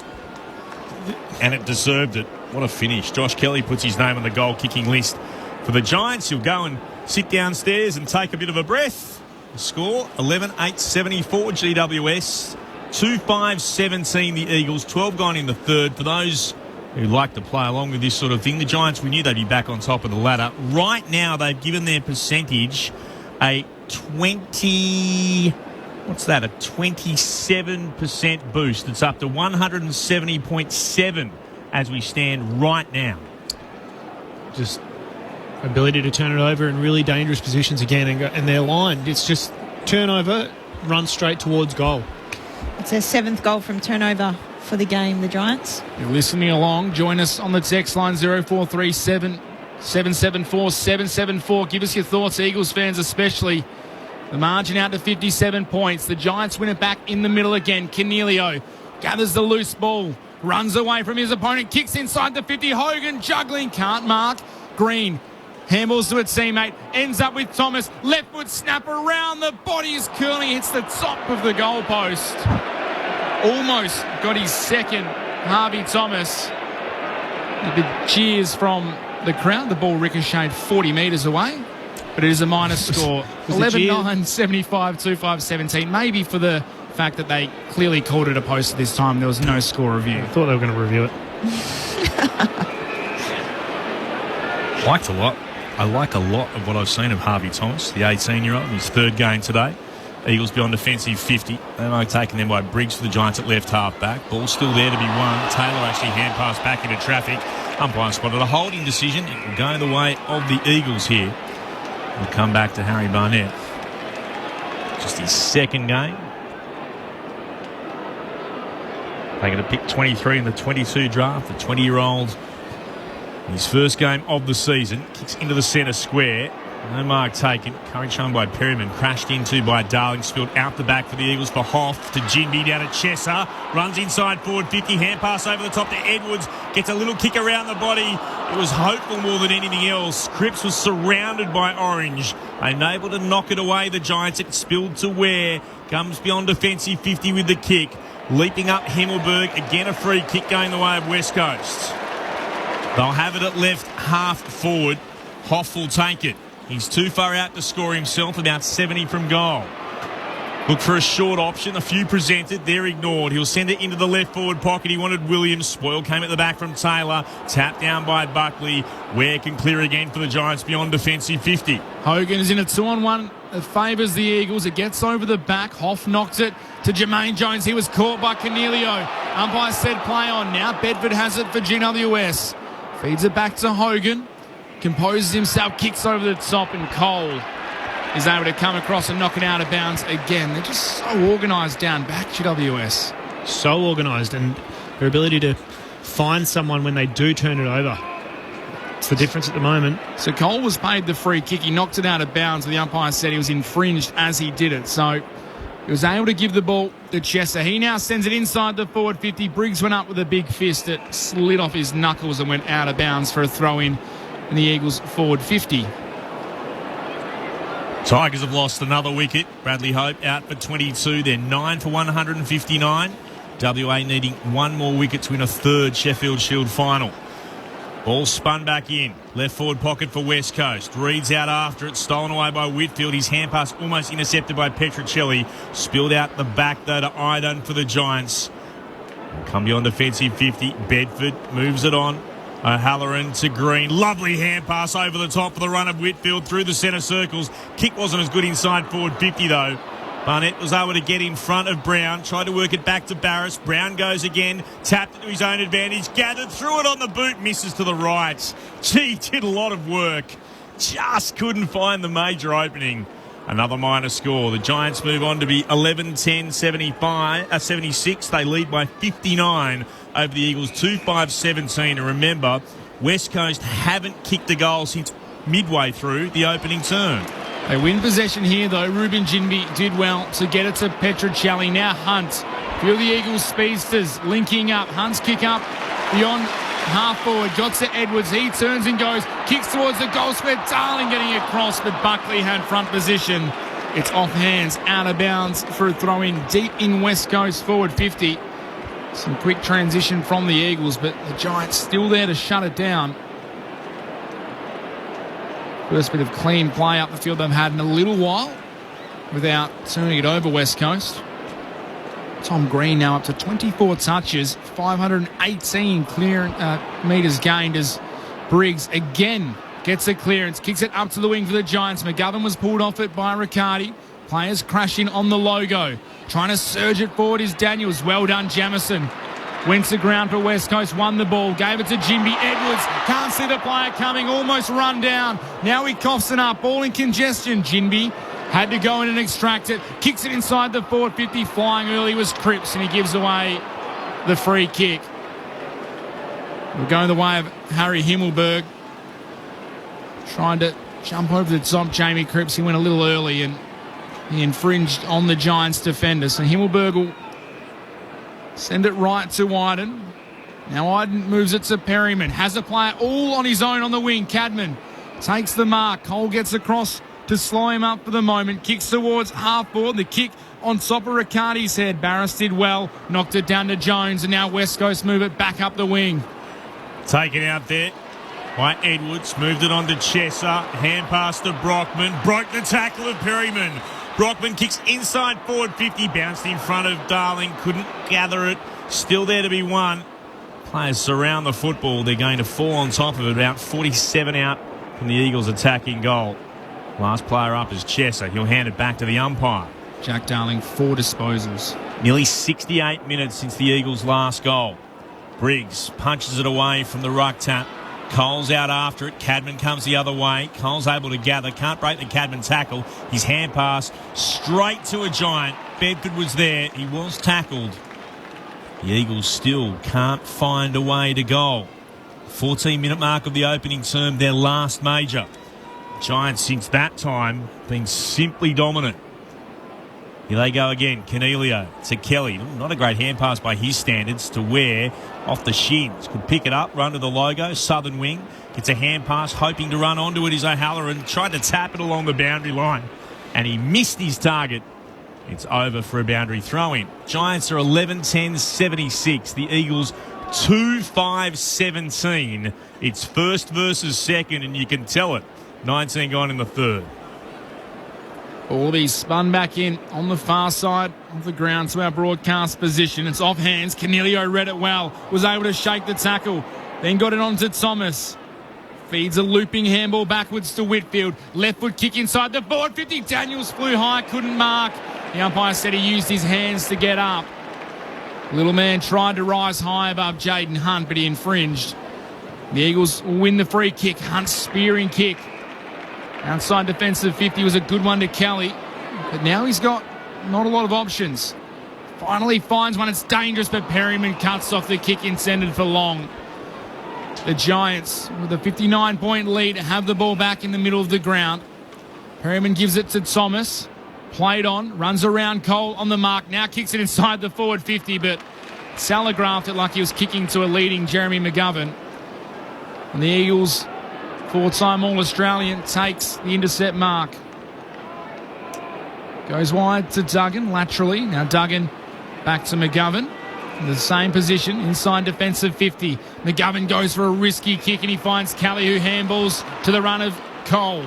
And it deserved it. What a finish. Josh Kelly puts his name on the goal-kicking list for the Giants. He'll go and sit downstairs and take a bit of a breath. The score, 11-8-74 GWS. 2-5-17 the Eagles. 12 gone in the third. For those who like to play along with this sort of thing, the Giants, we knew they'd be back on top of the ladder. Right now, they've given their percentage a 27% boost. It's up to 170.7 as we stand right now. Just ability to turn it over in really dangerous positions again, and they're lined. It's just turnover, run straight towards goal. It's their 7th goal from turnover for the game, the Giants. You're listening along. Join us on the text line 0437 774 774. Give us your thoughts, Eagles fans especially. The margin out to 57 points. The Giants win it back in the middle again. Canelio gathers the loose ball, runs away from his opponent, kicks inside the 50. Hogan juggling, can't mark. Green handballs to a teammate, ends up with Thomas. Left foot snap around, the body is curling, hits the top of the goalpost. Almost got his second, Harvey Thomas. The cheers from the crowd. The ball ricocheted 40 metres away. But it is a minus score. 11-9, 75-2-5-17. Maybe for the fact that they clearly called it a post at this time. There was no score review. I thought they were going to review it. Liked a lot. I like a lot of what I've seen of Harvey Thomas, the 18-year-old, his third game today. Eagles beyond defensive 50. They're only taken them by Briggs for the Giants at left half back. Ball still there to be won. Taylor actually hand passed back into traffic. Umpire spotted a holding decision. It will go the way of the Eagles here. We'll come back to Harry Barnett. Just his second game. Taking a pick 23 in the 22 draft. The 20-year-old, his first game of the season, kicks into the centre square. No mark taken. Curry chum by Perryman. Crashed into by Darling. Spilled out the back for the Eagles for Hoff to Ginby down at Chesser. Runs inside forward 50. Hand pass over the top to Edwards. Gets a little kick around the body. It was hopeful more than anything else. Cripps was surrounded by Orange. Unable to knock it away. The Giants, it spilled to Ware. Comes beyond defensive 50 with the kick. Leaping up Himmelberg. Again a free kick going the way of West Coast. They'll have it at left half forward. Hoff will take it. He's too far out to score himself, about 70 from goal. Look for a short option. A few presented. They're ignored. He'll send it into the left forward pocket. He wanted Williams. Spoil came at the back from Taylor. Tapped down by Buckley. Ware can clear again for the Giants beyond defensive 50. Hogan is in a 2-on-1. It favours the Eagles. It gets over the back. Hoff knocked it to Jermaine Jones. He was caught by Canelio. Umpire said play on. Now Bedford has it for GWS. Feeds it back to Hogan. Composes himself, kicks over the top, and Cole is able to come across and knock it out of bounds again. They're just so organised down back, GWS. So organised, and their ability to find someone when they do turn it over. It's the difference at the moment. So Cole was paid the free kick. He knocked it out of bounds. The umpire said he was infringed as he did it. So he was able to give the ball to Chesser. He now sends it inside the forward 50. Briggs went up with a big fist. It slid off his knuckles and went out of bounds for a throw-in. And the Eagles forward 50. Tigers have lost another wicket. Bradley Hope out for 22. They're 9 for 159. WA needing one more wicket to win a third Sheffield Shield final. Ball spun back in. Left forward pocket for West Coast. Reed's out after it. Stolen away by Whitfield. His hand pass almost intercepted by Petrocelli. Spilled out the back though to Idun for the Giants. Come beyond defensive 50. Bedford moves it on. O'Halloran to Green. Lovely hand pass over the top for the run of Whitfield through the centre circles. Kick wasn't as good inside forward 50 though. Barnett was able to get in front of Brown, tried to work it back to Barris. Brown goes again, tapped it to his own advantage, gathered, threw it on the boot, misses to the right. Gee, did a lot of work. Just couldn't find the major opening. Another minor score. The Giants move on to be 11-10, 76. They lead by 59 over the Eagles, 2-5-17. And remember, West Coast haven't kicked a goal since midway through the opening term. They win possession here, though. Ruben Ginbey did well to get it to Petruccelli. Now Hunt. Few of the Eagles speedsters linking up. Hunt's kick up beyond half forward. Got to Edwards. He turns and goes. Kicks towards the goal square. Darling getting across, but Buckley had front position. It's off hands, out of bounds for a throw-in deep in West Coast forward 50. Some quick transition from the Eagles, but the Giants still there to shut it down. First bit of clean play up the field they've had in a little while without turning it over West Coast. Tom Green now up to 24 touches, 518 metres gained as Briggs again gets a clearance, kicks it up to the wing for the Giants. McGovern was pulled off it by Riccardi. Players crashing on the logo. Trying to surge it forward is Daniels. Well done, Jamison. Went to ground for West Coast, won the ball, gave it to Ginbey. Edwards can't see the player coming, almost run down. Now he coughs it up, ball in congestion. Ginbey had to go in and extract it, kicks it inside the forward 50. Flying early was Cripps, and he gives away the free kick. We're going the way of Harry Himmelberg. Trying to jump over the top, Jamie Cripps. He went a little early and he infringed on the Giants defender. So Himmelberg will send it right to Wyden. Now Wyden moves it to Perryman. Has a player all on his own on the wing. Cadman takes the mark. Cole gets across to slow him up for the moment. Kicks towards half forward. The kick on top of Riccardi's head. Barris did well. Knocked it down to Jones. And now West Coast move it back up the wing. Taken out there by Edwards. Moved it on to Chesser. Hand pass to Brockman. Broke the tackle of Perryman. Brockman kicks inside forward 50. Bounced in front of Darling. Couldn't gather it. Still there to be won. Players surround the football. They're going to fall on top of it. About 47 out from the Eagles attacking goal. Last player up is Chesser. He'll hand it back to the umpire. Jack Darling, 4 disposals. Nearly 68 minutes since the Eagles' last goal. Briggs punches it away from the ruck tap. Cole's out after it. Cadman comes the other way. Cole's able to gather. Can't break the Cadman tackle. His hand pass straight to a Giant. Bedford was there. He was tackled. The Eagles still can't find a way to goal. 14-minute mark of the opening term, their last major. Giants since that time been simply dominant. Here they go again. Cornelio to Kelly. Not a great hand pass by his standards to Ware off the shins. Could pick it up, run to the logo. Southern wing. Gets a hand pass, hoping to run onto it is O'Halloran. Tried to tap it along the boundary line, and he missed his target. It's over for a boundary throw-in. Giants are 11-10-76. The Eagles 2-5-17. It's first versus second, and you can tell it. 19 gone in the third. All these spun back in on the far side of the ground to our broadcast position. It's off hands. Cornelio read it well. Was able to shake the tackle. Then got it on to Thomas. Feeds a looping handball backwards to Whitfield. Left foot kick inside the forward 50. Daniels flew high, couldn't mark. The umpire said he used his hands to get up. Little man tried to rise high above Jaden Hunt, but he infringed. The Eagles win the free kick. Hunt's spearing kick. Outside defensive 50 was a good one to Kelly. But now he's got not a lot of options. Finally finds one. It's dangerous, but Perryman cuts off the kick intended for Long. The Giants, with a 59-point lead, have the ball back in the middle of the ground. Perryman gives it to Thomas. Played on. Runs around Cole on the mark. Now kicks it inside the forward 50, but telegraphed it like he was kicking to a leading Jeremy McGovern. And the Eagles, 4-time All-Australian, takes the intercept mark. Goes wide to Duggan laterally. Now Duggan back to McGovern. In the same position, inside defensive 50. McGovern goes for a risky kick and he finds Kelly, who handballs to the run of Cole.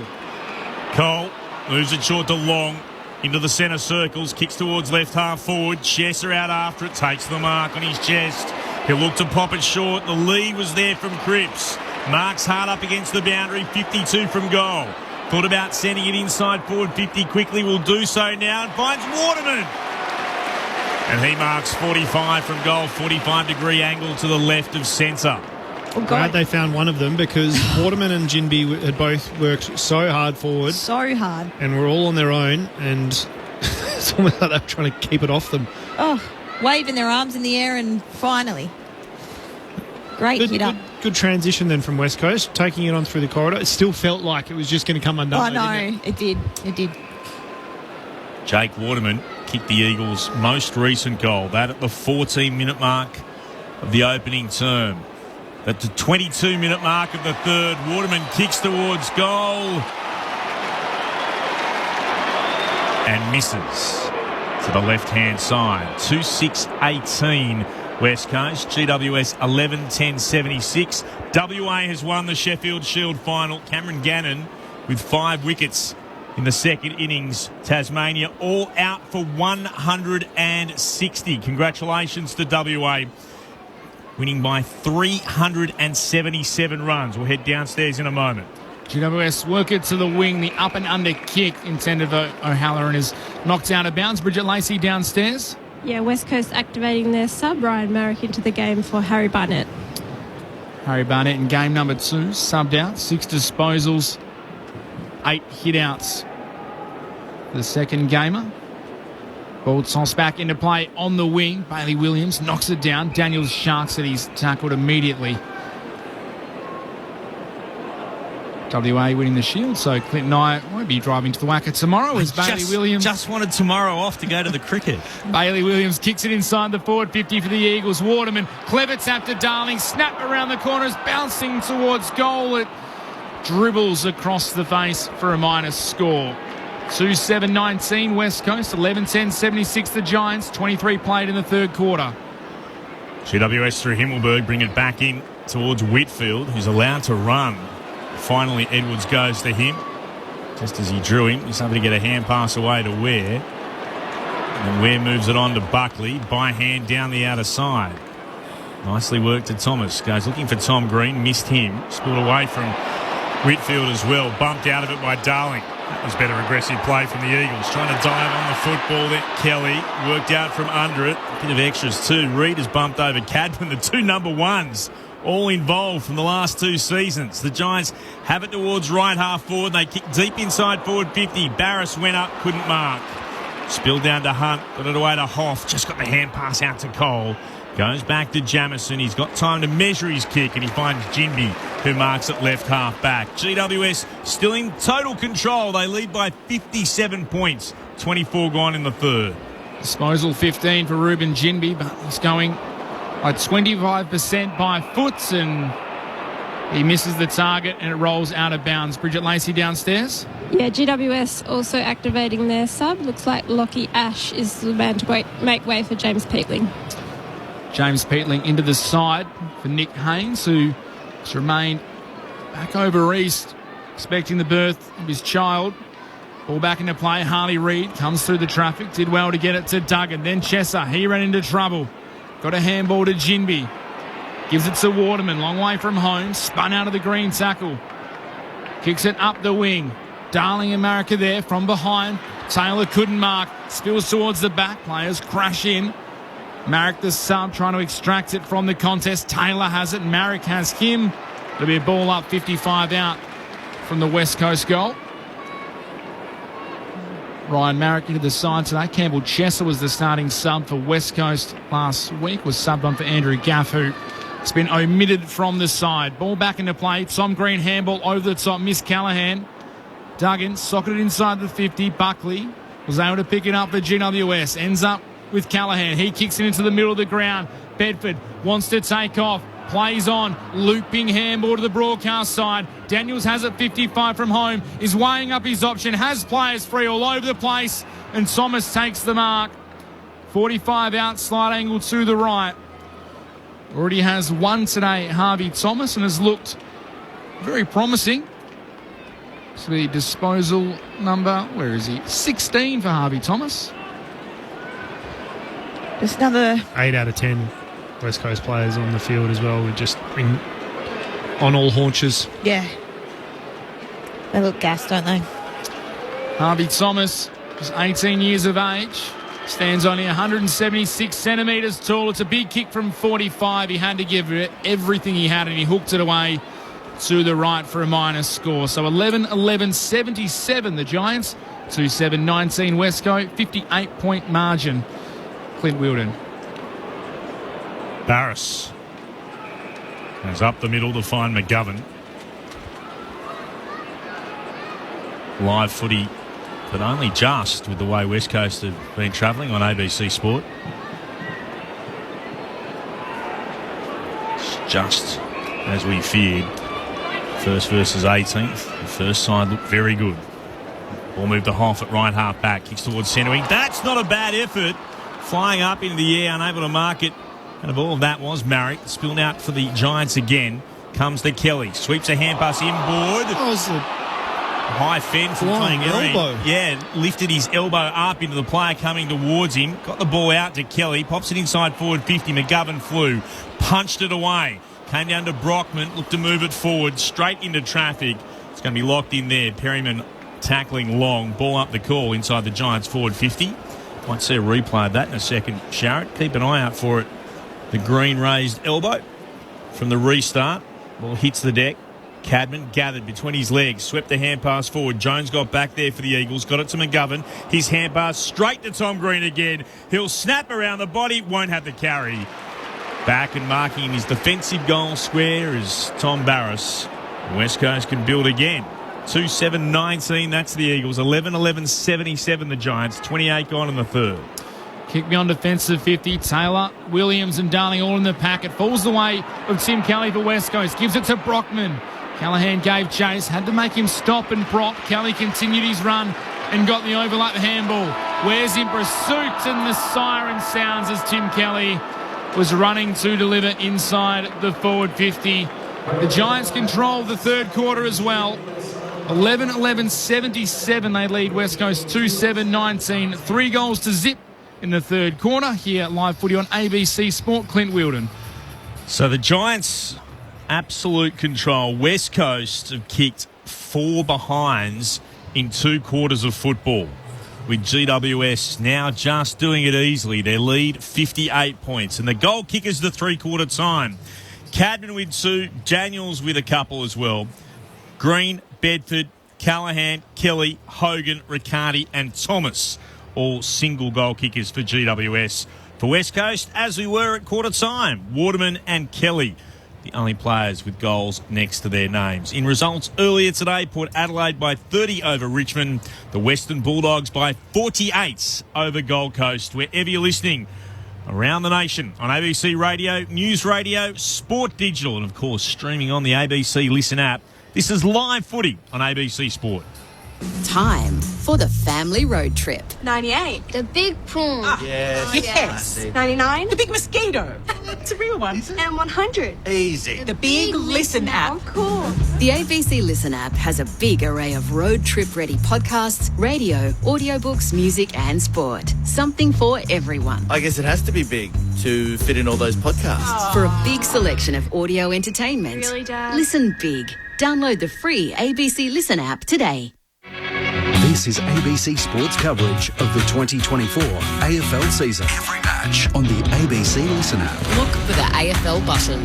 Cole moves it short to Long. Into the centre circles. Kicks towards left half forward. Chesser out after it. Takes the mark on his chest. He'll look to pop it short. The lead was there from Cripps. Marks hard up against the boundary, 52 from goal. Thought about sending it inside forward 50 quickly. Will do so now and finds Waterman. And he marks 45 from goal, 45-degree angle to the left of centre. Glad they found one of them because Waterman and Ginbey had both worked so hard forward. So hard. And were all on their own, and it's almost like they were trying to keep it off them. Oh, waving their arms in the air, and finally. Great hit up. Good transition then from West Coast, taking it on through the corridor. It still felt like it was just going to come undone. I know, it did. It did. Jake Waterman kicked the Eagles' most recent goal, that at the 14-minute mark of the opening term. At the 22-minute mark of the third, Waterman kicks towards goal and misses to the left-hand side. 2-6-18 West Coast. GWS 11-10-76. WA has won the Sheffield Shield final. Cameron Gannon with 5 wickets in the second innings. Tasmania all out for 160. Congratulations to WA. Winning by 377 runs. We'll head downstairs in a moment. GWS work it to the wing. The up and under kick intended for O'Halloran is knocked out of bounds. Bridget Lacey downstairs. Yeah, West Coast activating their sub. Ryan Marrick into the game for Harry Barnett. Harry Barnett in game number 2, subbed out. 6 disposals, 8 hit-outs. The second gamer. Ball tossed back into play on the wing. Bailey Williams knocks it down. Daniels Shark said he's tackled immediately. WA winning the Shield, so Clinton and I won't be driving to the Wacker tomorrow as Bailey Williams. Just wanted tomorrow off to go to the cricket. Bailey Williams kicks it inside the forward 50 for the Eagles. Waterman, clever tap to Darling, snap around the corners, bouncing towards goal. It dribbles across the face for a minus score. 2-7-19 West Coast, 11-10-76 the Giants, 23 played in the third quarter. GWS through Himmelberg bring it back in towards Whitfield, who's allowed to run. Finally, Edwards goes to him. Just as he drew him, he's able to get a hand pass away to Ware. And Ware moves it on to Buckley, by hand down the outer side. Nicely worked to Thomas. Goes looking for Tom Green, missed him. Spilled away from Whitfield as well. Bumped out of it by Darling. That was better aggressive play from the Eagles. Trying to dive on the football there. Kelly worked out from under it. A bit of extras too. Reid has bumped over Cadman, the 2 number ones. All involved from the last 2 seasons. The Giants have it towards right half forward. They kick deep inside forward 50. Barris went up, couldn't mark. Spilled down to Hunt, got it away to Hoff. Just got the hand pass out to Cole. Goes back to Jamison. He's got time to measure his kick and he finds Ginbey, who marks at left half back. GWS still in total control. They lead by 57 points. 24 gone in the third. Disposal 15 for Ruben Ginbey, but he's going by 25% by foot, and he misses the target and it rolls out of bounds. Bridget Lacey downstairs. Yeah, GWS also activating their sub. Looks like Lockie Ash is the man to make way for James Peatling. James Peatling into the side for Nick Haynes, who has remained back over east, expecting the birth of his child. Ball back into play. Harley Reid comes through the traffic, did well to get it to Duggan. Then Chesser, he ran into trouble. Got a handball to Ginbey. Gives it to Waterman, long way from home. Spun out of the green tackle. Kicks it up the wing. Darling and Marrick there from behind. Taylor couldn't mark. Spills towards the back. Players crash in. Marrick the sub trying to extract it from the contest. Taylor has it. Marrick has him. It'll be a ball up 55 out from the West Coast goal. Ryan Marrick into the side today. Campbell Chesser was the starting sub for West Coast last week. Was subbed on for Andrew Gaff, who has been omitted from the side. Ball back into play. Tom Green handball over the top. Miss Callahan. Duggan socketed inside the 50. Buckley was able to pick it up for GWS. Ends up with Callahan. He kicks it into the middle of the ground. Bedford wants to take off. Plays on. Looping handball to the broadcast side. Daniels has it 55 from home. Is weighing up his option. Has players free all over the place. And Thomas takes the mark. 45 out. Slight angle to the right. Already has one today, Harvey Thomas, and has looked very promising. So the disposal number, where is he? 16 for Harvey Thomas. Just another 8 out of 10. West Coast players on the field as well. We're just on all haunches. Yeah. They look gassed, don't they? Harvey Thomas is 18 years of age. Stands only 176 centimetres tall. It's a big kick from 45. He had to give it everything he had, and he hooked it away to the right for a minus score. So 11-11-77 the Giants. 2-7-19 Westco. 58-point margin. Clint Wilden. Barras goes up the middle to find McGovern. Live footy, but only just with the way West Coast have been travelling on ABC Sport. It's just as we feared. First versus 18th. The first side looked very good. Ball moved to Hoff at right half back. Kicks towards centre wing. That's not a bad effort. Flying up into the air, unable to mark it. And of all of that was Marrick. Spilled out for the Giants again. Comes to Kelly. Sweeps a hand pass inboard. That was a high fend from flying elbow. Yeah, lifted his elbow up into the player coming towards him. Got the ball out to Kelly. Pops it inside forward 50. McGovern flew. Punched it away. Came down to Brockman. Looked to move it forward. Straight into traffic. It's going to be locked in there. Perryman tackling long. Ball up the call inside the Giants forward 50. Might see a replay of that in a second, Sharrett. Keep an eye out for it. The green raised elbow from the restart. Ball hits the deck. Cadman gathered between his legs. Swept the hand pass forward. Jones got back there for the Eagles. Got it to McGovern. His hand pass straight to Tom Green again. He'll snap around the body. Won't have the carry. Back and marking his defensive goal square is Tom Barras. West Coast can build again. 2-7-19, that's the Eagles. 11-11-77 the Giants. 28 gone in the third. Kick beyond defensive 50. Taylor, Williams and Darling all in the pack. It falls the way of Tim Kelly for West Coast. Gives it to Brockman. Callaghan gave chase. Had to make him stop and prop. Kelly continued his run and got the overlap handball. Wears in pursuit and the siren sounds as Tim Kelly was running to deliver inside the forward 50. The Giants control the third quarter as well. 11-11-77 they lead West Coast 2-7-19. 3 goals to zip in the third quarter. Here live footy on ABC Sport. Clint Wilden. So the Giants, absolute control. West Coast have kicked 4 behinds in 2 quarters of football, with GWS now just doing it easily. Their lead 58 points, and the goal kickers the 3-quarter time. Cadman with 2, Daniels with a couple as well. Green, Bedford, Callaghan, Kelly, Hogan, Riccardi and Thomas, all single goal kickers for GWS. For West Coast, as we were at quarter time, Waterman and Kelly, the only players with goals next to their names. In results earlier today, Port Adelaide by 30 over Richmond, the Western Bulldogs by 48 over Gold Coast. Wherever you're listening around the nation on ABC Radio, News Radio, Sport Digital, and of course streaming on the ABC Listen app. This is live footy on ABC Sport. Time for the family road trip. 98. The big prawn. Yes. 99. The big mosquito. It's a real one. And 100. Easy. The big Listen app. Oh, cool. The ABC Listen app has a big array of road trip ready podcasts, radio, audiobooks, music and sport. Something for everyone. I guess it has to be big to fit in all those podcasts. For a big selection of audio entertainment. Really, Dad? Listen big. Download the free ABC Listen app today. This is ABC Sports coverage of the 2024 AFL season. Every match on the ABC Listen app. Look for the AFL button.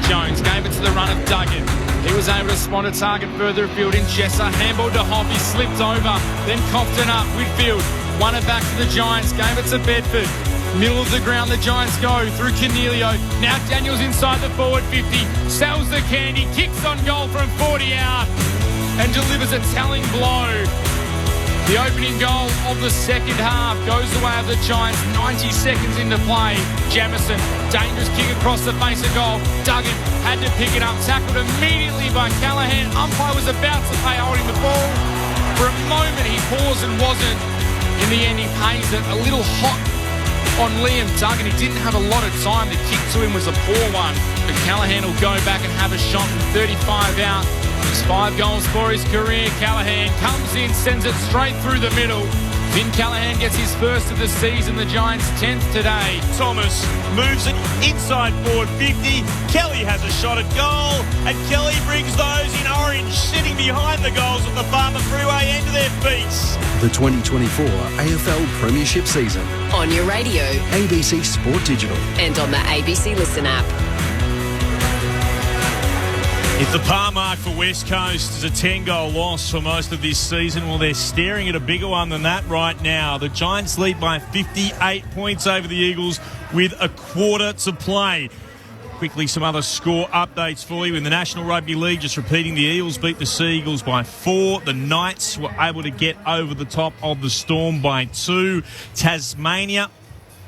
Jones gave it to the run of Duggan. He was able to spot a target further afield in Chesser. Handball to Hoff. He slipped over. Then Cofton up. Whitfield won it back to the Giants. Gave it to Bedford. Middle of the ground, the Giants go through Cornelio. Now Daniels inside the forward 50. Sells the candy. Kicks on goal from 40 out. And delivers a telling blow. The opening goal of the second half goes the way of the Giants. 90 seconds into play. Jamison, dangerous kick across the face of goal. Duggan had to pick it up. Tackled immediately by Callaghan. Umpire was about to pay holding the ball. For a moment he paused and wasn't. In the end he pays it. A little hot on Liam Duggan. He didn't have a lot of time. The kick to him was a poor one. But Callaghan will go back and have a shot from 35 out. He's 5 goals for his career. Callaghan comes in, sends it straight through the middle to Finn Callahan gets his first of the season, the Giants' 10th today. Thomas moves it inside forward 50. Kelly has a shot at goal, and Kelly brings those in orange sitting behind the goals at the Farmer Freeway end of their feet. The 2024 AFL Premiership season. On your radio. ABC Sport Digital. And on the ABC Listen app. If the par mark for West Coast is a 10-goal loss for most of this season, well, they're staring at a bigger one than that right now. The Giants lead by 58 points over the Eagles with a quarter to play. Quickly, some other score updates for you. In the National Rugby League, just repeating, the Eels beat the Sea Eagles by 4. The Knights were able to get over the top of the Storm by 2. Tasmania,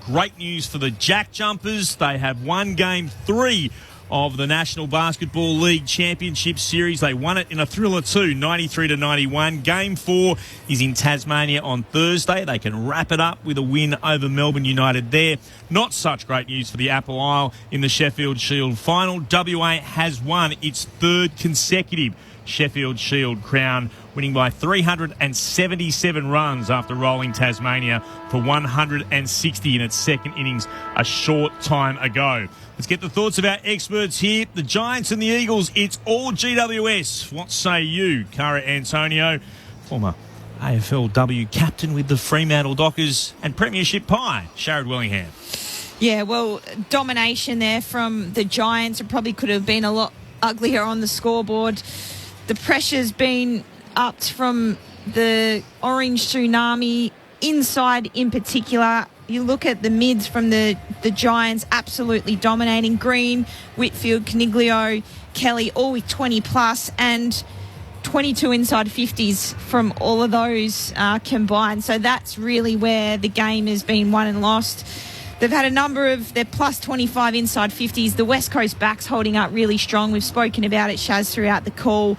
great news for the Jack Jumpers. They have won Game 3 of the National Basketball League Championship Series. They won it in a thriller too, 93-91. Game 4 is in Tasmania on Thursday. They can wrap it up with a win over Melbourne United there. Not such great news for the Apple Isle in the Sheffield Shield final. WA has won its 3rd consecutive Sheffield Shield crown, winning by 377 runs after rolling Tasmania for 160 in its second innings a short time ago. Let's get the thoughts of our experts here. The Giants and the Eagles, it's all GWS. What say you, Cara Antonio, former AFLW captain with the Fremantle Dockers, and Premiership Pie, Sharad Wellingham? Yeah, well, domination there from the Giants. It probably could have been a lot uglier on the scoreboard. The pressure's been upped from the Orange Tsunami, inside in particular. You look at the mids from the Giants, absolutely dominating. Green, Whitfield, Caniglio, Kelly, all with 20+, and 22 inside 50s from all of those combined. So that's really where the game has been won and lost. They've had a number of their plus 25 inside 50s. The West Coast backs holding up really strong. We've spoken about it, Shaz, throughout the call.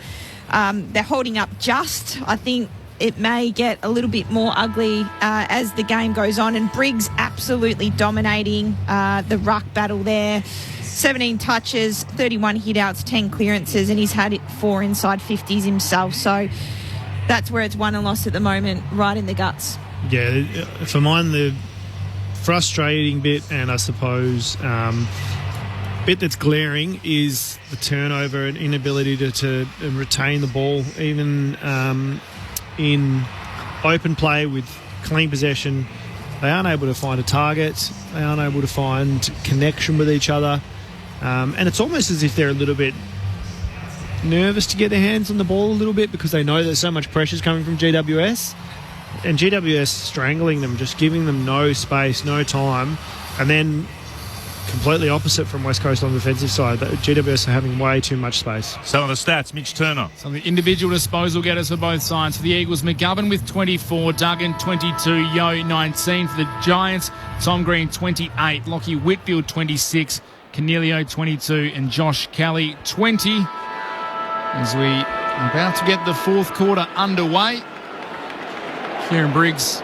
They're holding up just. I think it may get a little bit more ugly as the game goes on. And Briggs absolutely dominating the ruck battle there. 17 touches, 31 hit-outs, 10 clearances, and he's had 4 inside 50s himself. So that's where it's won and lost at the moment, right in the guts. Yeah, for mine, the frustrating bit, and I suppose bit that's glaring, is the turnover and inability to retain the ball, even in open play with clean possession. They aren't able to find a target. They aren't able to find connection with each other. And it's almost as if they're a little bit nervous to get their hands on the ball a little bit, because they know there's so much pressure coming from GWS. And GWS strangling them, just giving them no space, no time. And then completely opposite from West Coast on the defensive side. GWS are having way too much space. Some of the stats, Mitch Turner. Some of the individual disposal getters for both sides. For the Eagles, McGovern with 24, Duggan 22, Yo 19. For the Giants, Tom Green 28, Lockie Whitfield 26, Caniglio 22, and Josh Kelly 20. As we are about to get the fourth quarter underway, Kieran Briggs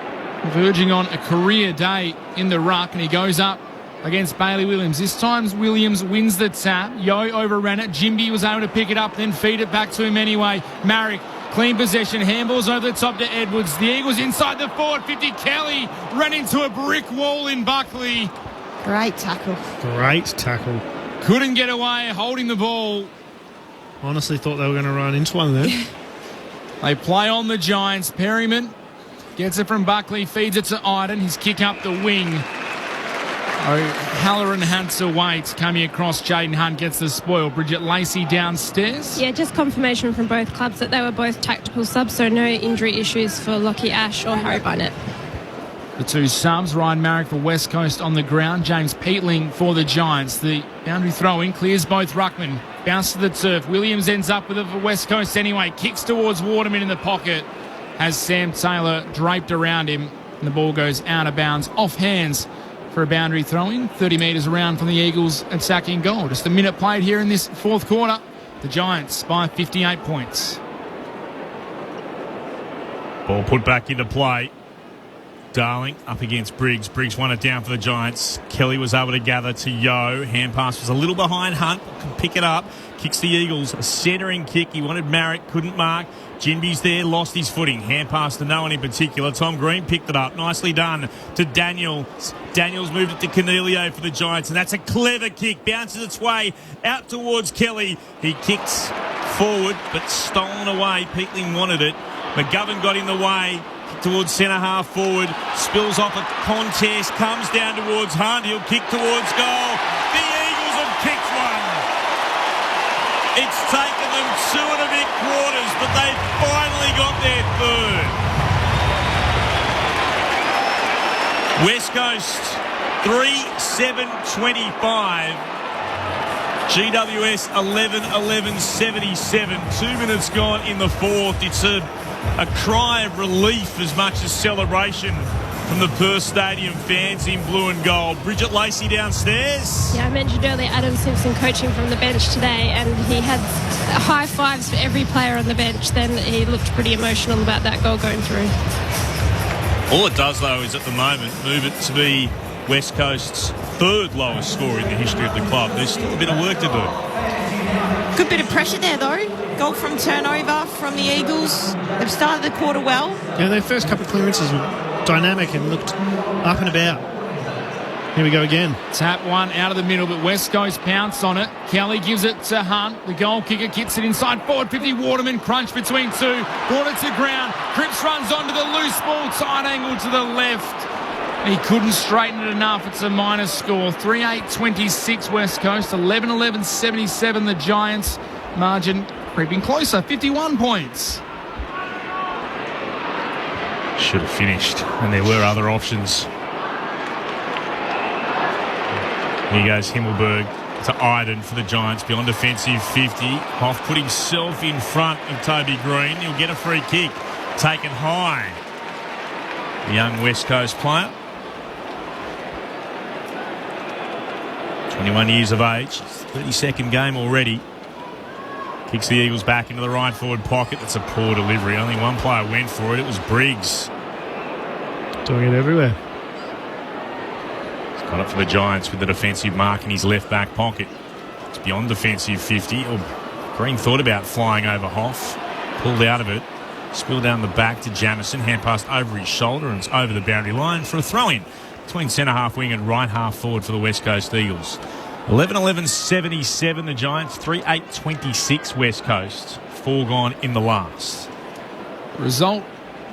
verging on a career day in the ruck, and he goes up against Bailey Williams. This time Williams wins the tap. Yo overran it. Jimby was able to pick it up, then feed it back to him anyway. Marek, clean possession, handballs over the top to Edwards. The Eagles inside the forward 50. Kelly ran into a brick wall in Buckley. Great tackle. Great tackle. Couldn't get away, holding the ball. Honestly thought they were going to run into one there. They play on the Giants. Perryman gets it from Buckley, feeds it to Iden. His kick up the wing. O'Halloran Hanser waits, coming across. Jaden Hunt gets the spoil. Bridget Lacey downstairs. Yeah, just confirmation from both clubs that they were both tactical subs, so no injury issues for Lockie Ash or Harry Barnett. The two subs, Ryan Marek for West Coast on the ground, James Peatling for the Giants. The boundary throw-in clears both ruckmen. Bounce to the turf. Williams ends up with it for West Coast anyway. Kicks towards Waterman in the pocket. Has Sam Taylor draped around him. And the ball goes out of bounds, off hands for a boundary throw-in. 30 metres around from the Eagles attacking goal. Just a minute played here in this fourth quarter. The Giants by 58 points. Ball put back into play. Darling up against Briggs. Briggs won it down for the Giants. Kelly was able to gather to Yo. Hand pass was a little behind Hunt. Could pick it up. Kicks the Eagles. A centering kick. He wanted Marek. Couldn't mark. Ginby's there, lost his footing. Hand pass to no one in particular. Tom Green picked it up. Nicely done to Daniels. Daniels moved it to Cornelio for the Giants, and that's a clever kick. Bounces its way out towards Kelly. He kicks forward, but stolen away. Peatling wanted it. McGovern got in the way. Towards centre half forward, spills off a contest, comes down towards Hunt, he'll kick towards goal. The Eagles have kicked one. It's taken them 2 and a bit quarters, but they've finally got their third. West Coast 3-7-25. GWS 11-11-77. 2 minutes gone in the fourth. It's a cry of relief as much as celebration from the Perth Stadium fans in blue and gold. Bridget Lacey downstairs. Yeah, I mentioned earlier Adam Simpson coaching from the bench today, and he had high fives for every player on the bench. Then he looked pretty emotional about that goal going through. All it does, though, is at the moment move it to be West Coast's third lowest score in the history of the club. There's still a bit of work to do. Good bit of pressure there, though. Goal from turnover from the Eagles. They've started the quarter well. Yeah, their first couple of clearances were dynamic and looked up and about. Here we go again. Tap one out of the middle, but West Coast pounce on it. Kelly gives it to Hunt. The goal kicker kicks it inside forward 50. Waterman crunch between two. Brought it to ground. Cripps runs onto the loose ball. Tight angle to the left. He couldn't straighten it enough. It's a minus score. 3-8-26 West Coast. 11-11-77 the Giants. Margin creeping closer. 51 points. Should have finished, and there were other options. Here goes Himmelberg to Iden for the Giants beyond defensive 50. Hoff put himself in front of Toby Green. He'll get a free kick taken high. The young West Coast player. 21 years of age. 32nd game already. Kicks the Eagles back into the right forward pocket. That's a poor delivery. Only one player went for it. It was Briggs. Doing it everywhere. He's got it for the Giants with the defensive mark in his left back pocket. It's beyond defensive 50. Green thought about flying over Hoff. Pulled out of it. Spilled down the back to Jamison. Hand passed over his shoulder, and it's over the boundary line for a throw-in between centre-half wing and right-half forward for the West Coast Eagles. 11-11-77 the Giants. 3-8-26 West Coast. 4 gone in the last. Result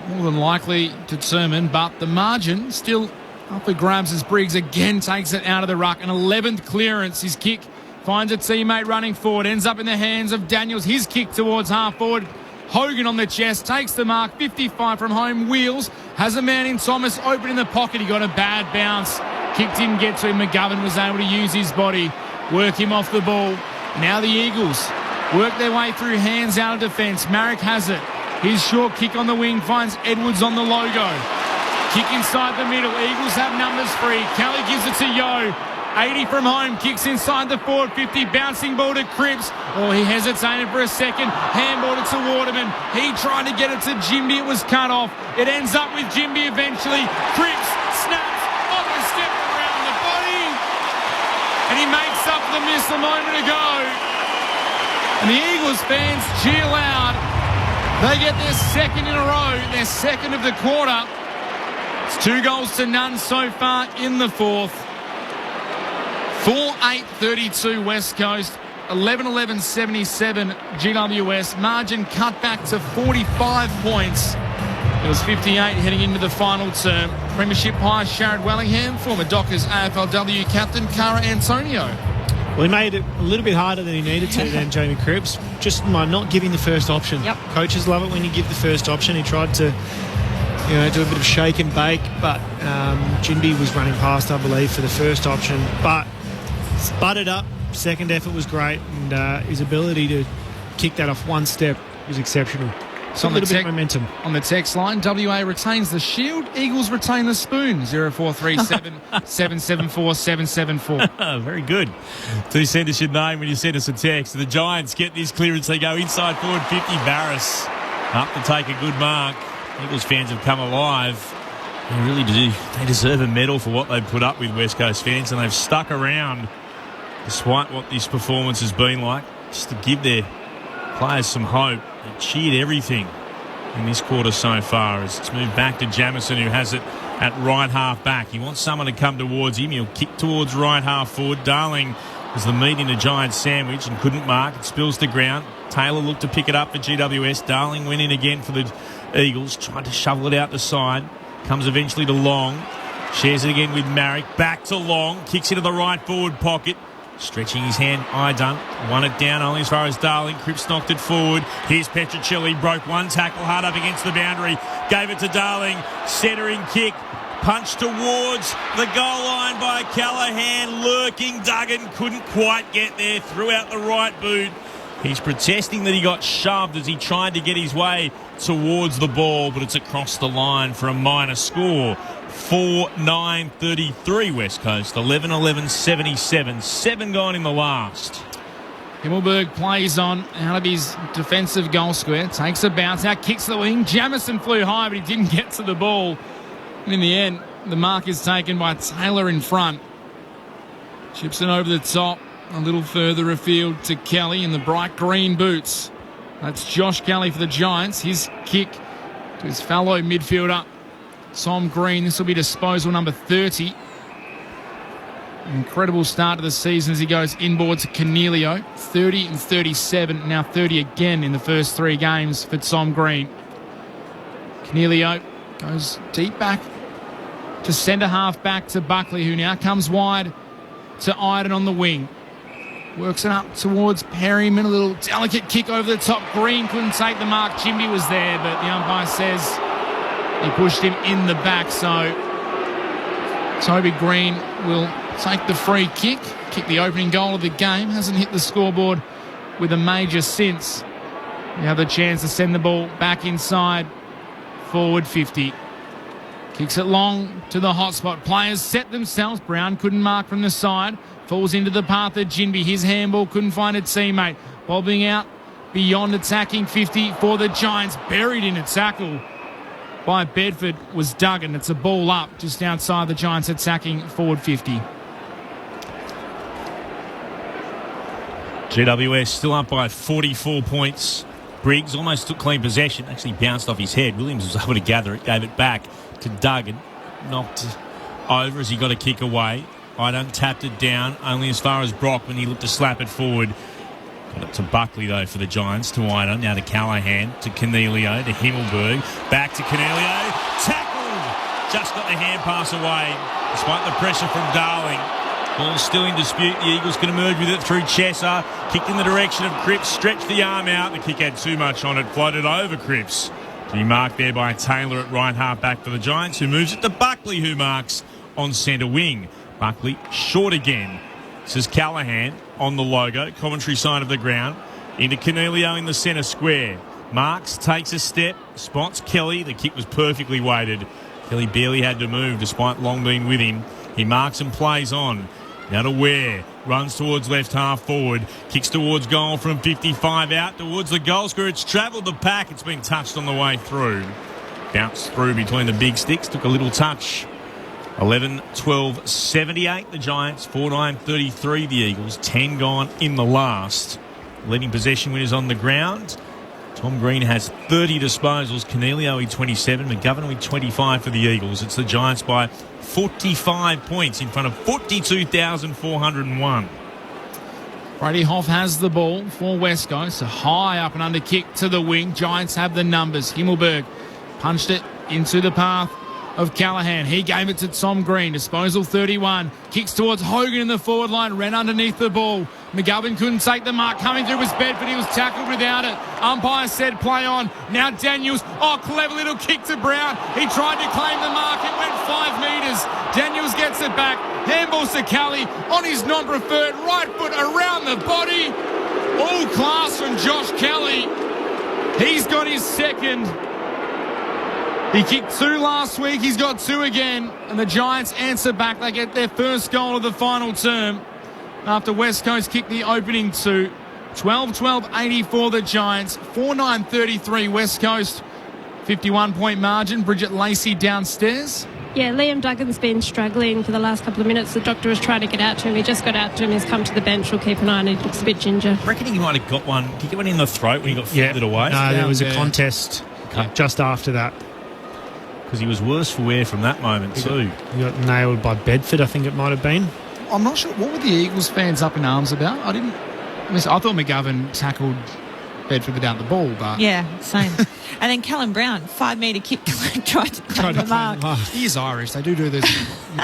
more than likely determined, but the margin still up for grabs as Briggs again takes it out of the ruck. An 11th clearance. His kick finds a teammate running forward. Ends up in the hands of Daniels. His kick towards half forward. Hogan on the chest, takes the mark, 55 from home, wheels, has a man in Thomas, open in the pocket, he got a bad bounce, kick didn't get to him, McGovern was able to use his body, work him off the ball. Now the Eagles work their way through, hands out of defence, Marek has it, his short kick on the wing finds Edwards on the logo, kick inside the middle, Eagles have numbers free, Kelly gives it to Yo, 80 from home, kicks inside the forward 50, bouncing ball to Cripps. Oh, he hesitated for a second, handballed it to Waterman. He tried to get it to Jimby, it was cut off. It ends up with Jimby eventually. Cripps snaps off a step around the body. And he makes up the miss a moment ago. And the Eagles fans cheer loud. They get their second in a row, their second of the quarter. It's 2-0 so far in the fourth. 4-8-32 West Coast, 11-11-77 GWS. Margin cut back to 45 points. It was 58 heading into the final term. Premiership high, Sharad Wellingham, former Dockers AFLW captain, Cara Antonio. Well, he made it a little bit harder than he needed to then, Jamie Cripps, just by not giving the first option. Yep. Coaches love it when you give the first option. He tried to do a bit of shake and bake, but Jinby was running past, I believe, for the first option. But sputtered up, second effort was great, and his ability to kick that off one step was exceptional. So a little bit of momentum. On the text line, WA retains the shield, Eagles retain the spoon. 0437 774 774. Very good. Do send us your name when you send us a text. The Giants get this clearance. They go inside forward 50. Barris up to take a good mark. Eagles fans have come alive. They really do. They deserve a medal for what they've put up with, West Coast fans, and they've stuck around despite what this performance has been like, just to give their players some hope. He cheered everything in this quarter so far as it's moved back to Jamison, who has it at right half back. He wants someone to come towards him. He'll kick towards right half forward. Darling was the meat in a giant sandwich and couldn't mark. It spills to ground. Taylor looked to pick it up for GWS. Darling went in again for the Eagles. Tried to shovel it out the side. Comes eventually to Long. Shares it again with Marrick. Back to Long. Kicks into the right forward pocket. Stretching his hand, Idun. Won it down only as far as Darling. Cripps knocked it forward. Here's Petruccelli. Broke one tackle hard up against the boundary. Gave it to Darling. Centering kick. Punch towards the goal line by Callaghan. Lurking. Duggan couldn't quite get there. Threw out the right boot. He's protesting that he got shoved as he tried to get his way towards the ball, but it's across the line for a minor score. 4-9-33 West Coast, 11-11-77. 7 gone in the last. Himmelberg plays on out of his defensive goal square. Takes a bounce out, kicks the wing. Jamison flew high, but he didn't get to the ball. And in the end, the mark is taken by Taylor in front. Chips it over the top, a little further afield to Kelly in the bright green boots. That's Josh Kelly for the Giants. His kick to his fellow midfielder, Tom Green. This will be disposal number 30. Incredible start to the season as he goes inboard to Cornelio. 30 and 37, now 30 again in the first 3 games for Tom Green. Cornelio goes deep back to centre half back to Buckley, who now comes wide to Iden on the wing. Works it up towards Perryman. A little delicate kick over the top. Green couldn't take the mark. Jimby was there, but the umpire says he pushed him in the back. So Toby Green will take the free kick. Kick the opening goal of the game. Hasn't hit the scoreboard with a major since. You have the chance to send the ball back inside. Forward 50. Kicks it long to the hotspot. Players set themselves. Brown couldn't mark from the side. Falls into the path of Jinby. His handball couldn't find a teammate. Bobbing out beyond attacking 50 for the Giants. Buried in a tackle by Bedford was Duggan. It's a ball up just outside the Giants attacking forward 50. GWS still up by 44 points. Briggs almost took clean possession. Actually bounced off his head. Williams was able to gather it. Gave it back to Duggan. Knocked over as he got a kick away. Idun tapped it down only as far as Brock when he looked to slap it forward. Got it to Buckley, though, for the Giants, to Idun. Now to Callaghan, to Cornelio, to Himmelberg. Back to Cornelio. Tackled! Just got the hand pass away, despite the pressure from Darling. Ball still in dispute. The Eagles can emerge with it through Chesser. Kicked in the direction of Cripps. Stretched the arm out. The kick had too much on it. Floated over Cripps. To be marked there by Taylor at right half back for the Giants, who moves it to Buckley, who marks on centre wing. Buckley short again. This is Callaghan on the logo, commentary side of the ground. Into Cornelio in the centre square. Marks takes a step, spots Kelly. The kick was perfectly weighted. Kelly barely had to move despite Long being with him. He marks and plays on. Now to Ware. Runs towards left half forward. Kicks towards goal from 55 out towards the goal square. It's travelled the pack. It's been touched on the way through. Bounced through between the big sticks. Took a little touch. 11-12-78 the Giants. 4-9-33 the Eagles. 10 gone in the last. Leading possession winners on the ground. Tom Green has 30 disposals. Cornelio with 27. McGovern with 25 for the Eagles. It's the Giants by 45 points in front of 42,401. Brady Hoff has the ball for West Coast. A high up and under kick to the wing. Giants have the numbers. Himmelberg punched it into the path of Callaghan. He gave it to Tom Green. Disposal 31. Kicks towards Hogan in the forward line. Ran underneath the ball. McGovern couldn't take the mark. Coming through was Bedford. He was tackled without it. Umpire said play on. Now Daniels. Oh, clever little kick to Brown. He tried to claim the mark. It went 5 metres. Daniels gets it back. Handballs to Kelly on his non-preferred right foot around the body. All class from Josh Kelly. He's got his second. He kicked 2 last week. He's got 2 again. And the Giants answer back. They get their first goal of the final term after West Coast kicked the opening 2. 12-12-84 the Giants. 4-9-33 West Coast. 51-point margin. Bridget Lacey downstairs. Yeah, Liam Duggan's been struggling for the last couple of minutes. The doctor was trying to get out to him. He just got out to him. He's come to the bench. We'll keep an eye on him. He looks a bit ginger. I reckon he might have got one. Did he get one in the throat when he got flipped away? No, there was a contest just after that. Because he was worse for wear from that moment too. He got nailed by Bedford, I think it might have been. I'm not sure. What were the Eagles fans up in arms about? I thought McGovern tackled Bedford without the ball, but... Yeah, same. And then Callum Brown, 5 metre kick, tried to claim the mark. He is Irish. They do those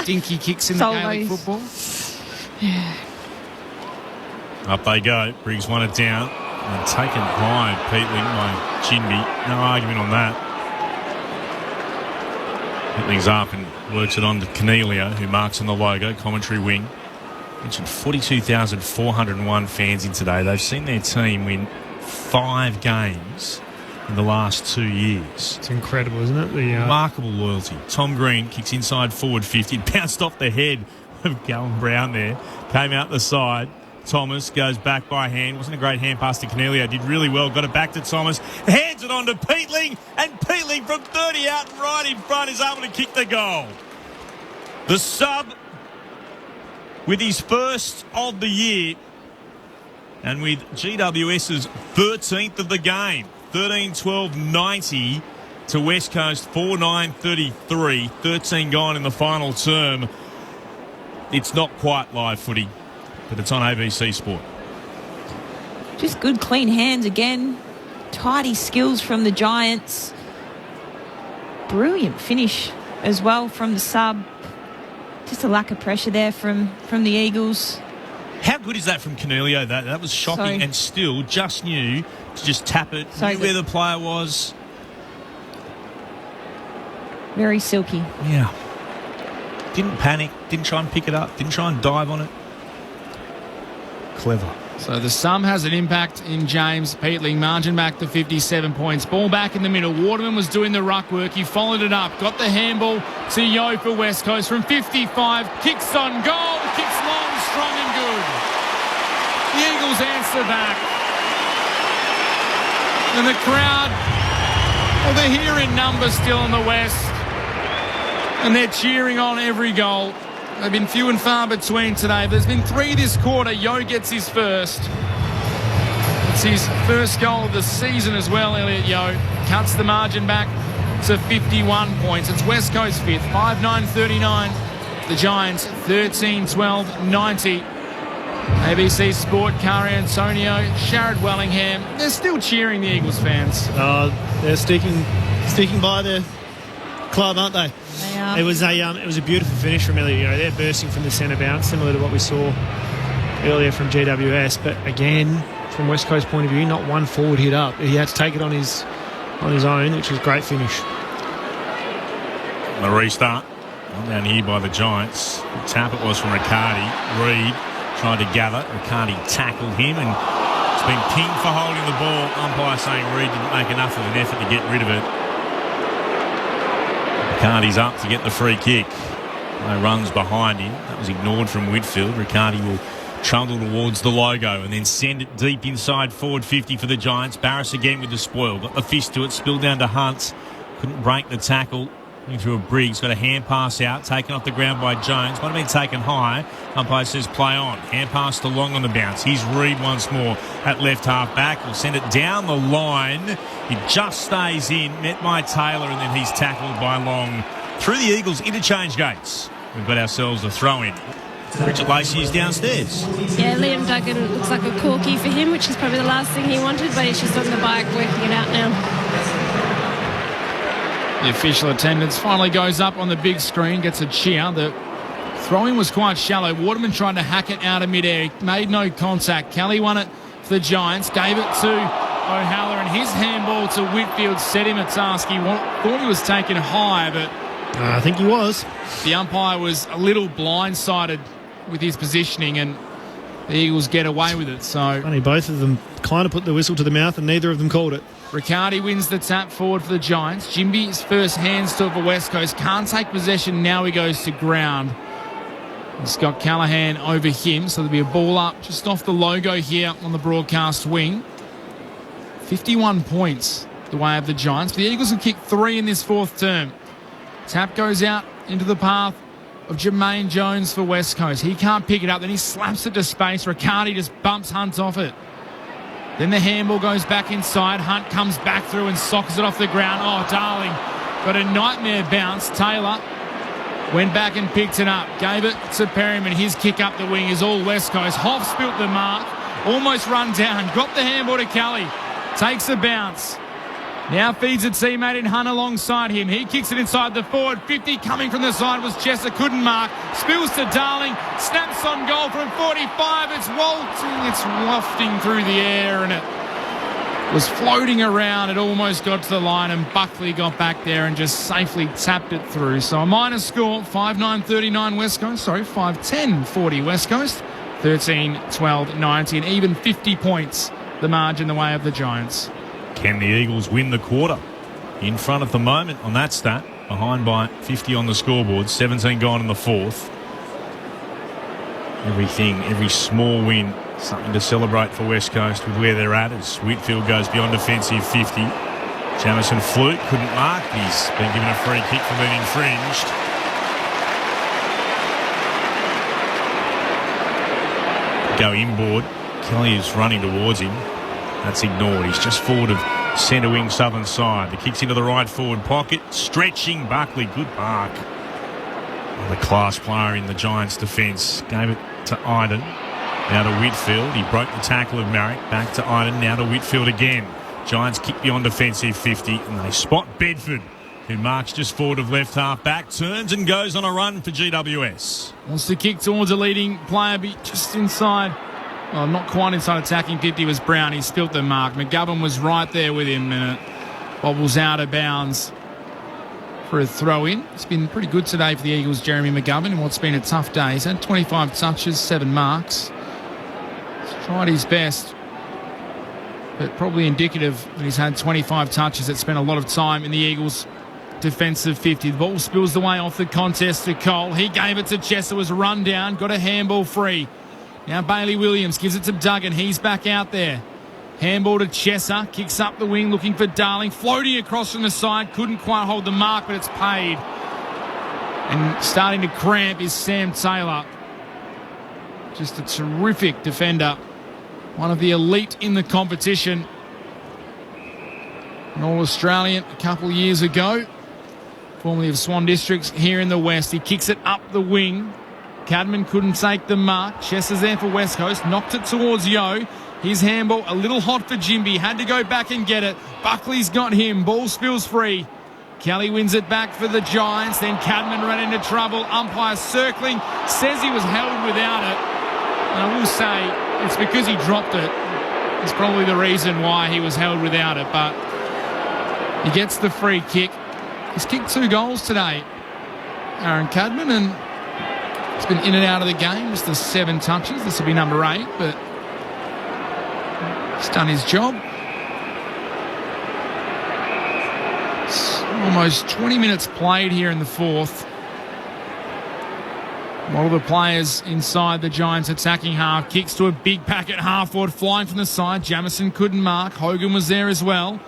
dinky kicks in the Gaelic football. Yeah. Up they go. Briggs won it down. And taken high, Peatling by Ginby. No argument on that. Peatling's up and works it on to Cornelia, who marks on the logo, commentary wing. Mentioned 42,401 fans in today. They've seen their team win 5 games in the last 2 years. It's incredible, isn't it? Remarkable loyalty. Tom Green kicks inside forward 50. Bounced off the head of Callum Brown there. Came out the side. Thomas goes back by hand. Wasn't a great hand pass to Cornelia. Did really well. Got it back to Thomas. Hands it on to Peatling. And Peatling from 30 out and right in front is able to kick the goal. The sub with his first of the year. And with GWS's 13th of the game. 13-12-90 to West Coast. 4-9-33. 13 gone in the final term. It's not quite live footy, but it's on ABC Sport. Just good, clean hands again. Tidy skills from the Giants. Brilliant finish as well from the sub. Just a lack of pressure there from the Eagles. How good is that from Cornelio? That was shocking, and still just knew to just tap it, knew where the player was. Very silky. Yeah. Didn't panic, didn't try and pick it up, didn't try and dive on it. Clever. So the sum has an impact in James Peatling. Margin back to 57 points. Ball back in the middle. Waterman was doing the ruck work. He followed it up. Got the handball to Yo for West Coast from 55. Kicks on goal. Kicks long, strong and good. The Eagles answer back. And the crowd, well, they're here in numbers still in the West. And they're cheering on every goal. They've been few and far between today. There's been 3 this quarter. Yo gets his first. It's his first goal of the season as well, Elliot Yo. Cuts the margin back to 51 points. It's West Coast 5th, 5-9-39. The Giants 13-12-90. ABC Sport, Kari Antonio, Sharad Wellingham. They're still cheering, the Eagles fans. They're sticking by their club, aren't they? They are. It was a beautiful finish from Elliot Yo. They're bursting from the centre bounce, similar to what we saw earlier from GWS. But again, from West Coast point of view, not one forward hit up. He had to take it on his own, which was a great finish. The restart. Down here by the Giants. The tap it was from Riccardi. Reid tried to gather. Riccardi tackled him and it's been pinged for holding the ball. Umpire saying Reid didn't make enough of an effort to get rid of it. Riccardi's up to get the free kick. No runs behind him. That was ignored from Whitfield. Riccardi will trundle towards the logo and then send it deep inside forward 50 for the Giants. Barris again with the spoil. Got the fist to it. Spilled down to Hunt. Couldn't break the tackle. Through a Briggs. Got a hand pass out. Taken off the ground by Jones. Might have been taken high. Umpire says play on. Hand pass to Long on the bounce. Here's Reid once more at left half back. Will send it down the line. It just stays in. Met by Taylor and then he's tackled by Long. Through the Eagles interchange gates. We've got ourselves a throw in. Richard Lacey is downstairs. Yeah, Liam Duggan looks like a corky for him, which is probably the last thing he wanted, but he's just on the bike working it out now. The official attendance finally goes up on the big screen, gets a cheer. The throw-in was quite shallow. Waterman tried to hack it out of midair. He made no contact. Kelly won it for the Giants. Gave it to O'Halloran, and his handball to Whitfield set him a task. He thought he was taken high, but I think he was. The umpire was a little blindsided with his positioning, and the Eagles get away with it. So funny, both of them kind of put the whistle to the mouth, and neither of them called it. Riccardi wins the tap forward for the Giants. Jimby's first hands to it for West Coast. Can't take possession. Now he goes to ground. It's got Callaghan over him, so there'll be a ball up just off the logo here on the broadcast wing. 51 points the way of the Giants. The Eagles will kick 3 in this 4th term. Tap goes out into the path of Jermaine Jones for West Coast. He can't pick it up. Then he slaps it to space. Riccardi just bumps Hunt off it. Then the handball goes back inside. Hunt comes back through and sockers it off the ground. Oh, Darling got a nightmare bounce. Taylor went back and picked it up. Gave it to Perryman. His kick up the wing is all West Coast. Hoff spilt the mark. Almost run down. Got the handball to Kelly. Takes the bounce. Now feeds a teammate in Hunt alongside him. He kicks it inside the forward 50. Coming from the side was Chesser. Couldn't mark. Spills to Darling. Snaps on goal from 45. It's waltzing. It's wafting through the air and it was floating around. It almost got to the line and Buckley got back there and just safely tapped it through. So a minor score, 5-9-39 West Coast. Sorry, 5-10-40 West Coast. 13-12-90 and even 50 points the margin the way of the Giants. Can the Eagles win the quarter? In front at the moment on that stat. Behind by 50 on the scoreboard. 17 gone in the fourth. Every small win, something to celebrate for West Coast with where they're at as Whitfield goes beyond defensive 50. Jamison Flute couldn't mark. He's been given a free kick for being infringed. Go inboard. Kelly is running towards him. That's ignored. He's just forward of centre wing southern side. The kick's into the right forward pocket. Stretching Buckley. Good mark. The class player in the Giants' defence. Gave it to Iden. Now to Whitfield. He broke the tackle of Marrick. Back to Iden. Now to Whitfield again. Giants kick beyond defensive 50 and they spot Bedford, who marks just forward of left half back. Turns and goes on a run for GWS. Wants to kick towards a leading player, but just inside. Well, not quite inside attacking 50 was Brown. He spilt the mark. McGovern was right there with him and it bobbles out of bounds for a throw-in. It's been pretty good today for the Eagles, Jeremy McGovern, in what's been a tough day. He's had 25 touches, 7 marks. He's tried his best, but probably indicative that he's had 25 touches. It's spent a lot of time in the Eagles' defensive 50. The ball spills the way off the contest to Cole. He gave it to Chester, was run down, got a handball free. Now Bailey Williams gives it to Duggan. He's back out there. Handball to Chesser. Kicks up the wing looking for Darling. Floating across from the side. Couldn't quite hold the mark, but it's paid. And starting to cramp is Sam Taylor. Just a terrific defender. One of the elite in the competition. An All-Australian a couple of years ago. Formerly of Swan Districts here in the West. He kicks it up the wing. Cadman couldn't take the mark. Chester's there for West Coast. Knocked it towards Yo. His handball a little hot for Jimby. Had to go back and get it. Buckley's got him. Ball spills free. Kelly wins it back for the Giants. Then Cadman ran into trouble. Umpire circling. Says he was held without it. And I will say it's because he dropped it. It's probably the reason why he was held without it. But he gets the free kick. He's kicked 2 goals today, Aaron Cadman, and he's been in and out of the game. Just the 7 touches. This will be number 8, but he's done his job. It's almost 20 minutes played here in the fourth. One of the players inside the Giants attacking half kicks to a big pack at half forward, flying from the side. Jamison couldn't mark. Hogan was there as well.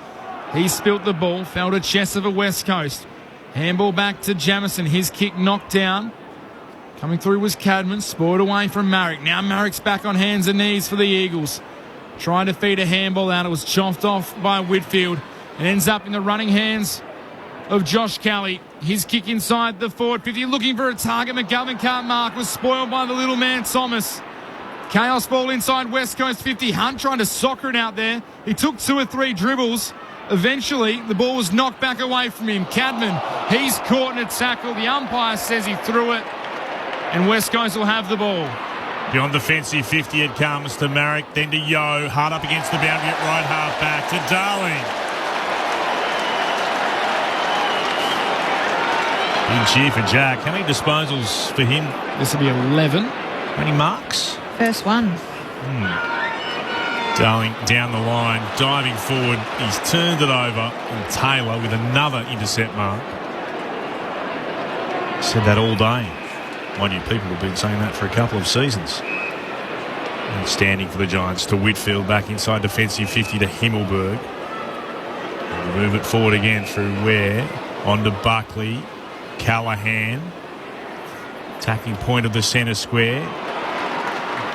He spilt the ball, fell to Chester for West Coast. Handball back to Jamison. His kick knocked down. Coming through was Cadman, spoiled away from Marrick. Now Marrick's back on hands and knees for the Eagles. Trying to feed a handball out. It was chopped off by Whitfield. It ends up in the running hands of Josh Kelly. His kick inside the forward 50, looking for a target. McGovern can't mark. Was spoiled by the little man Thomas. Chaos ball inside West Coast 50. Hunt trying to soccer it out there. He took 2 or 3 dribbles. Eventually, the ball was knocked back away from him. Cadman, he's caught in a tackle. The umpire says he threw it. And West Coast will have the ball. Beyond defensive 50 it comes to Marrick, then to Yo. Hard up against the boundary at right half back to Darling. Big cheer for Jack. How many disposals for him? This will be 11. How many marks? First one. Darling down the line, diving forward. He's turned it over. And Taylor with another intercept mark. Said that all day. Mind you, people have been saying that for a couple of seasons. And standing for the Giants to Whitfield, back inside defensive 50 to Himmelberg. And move it forward again through Ware. On to Buckley. Callahan. Attacking point of the centre square.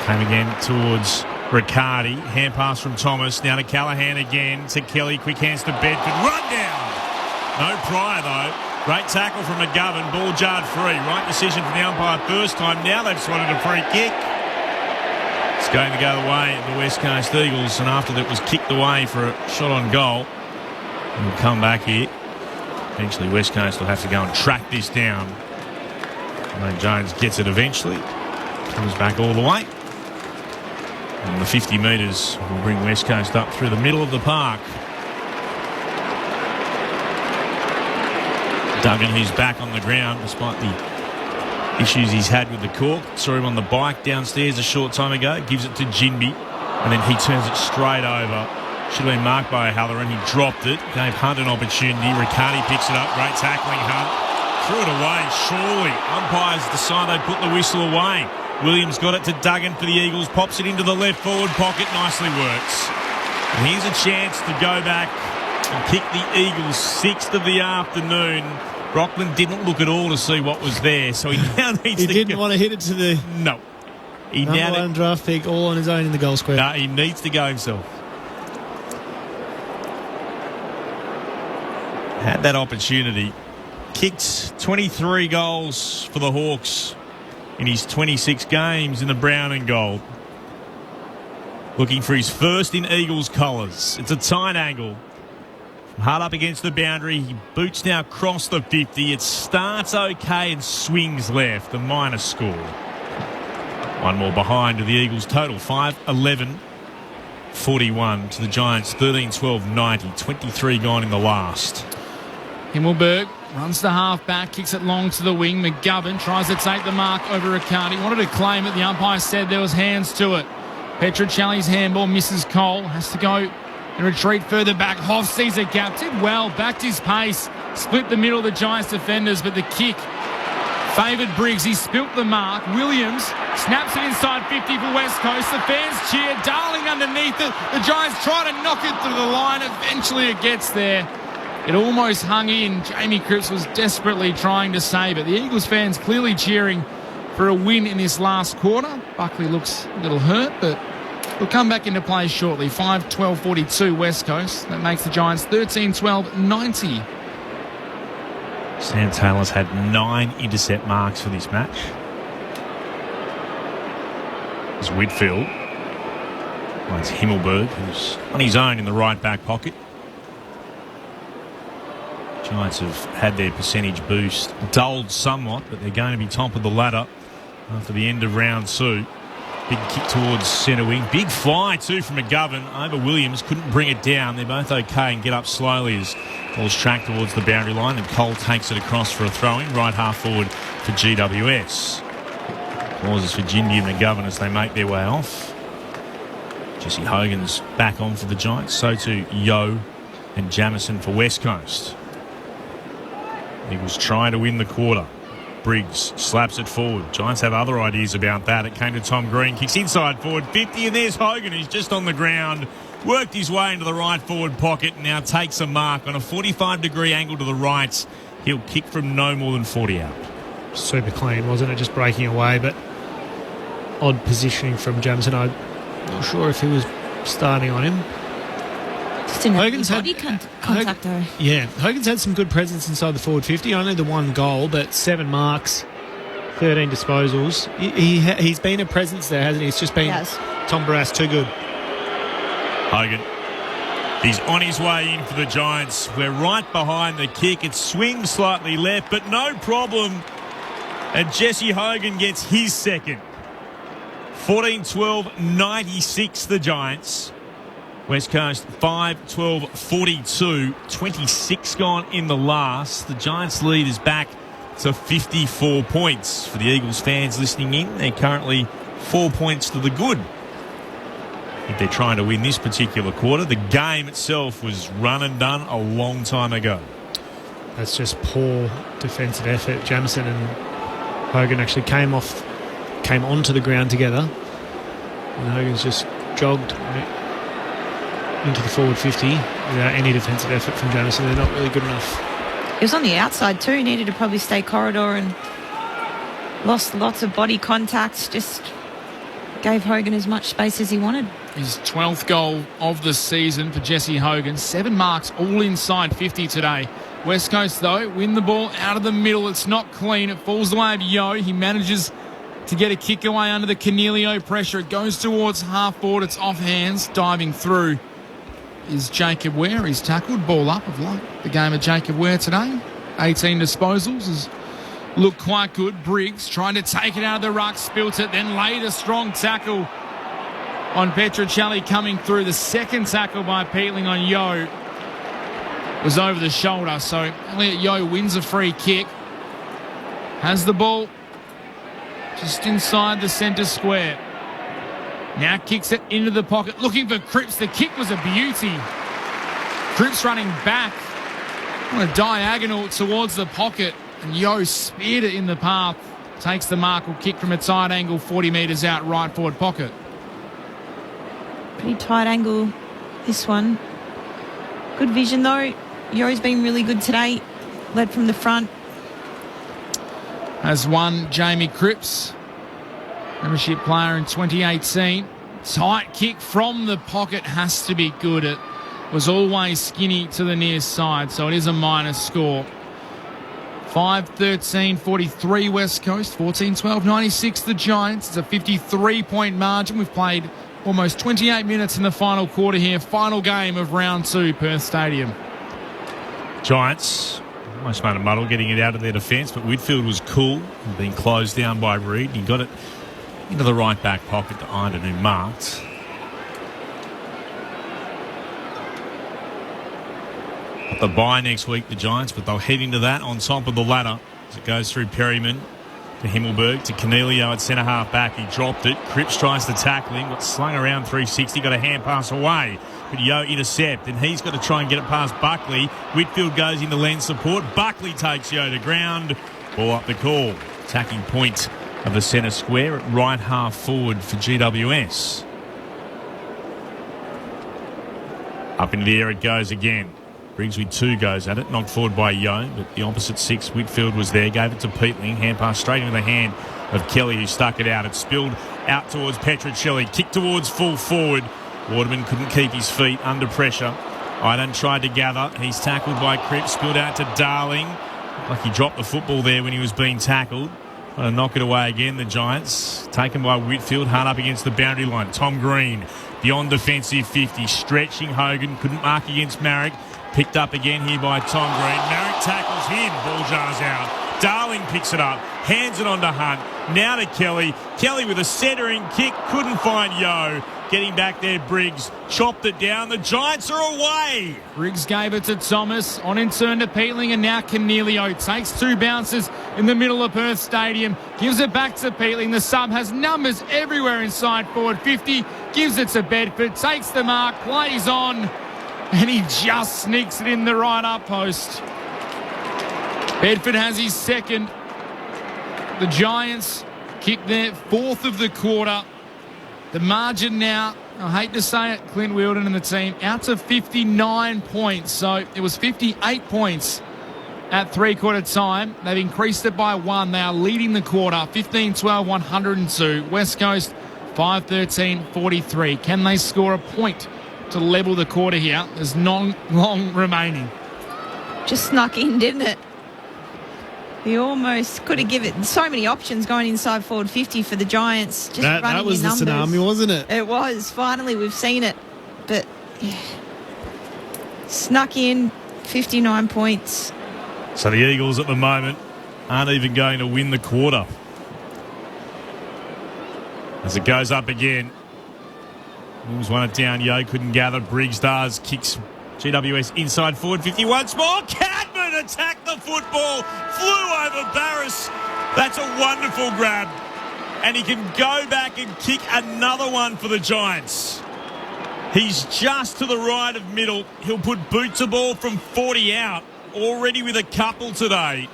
Came again towards Riccardi. Hand pass from Thomas. Now to Callahan again. To Kelly. Quick hands to Bedford. Run down. No Pryor though. Great tackle from McGovern. Ball jarred free. Right decision from the umpire first time. Now they've swatted a free kick. It's going to go the way of the West Coast Eagles. And after that was kicked away for a shot on goal. And we'll come back here. Eventually West Coast will have to go and track this down. And Jones gets it eventually. Comes back all the way. And the 50 metres will bring West Coast up through the middle of the park. Duggan, who's back on the ground despite the issues he's had with the cork. Saw him on the bike downstairs a short time ago. Gives it to Jinby. And then he turns it straight over. Should have been marked by O'Halloran. He dropped it. Gave Hunt an opportunity. Riccardi picks it up. Great tackling, Hunt. Threw it away, surely. Umpires decide they put the whistle away. Williams got it to Duggan for the Eagles. Pops it into the left forward pocket. Nicely works. And here's a chance to go back and kick the Eagles' 6th of the afternoon. Brockman didn't look at all to see what was there, so he now needs to... He didn't want to hit it to the... No. He number one draft pick all on his own in the goal square. No, he needs to go himself. Had that opportunity. Kicked 23 goals for the Hawks in his 26 games in the brown and gold. Looking for his first in Eagles colours. It's a tight angle. Hard up against the boundary. He boots now across the 50. It starts okay and swings left. A minor score. One more behind to the Eagles total. 5-11-41 to the Giants. 13-12-90. 23 gone in the last. Himmelberg runs the half back, kicks it long to the wing. McGovern tries to take the mark over Riccardi. Wanted to claim it. The umpire said there was hands to it. Petruccelli's handball misses Cole. Has to go and retreat further back. Hoff sees a gap. Did well. Backed his pace. Split the middle of the Giants defenders, but the kick favoured Briggs. He spilt the mark. Williams snaps it inside 50 for West Coast. The fans cheer. Darling underneath it. The Giants try to knock it to the line. Eventually it gets there. It almost hung in. Jamie Cripps was desperately trying to save it. The Eagles fans clearly cheering for a win in this last quarter. Buckley looks a little hurt, but will come back into play shortly. 5-12-42 West Coast. That makes the Giants 13-12-90. Sam Taylor's had 9 intercept marks for this match. It's Whitfield. Well, it's Himmelberg, who's on his own in the right back pocket. Giants have had their percentage boost dulled somewhat, but they're going to be top of the ladder after the end of round 2. Big kick towards centre wing. Big fly too from McGovern over Williams. Couldn't bring it down. They're both okay and get up slowly as ball's tracked towards the boundary line, and Cole takes it across for a throw-in. Right half forward for GWS. Pauses for Jindy and McGovern as they make their way off. Jesse Hogan's back on for the Giants. So too Yo and Jamison for West Coast. Eagles trying to win the quarter. Briggs slaps it forward. Giants have other ideas about that. It came to Tom Green. Kicks inside forward 50, and there's Hogan. He's just on the ground. Worked his way into the right forward pocket and now takes a mark on a 45-degree angle to the right. He'll kick from no more than 40 out. Super clean, wasn't it? Just breaking away, but odd positioning from Jamison. I'm not sure if he was starting on him. Hogan's body contact though. Yeah, Hogan's had some good presence inside the forward 50. Only the 1 goal, but 7 marks, 13 disposals. He's been a presence there, hasn't he? It's just been Tom Barrass too good. Hogan, he's on his way in for the Giants. We're right behind the kick. It swings slightly left, but no problem. And Jesse Hogan gets his second. 14-12-96 the Giants. West Coast 5-12-42, 26 gone in the last. The Giants lead is back to 54 points. For the Eagles fans listening in, they're currently 4 points to the good. If they're trying to win this particular quarter, the game itself was run and done a long time ago. That's just poor defensive effort. Jamison and Hogan actually came onto the ground together, and Hogan's just jogged into the forward 50 without any defensive effort from Jamison. They're not really good enough. He was on the outside too. Needed to probably stay corridor and lost lots of body contact. Just gave Hogan as much space as he wanted. His 12th goal of the season for Jesse Hogan. 7 marks, all inside 50 today. West Coast, though, win the ball out of the middle. It's not clean. It falls away of Yo. He manages to get a kick away under the Cornelio pressure. It goes towards half forward. It's off hands. Diving through is Jacob Ware. He's tackled. Ball up. I've liked the game of Jacob Ware today. 18 disposals. Has looked quite good. Briggs trying to take it out of the ruck. Spilt it. Then laid a strong tackle on Petruccelli coming through. The second tackle by Peatling on Yo was over the shoulder. So Elliot Yo wins a free kick. Has the ball just inside the centre square. Now kicks it into the pocket. Looking for Cripps. The kick was a beauty. Cripps running back on a diagonal towards the pocket. And Yo speared it in the path. Takes the mark. Will kick from a tight angle 40 metres out right forward pocket. Pretty tight angle, this one. Good vision, though. Yo's been really good today. Led from the front. Has won Jamie Cripps, membership player in 2018. Tight kick from the pocket has to be good. It was always skinny to the near side, so it is a minus score. 5-13-43 West Coast, 14-12-96 the Giants. It's a 53-point margin. We've played almost 28 minutes in the final quarter here. Final game of round 2, Perth Stadium. Giants almost made a muddle getting it out of their defence, but Whitfield was cool and being closed down by Reid. He got it into the right back pocket to Iden, who marked. Got the bye next week, the Giants, but they'll head into that on top of the ladder as it goes through Perryman to Himmelberg to Cornelio at centre half back. He dropped it. Cripps tries to tackle him, got slung around 360, got a hand pass away. But Yo intercept, and he's got to try and get it past Buckley. Whitfield goes into lens support. Buckley takes Yo to ground. Ball up the call. Attacking point of the centre square at right half forward for GWS. Up into the air it goes again. Briggs with 2 goes at it, knocked forward by Yo, but the opposite 6, Whitfield was there, gave it to Peatling, hand pass straight into the hand of Kelly, who stuck it out. It spilled out towards Petruccelli, kicked towards full forward. Waterman couldn't keep his feet under pressure. Iden tried to gather. He's tackled by Cripps, spilled out to Darling. Like he dropped the football there when he was being tackled. Trying to knock it away again, the Giants. Taken by Whitfield, hard up against the boundary line. Tom Green, beyond defensive 50, stretching Hogan, couldn't mark against Marek. Picked up again here by Tom Green. Marek tackles him. Ball jars out. Darling picks it up. Hands it on to Hunt. Now to Kelly. Kelly with a centering kick. Couldn't find Yo. Getting back there, Briggs. Chopped it down. The Giants are away. Briggs gave it to Thomas. On in turn to Peatling, and now Cornelio takes 2 bounces in the middle of Perth Stadium. Gives it back to Peatling. The sub has numbers everywhere inside forward 50. Gives it to Bedford. Takes the mark. Plays on. And he just sneaks it in the right up post. Bedford has his second. The Giants kick their 4th of the quarter. The margin now, I hate to say it, Clint Wheeldon and the team, out to 59 points. So it was 58 points at 3-quarter time. They've increased it by 1. They are leading the quarter, 15-12, 102. West Coast, 5-13-43. Can they score a point to level the quarter here? There's long remaining. Just snuck in, didn't it? He almost could have given so many options going inside forward 50 for the Giants. Just that was the tsunami, wasn't it? It was. Finally, we've seen it. But yeah. Snuck in, 59 points. So the Eagles at the moment aren't even going to win the quarter. As it goes up again. Williams won it down. Yo couldn't gather. Briggs does. Kicks GWS inside forward 50 once more. Cadman attacked the football. Flew over Barris. That's a wonderful grab. And he can go back and kick another one for the Giants. He's just to the right of middle. He'll put boot to ball from 40 out. Already with a couple today.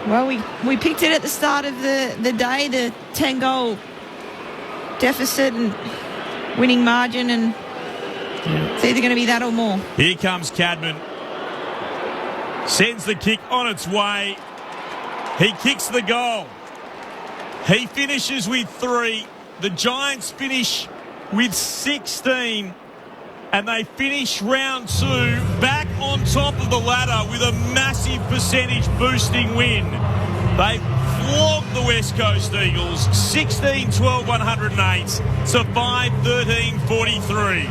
Well, we picked it at the start of the day, the 10-goal deficit and winning margin, and It's either going to be that or more. Here comes Cadman. Sends the kick on its way. He kicks the goal. He finishes with 3. The Giants finish with 16. And they finish round 2 back on top of the ladder with a massive percentage boosting win. They flogged the West Coast Eagles 16-12, 108 to 5-13, 43.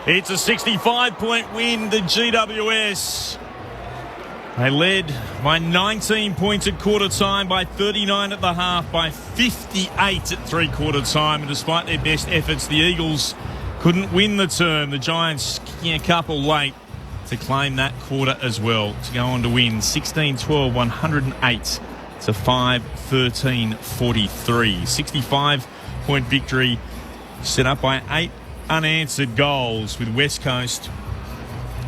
It's a 65-point win, the GWS. They led by 19 points at quarter time, by 39 at the half, by 58 at three-quarter time. And despite their best efforts, the Eagles couldn't win the term. The Giants kicking a couple late to claim that quarter as well, to go on to win 16-12, 108 to 5-13, 43. 65-point victory set up by 8 unanswered goals, with West Coast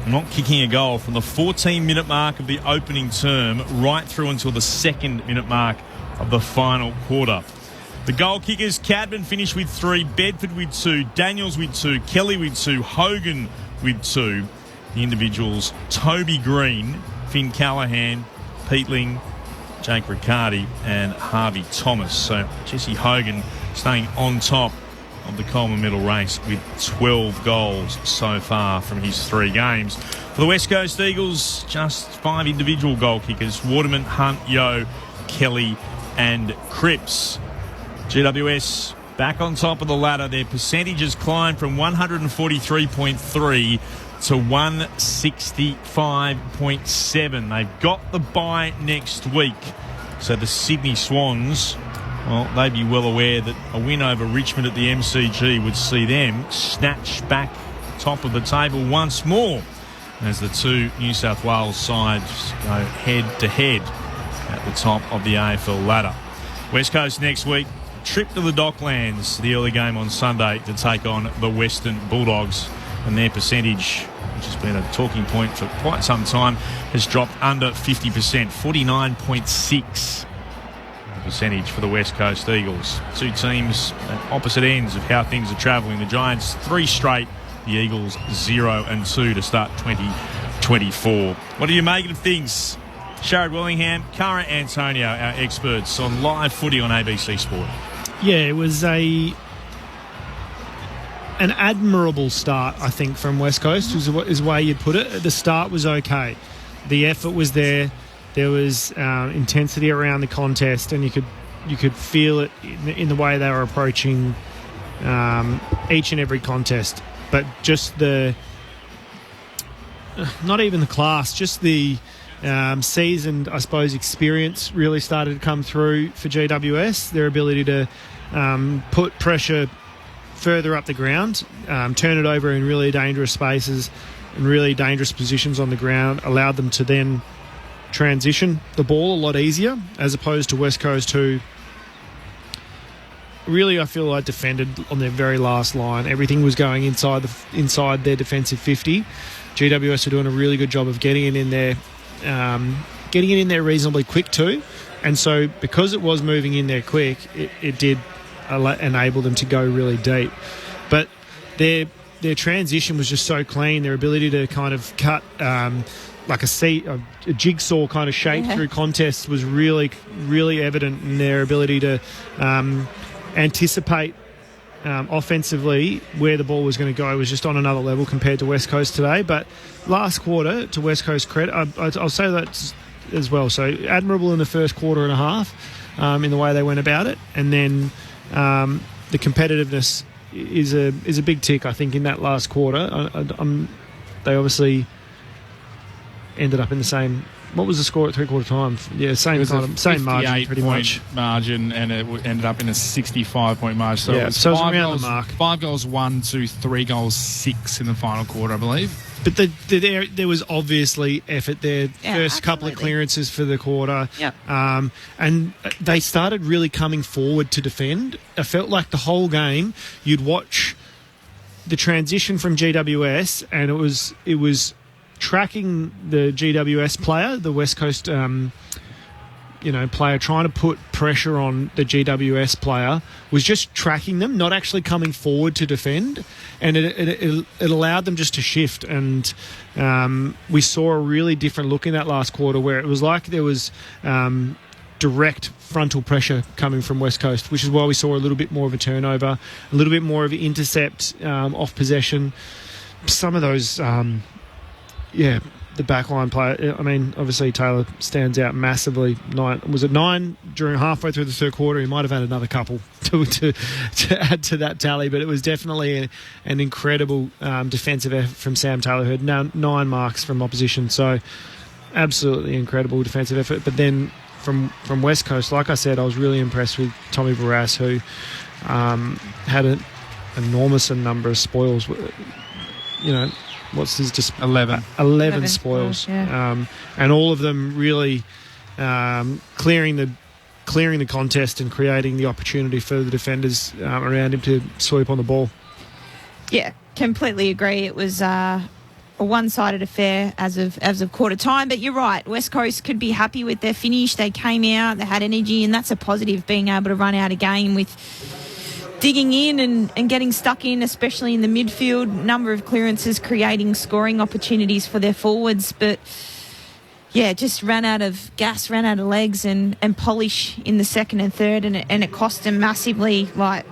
not kicking a goal from the 14-minute mark of the opening term right through until the 2nd-minute mark of the final quarter. The goal kickers, Cadman finished with 3, Bedford with 2, Daniels with 2, Kelly with 2, Hogan with 2. The individuals, Toby Green, Finn Callahan, Pete Ling, Jake Riccardi and Harvey Thomas. So Jesse Hogan staying on top of the Coleman medal race with 12 goals so far from his 3 games. For the West Coast Eagles, just 5 individual goal kickers: Waterman, Hunt, Yeo, Kelly and Cripps. GWS back on top of the ladder. Their percentages climbed from 143.3 to 165.7. They've got the bye next week. So the Sydney Swans, well, they'd be well aware that a win over Richmond at the MCG would see them snatch back top of the table once more as the 2 New South Wales sides go head-to-head at the top of the AFL ladder. West Coast next week, trip to the Docklands, the early game on Sunday, to take on the Western Bulldogs. And their percentage, which has been a talking point for quite some time, has dropped under 50%, 49.6%. Percentage for the West Coast Eagles. 2 teams at opposite ends of how things are travelling. The Giants 3 straight, the Eagles 0-2 to start 2024. What do you make of things? Sharad Willingham, Cara Antonio, our experts on live footy on ABC Sport. Yeah, it was an admirable start, I think, from West Coast, is the way you'd put it. The start was okay. The effort was there. There was intensity around the contest, and you could feel it in the way they were approaching each and every contest. But just not even the class, just the seasoned, I suppose, experience really started to come through for GWS. Their ability to put pressure further up the ground, turn it over in really dangerous spaces and really dangerous positions on the ground, allowed them to then transition the ball a lot easier, as opposed to West Coast, who really, I feel like defended on their very last line. Everything was going inside their defensive 50. GWS are doing a really good job of getting it in there reasonably quick too. And so because it was moving in there quick, it did enable them to go really deep. But their transition was just so clean. Their ability to kind of cut like a jigsaw kind of shape through contests was really, really evident in their ability to anticipate offensively where the ball was going to go. Was just on another level compared to West Coast today. But last quarter, to West Coast credit, I'll say that as well. So admirable in the first quarter and a half in the way they went about it. And then the competitiveness is a big tick, I think, in that last quarter. They obviously ended up in the same. What was the score at three-quarter time? Yeah, same margin, pretty much. Margin, and it ended up in a 65-point margin. So yeah, it was so it was around the mark. 5 goals 1 to 3 goals 6 in the final quarter, I believe. But there was obviously effort there. First couple of clearances for the quarter. Yep. And they started really coming forward to defend. I felt like the whole game you'd watch the transition from GWS, and it was tracking the GWS player, the West Coast player, trying to put pressure on the GWS player, was just tracking them, not actually coming forward to defend, and it allowed them just to shift. And we saw a really different look in that last quarter where it was like there was direct frontal pressure coming from West Coast, which is why we saw a little bit more of a turnover, a little bit more of an intercept off possession. Some of those the backline player, I mean, obviously Taylor stands out massively. 9 during halfway through the third quarter? He might have had another couple to add to that tally, but it was definitely an incredible defensive effort from Sam Taylor, who had 9 marks from opposition. So absolutely incredible defensive effort. But then from West Coast, like I said, I was really impressed with Tommy Barrass, who had an enormous number of spoils. What's his just 11 spoils, and all of them really clearing the contest and creating the opportunity for the defenders around him to sweep on the ball. Yeah, completely agree. It was a one-sided affair as of quarter time, but you're right. West Coast could be happy with their finish. They came out, they had energy, and that's a positive, being able to run out a game with digging in and getting stuck in, especially in the midfield. Number of clearances, creating scoring opportunities for their forwards. But, yeah, just ran out of gas, ran out of legs and polish in the second and third, and it cost them massively. Like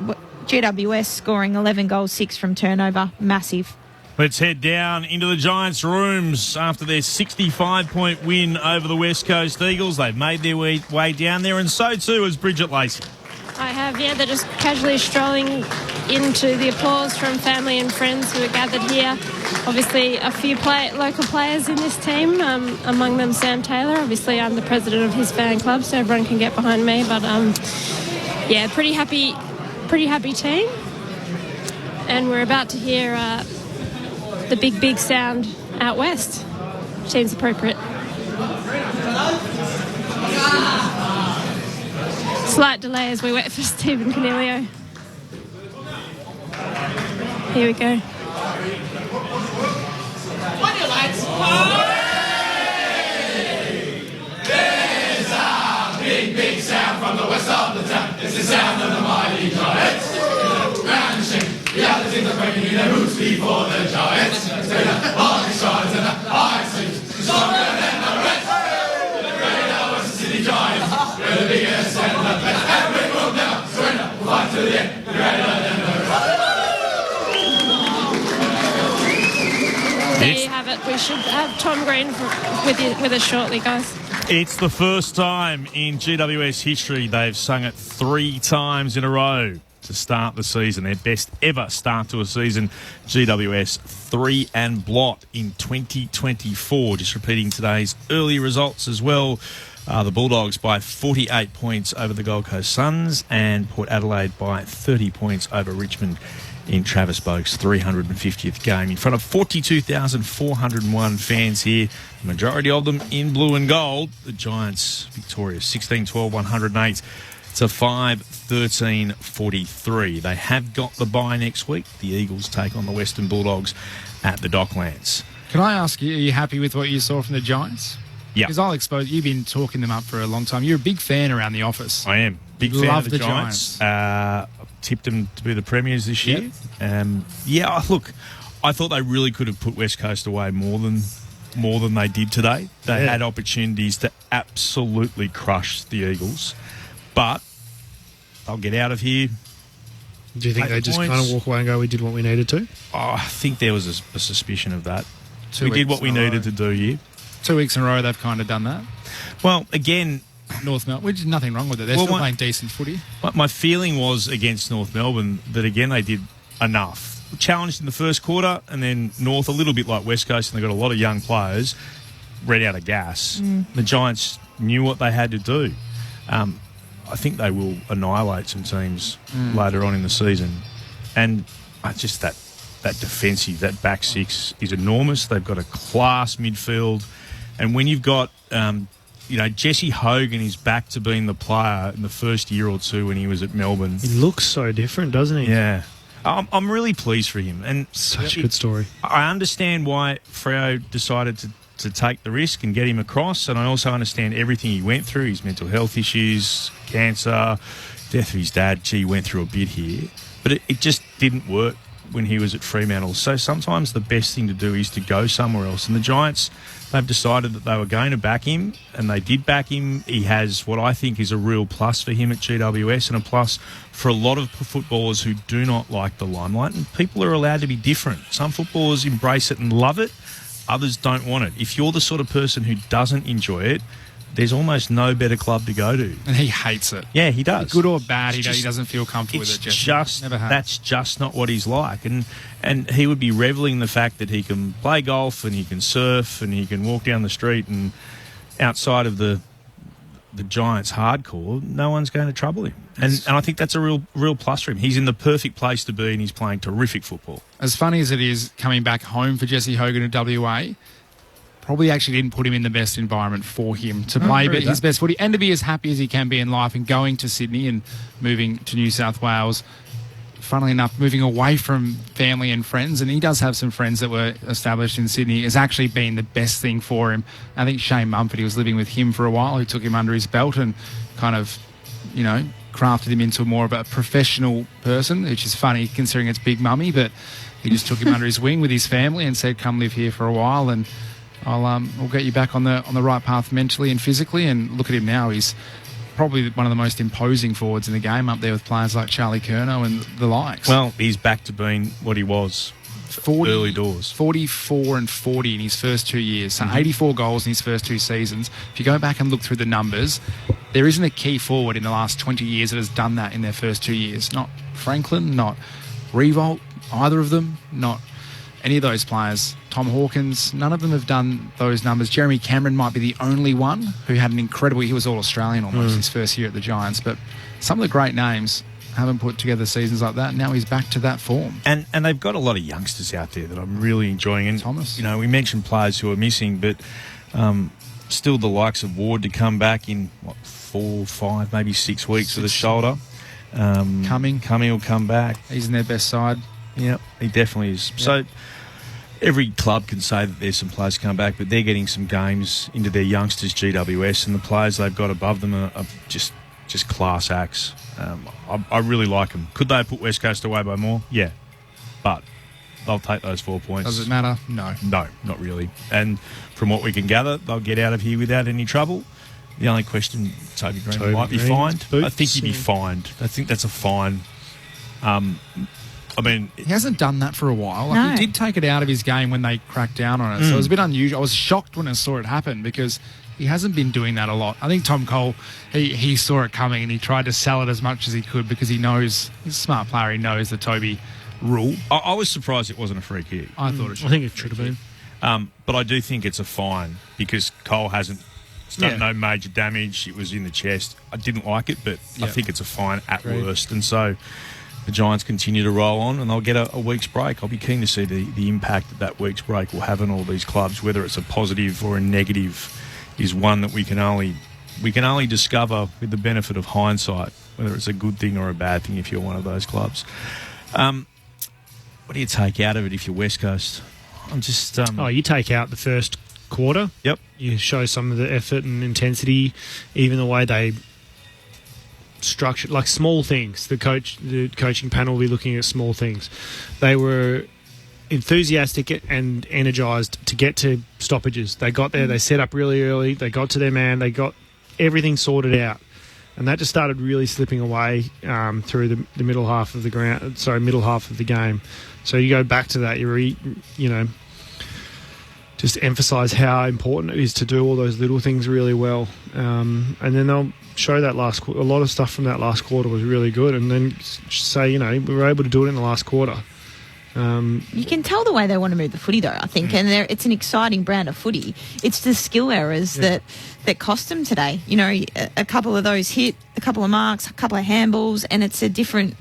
GWS scoring 11 goals, 6 from turnover. Massive. Let's head down into the Giants' rooms after their 65-point win over the West Coast Eagles. They've made their way down there, and so too has Bridget Lacey. I have, yeah. They're just casually strolling into the applause from family and friends who are gathered here. Obviously, a few local players in this team, among them Sam Taylor. Obviously, I'm the president of his fan club, so everyone can get behind me. But, pretty happy team. And we're about to hear the big sound out west. Seems appropriate. Slight delay as we wait for Stephen Coniglio. Here we go. There's a big sound from the west of the town. It's the sound of the mighty Giants. Round the shake, the other teams are breaking in their boots before the Giants. Say the body shines and the eye sleeps stronger than the rest. The greater Western City Giants, we're the biggest and the best. And we will never surrender. We'll fight to the end. Greater than the rest. There you have it. We should have Tom Green with us shortly, guys. It's the first time in GWS history they've sung it 3 times in a row to start the season. Their best ever start to a season. GWS 3 and blot in 2024. Just repeating today's early results as well. The Bulldogs by 48 points over the Gold Coast Suns, and Port Adelaide by 30 points over Richmond in Travis Boak's 350th game in front of 42,401 fans here, the majority of them in blue and gold. The Giants victorious 16-12, 108 It's a 5-13-43. They have got the bye next week. The Eagles take on the Western Bulldogs at the Docklands. Can I ask you, are you happy with what you saw from the Giants? Yeah. Because I'll expose, you've been talking them up for a long time. You're a big fan around the office. I am. Big fan of the Giants. Tipped them to be the premiers this year. Look, I thought they really could have put West Coast away more than they did today. They had opportunities to absolutely crush the Eagles, but they'll get out of here. Do you think they just kind of walk away and go, we did what we needed to? Oh, I think there was a suspicion of that. We did what we needed to do here. 2 weeks in a row they've kind of done that. Well, again, North Melbourne, which is nothing wrong with it. They're still playing decent footy. My feeling was against North Melbourne that, again, they did enough. Challenged in the first quarter, and then North, a little bit like West Coast, and they've got a lot of young players, ran out of gas. The Giants knew what they had to do. I think they will annihilate some teams later on in the season. And just that defensive, that back six is enormous. They've got a class midfield. And when you've got, Jesse Hogan is back to being the player in the first year or two when he was at Melbourne. He looks so different, doesn't he? Yeah. I'm really pleased for him. And such a good story. I understand why Freo decided to take the risk and get him across, and I also understand everything he went through, his mental health issues, cancer, death of his dad. Gee, he went through a bit here. But it just didn't work when he was at Fremantle. So sometimes the best thing to do is to go somewhere else. And the Giants, they've decided that they were going to back him, and they did back him. He has what I think is a real plus for him at GWS, and a plus for a lot of footballers who do not like the limelight. And people are allowed to be different. Some footballers embrace it and love it. Others don't want it. If you're the sort of person who doesn't enjoy it, there's almost no better club to go to. And he hates it. Yeah, he does. Good or bad, he doesn't feel comfortable with it. That's just not what he's like. And he would be revelling in the fact that he can play golf and he can surf and he can walk down the street, and outside of the Giants hardcore, no one's going to trouble him. And I think that's a real plus for him. He's in the perfect place to be, and he's playing terrific football. As funny as it is coming back home for Jesse Hogan at WA, probably actually didn't put him in the best environment for him to play his best footy and to be as happy as he can be in life, and going to Sydney and moving to New South Wales. Funnily enough, moving away from family and friends, and he does have some friends that were established in Sydney, has actually been the best thing for him. I think Shane Mumford, he was living with him for a while, who took him under his belt and kind of, crafted him into more of a professional person, which is funny considering it's Big Mummy, but he just took him under his wing with his family and said, come live here for a while, and we'll get you back on the right path mentally and physically. And look at him now. He's probably one of the most imposing forwards in the game, up there with players like Charlie Curnow and the likes. Well, he's back to being what he was early doors. 44 and 40 in his first 2 years. So 84 goals in his first 2 seasons. If you go back and look through the numbers, there isn't a key forward in the last 20 years that has done that in their first 2 years. Not Franklin, not Revolt, either of them, not any of those players. Tom Hawkins, none of them have done those numbers. Jeremy Cameron might be the only one who had an incredible... He was All-Australian almost his first year at the Giants, but some of the great names haven't put together seasons like that. Now he's back to that form. And they've got a lot of youngsters out there that I'm really enjoying. And Thomas. We mentioned players who are missing, but still the likes of Ward to come back in, 4, 5, maybe 6 weeks with a shoulder. Cumming will come back. He's in their best side. Yeah, he definitely is. Yep. So every club can say that there's some players come back, but they're getting some games into their youngsters GWS, and the players they've got above them are just class acts. I really like them. Could they have put West Coast away by more? Yeah. But they'll take those 4 points. Does it matter? No. No, not really. And from what we can gather, they'll get out of here without any trouble. The only question, Toby Green might be fined. I think he'd be fined. I think that's a fine. He hasn't done that for a while. He did take it out of his game when they cracked down on it. So it was a bit unusual. I was shocked when I saw it happen because he hasn't been doing that a lot. I think Tom Cole, he saw it coming and he tried to sell it as much as he could because he knows, he's a smart player, he knows the Toby rule. I was surprised it wasn't a free kick. I thought it should. I think it should have been. But I do think it's a fine because Cole hasn't done no major damage. It was in the chest. I didn't like it, but I think it's a fine at worst. And so the Giants continue to roll on and they'll get a week's break. I'll be keen to see the impact that week's break will have on all these clubs, whether it's a positive or a negative is one that we can only discover with the benefit of hindsight whether it's a good thing or a bad thing if you're one of those clubs. What do you take out of it if you're West Coast? I'm just... you take out the first quarter. Yep. You show some of the effort and intensity, even the way they structured, like small things. The coaching panel will be looking at small things. They were enthusiastic and energised to get to stoppages. They got there, they set up really early, they got to their man, they got everything sorted out. And that just started really slipping away through the middle half of the game. So you go back to that, just emphasise how important it is to do all those little things really well. And then they'll show that a lot of stuff from that last quarter was really good, and then say, we were able to do it in the last quarter. You can tell the way they want to move the footy, though, I think, and it's an exciting brand of footy. It's the skill errors that cost them today. A couple of those hit, a couple of marks, a couple of handballs, and it's a different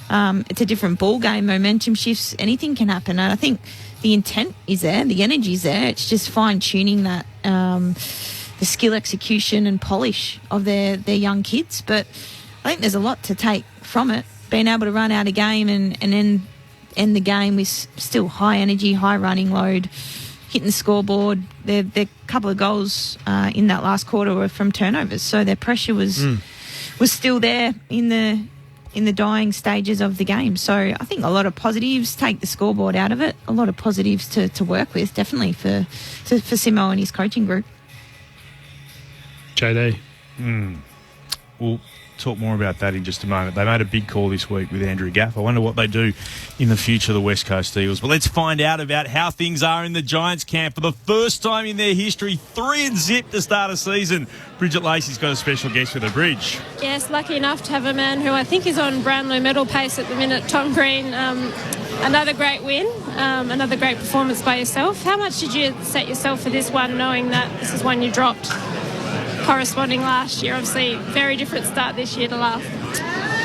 ball game. Momentum shifts, anything can happen. And I think the intent is there, the energy is there. It's just fine tuning that the skill, execution, and polish of their young kids. But I think there's a lot to take from it. Being able to run out a game and then end the game with still high energy, high running load, hitting the scoreboard. Their couple of goals in that last quarter were from turnovers, so their pressure was still there in the dying stages of the game. So I think a lot of positives. Take the scoreboard out of it. A lot of positives to work with, definitely for Simo and his coaching group. JD. We'll talk more about that in just a moment. They made a big call this week with Andrew Gaff. I wonder what they do in the future of the West Coast Eagles. But let's find out about how things are in the Giants camp for the first time in their history. 3-0 to start a season. Bridget Lacey's got a special guest with her. Bridge. Yes, lucky enough to have a man who I think is on Brownlow medal pace at the minute, Tom Green. Another great win, another great performance by yourself. How much did you set yourself for this one, knowing that this is one you dropped corresponding last year? Obviously, very different start this year to last.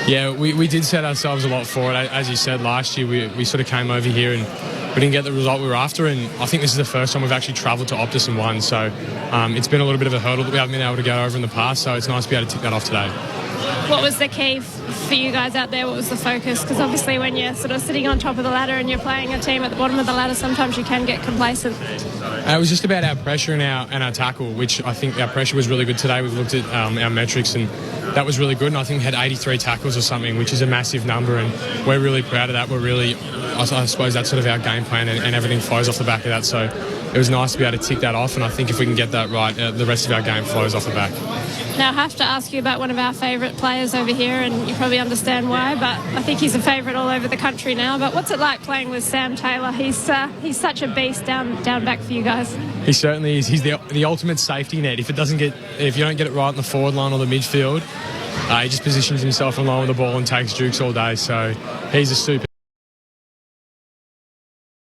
Yeah, we did set ourselves a lot for it. As you said, last year we sort of came over here and we didn't get the result we were after, and I think this is the first time we've actually travelled to Optus and won, so it's been a little bit of a hurdle that we haven't been able to go over in the past, so it's nice to be able to tick that off today. What was the key for you guys out there? What was the focus? Because obviously when you're sort of sitting on top of the ladder and you're playing a team at the bottom of the ladder, sometimes you can get complacent. It was just about our pressure and our tackle, which I think our pressure was really good today. We've looked at our metrics and that was really good, and I think we had 83 tackles or something, which is a massive number, and we're really proud of that. I suppose that's sort of our game plan, and everything flows off the back of that, so it was nice to be able to tick that off, and I think if we can get that right, the rest of our game flows off the back. Now I have to ask you about one of our favourite players over here, and you probably understand why, but I think he's a favourite all over the country now. But what's it like playing with Sam Taylor? He's such a beast down back for you guys. He certainly is. He's the ultimate safety net. If you don't get it right in the forward line or the midfield, he just positions himself along with the ball and takes jukes all day. So he's a super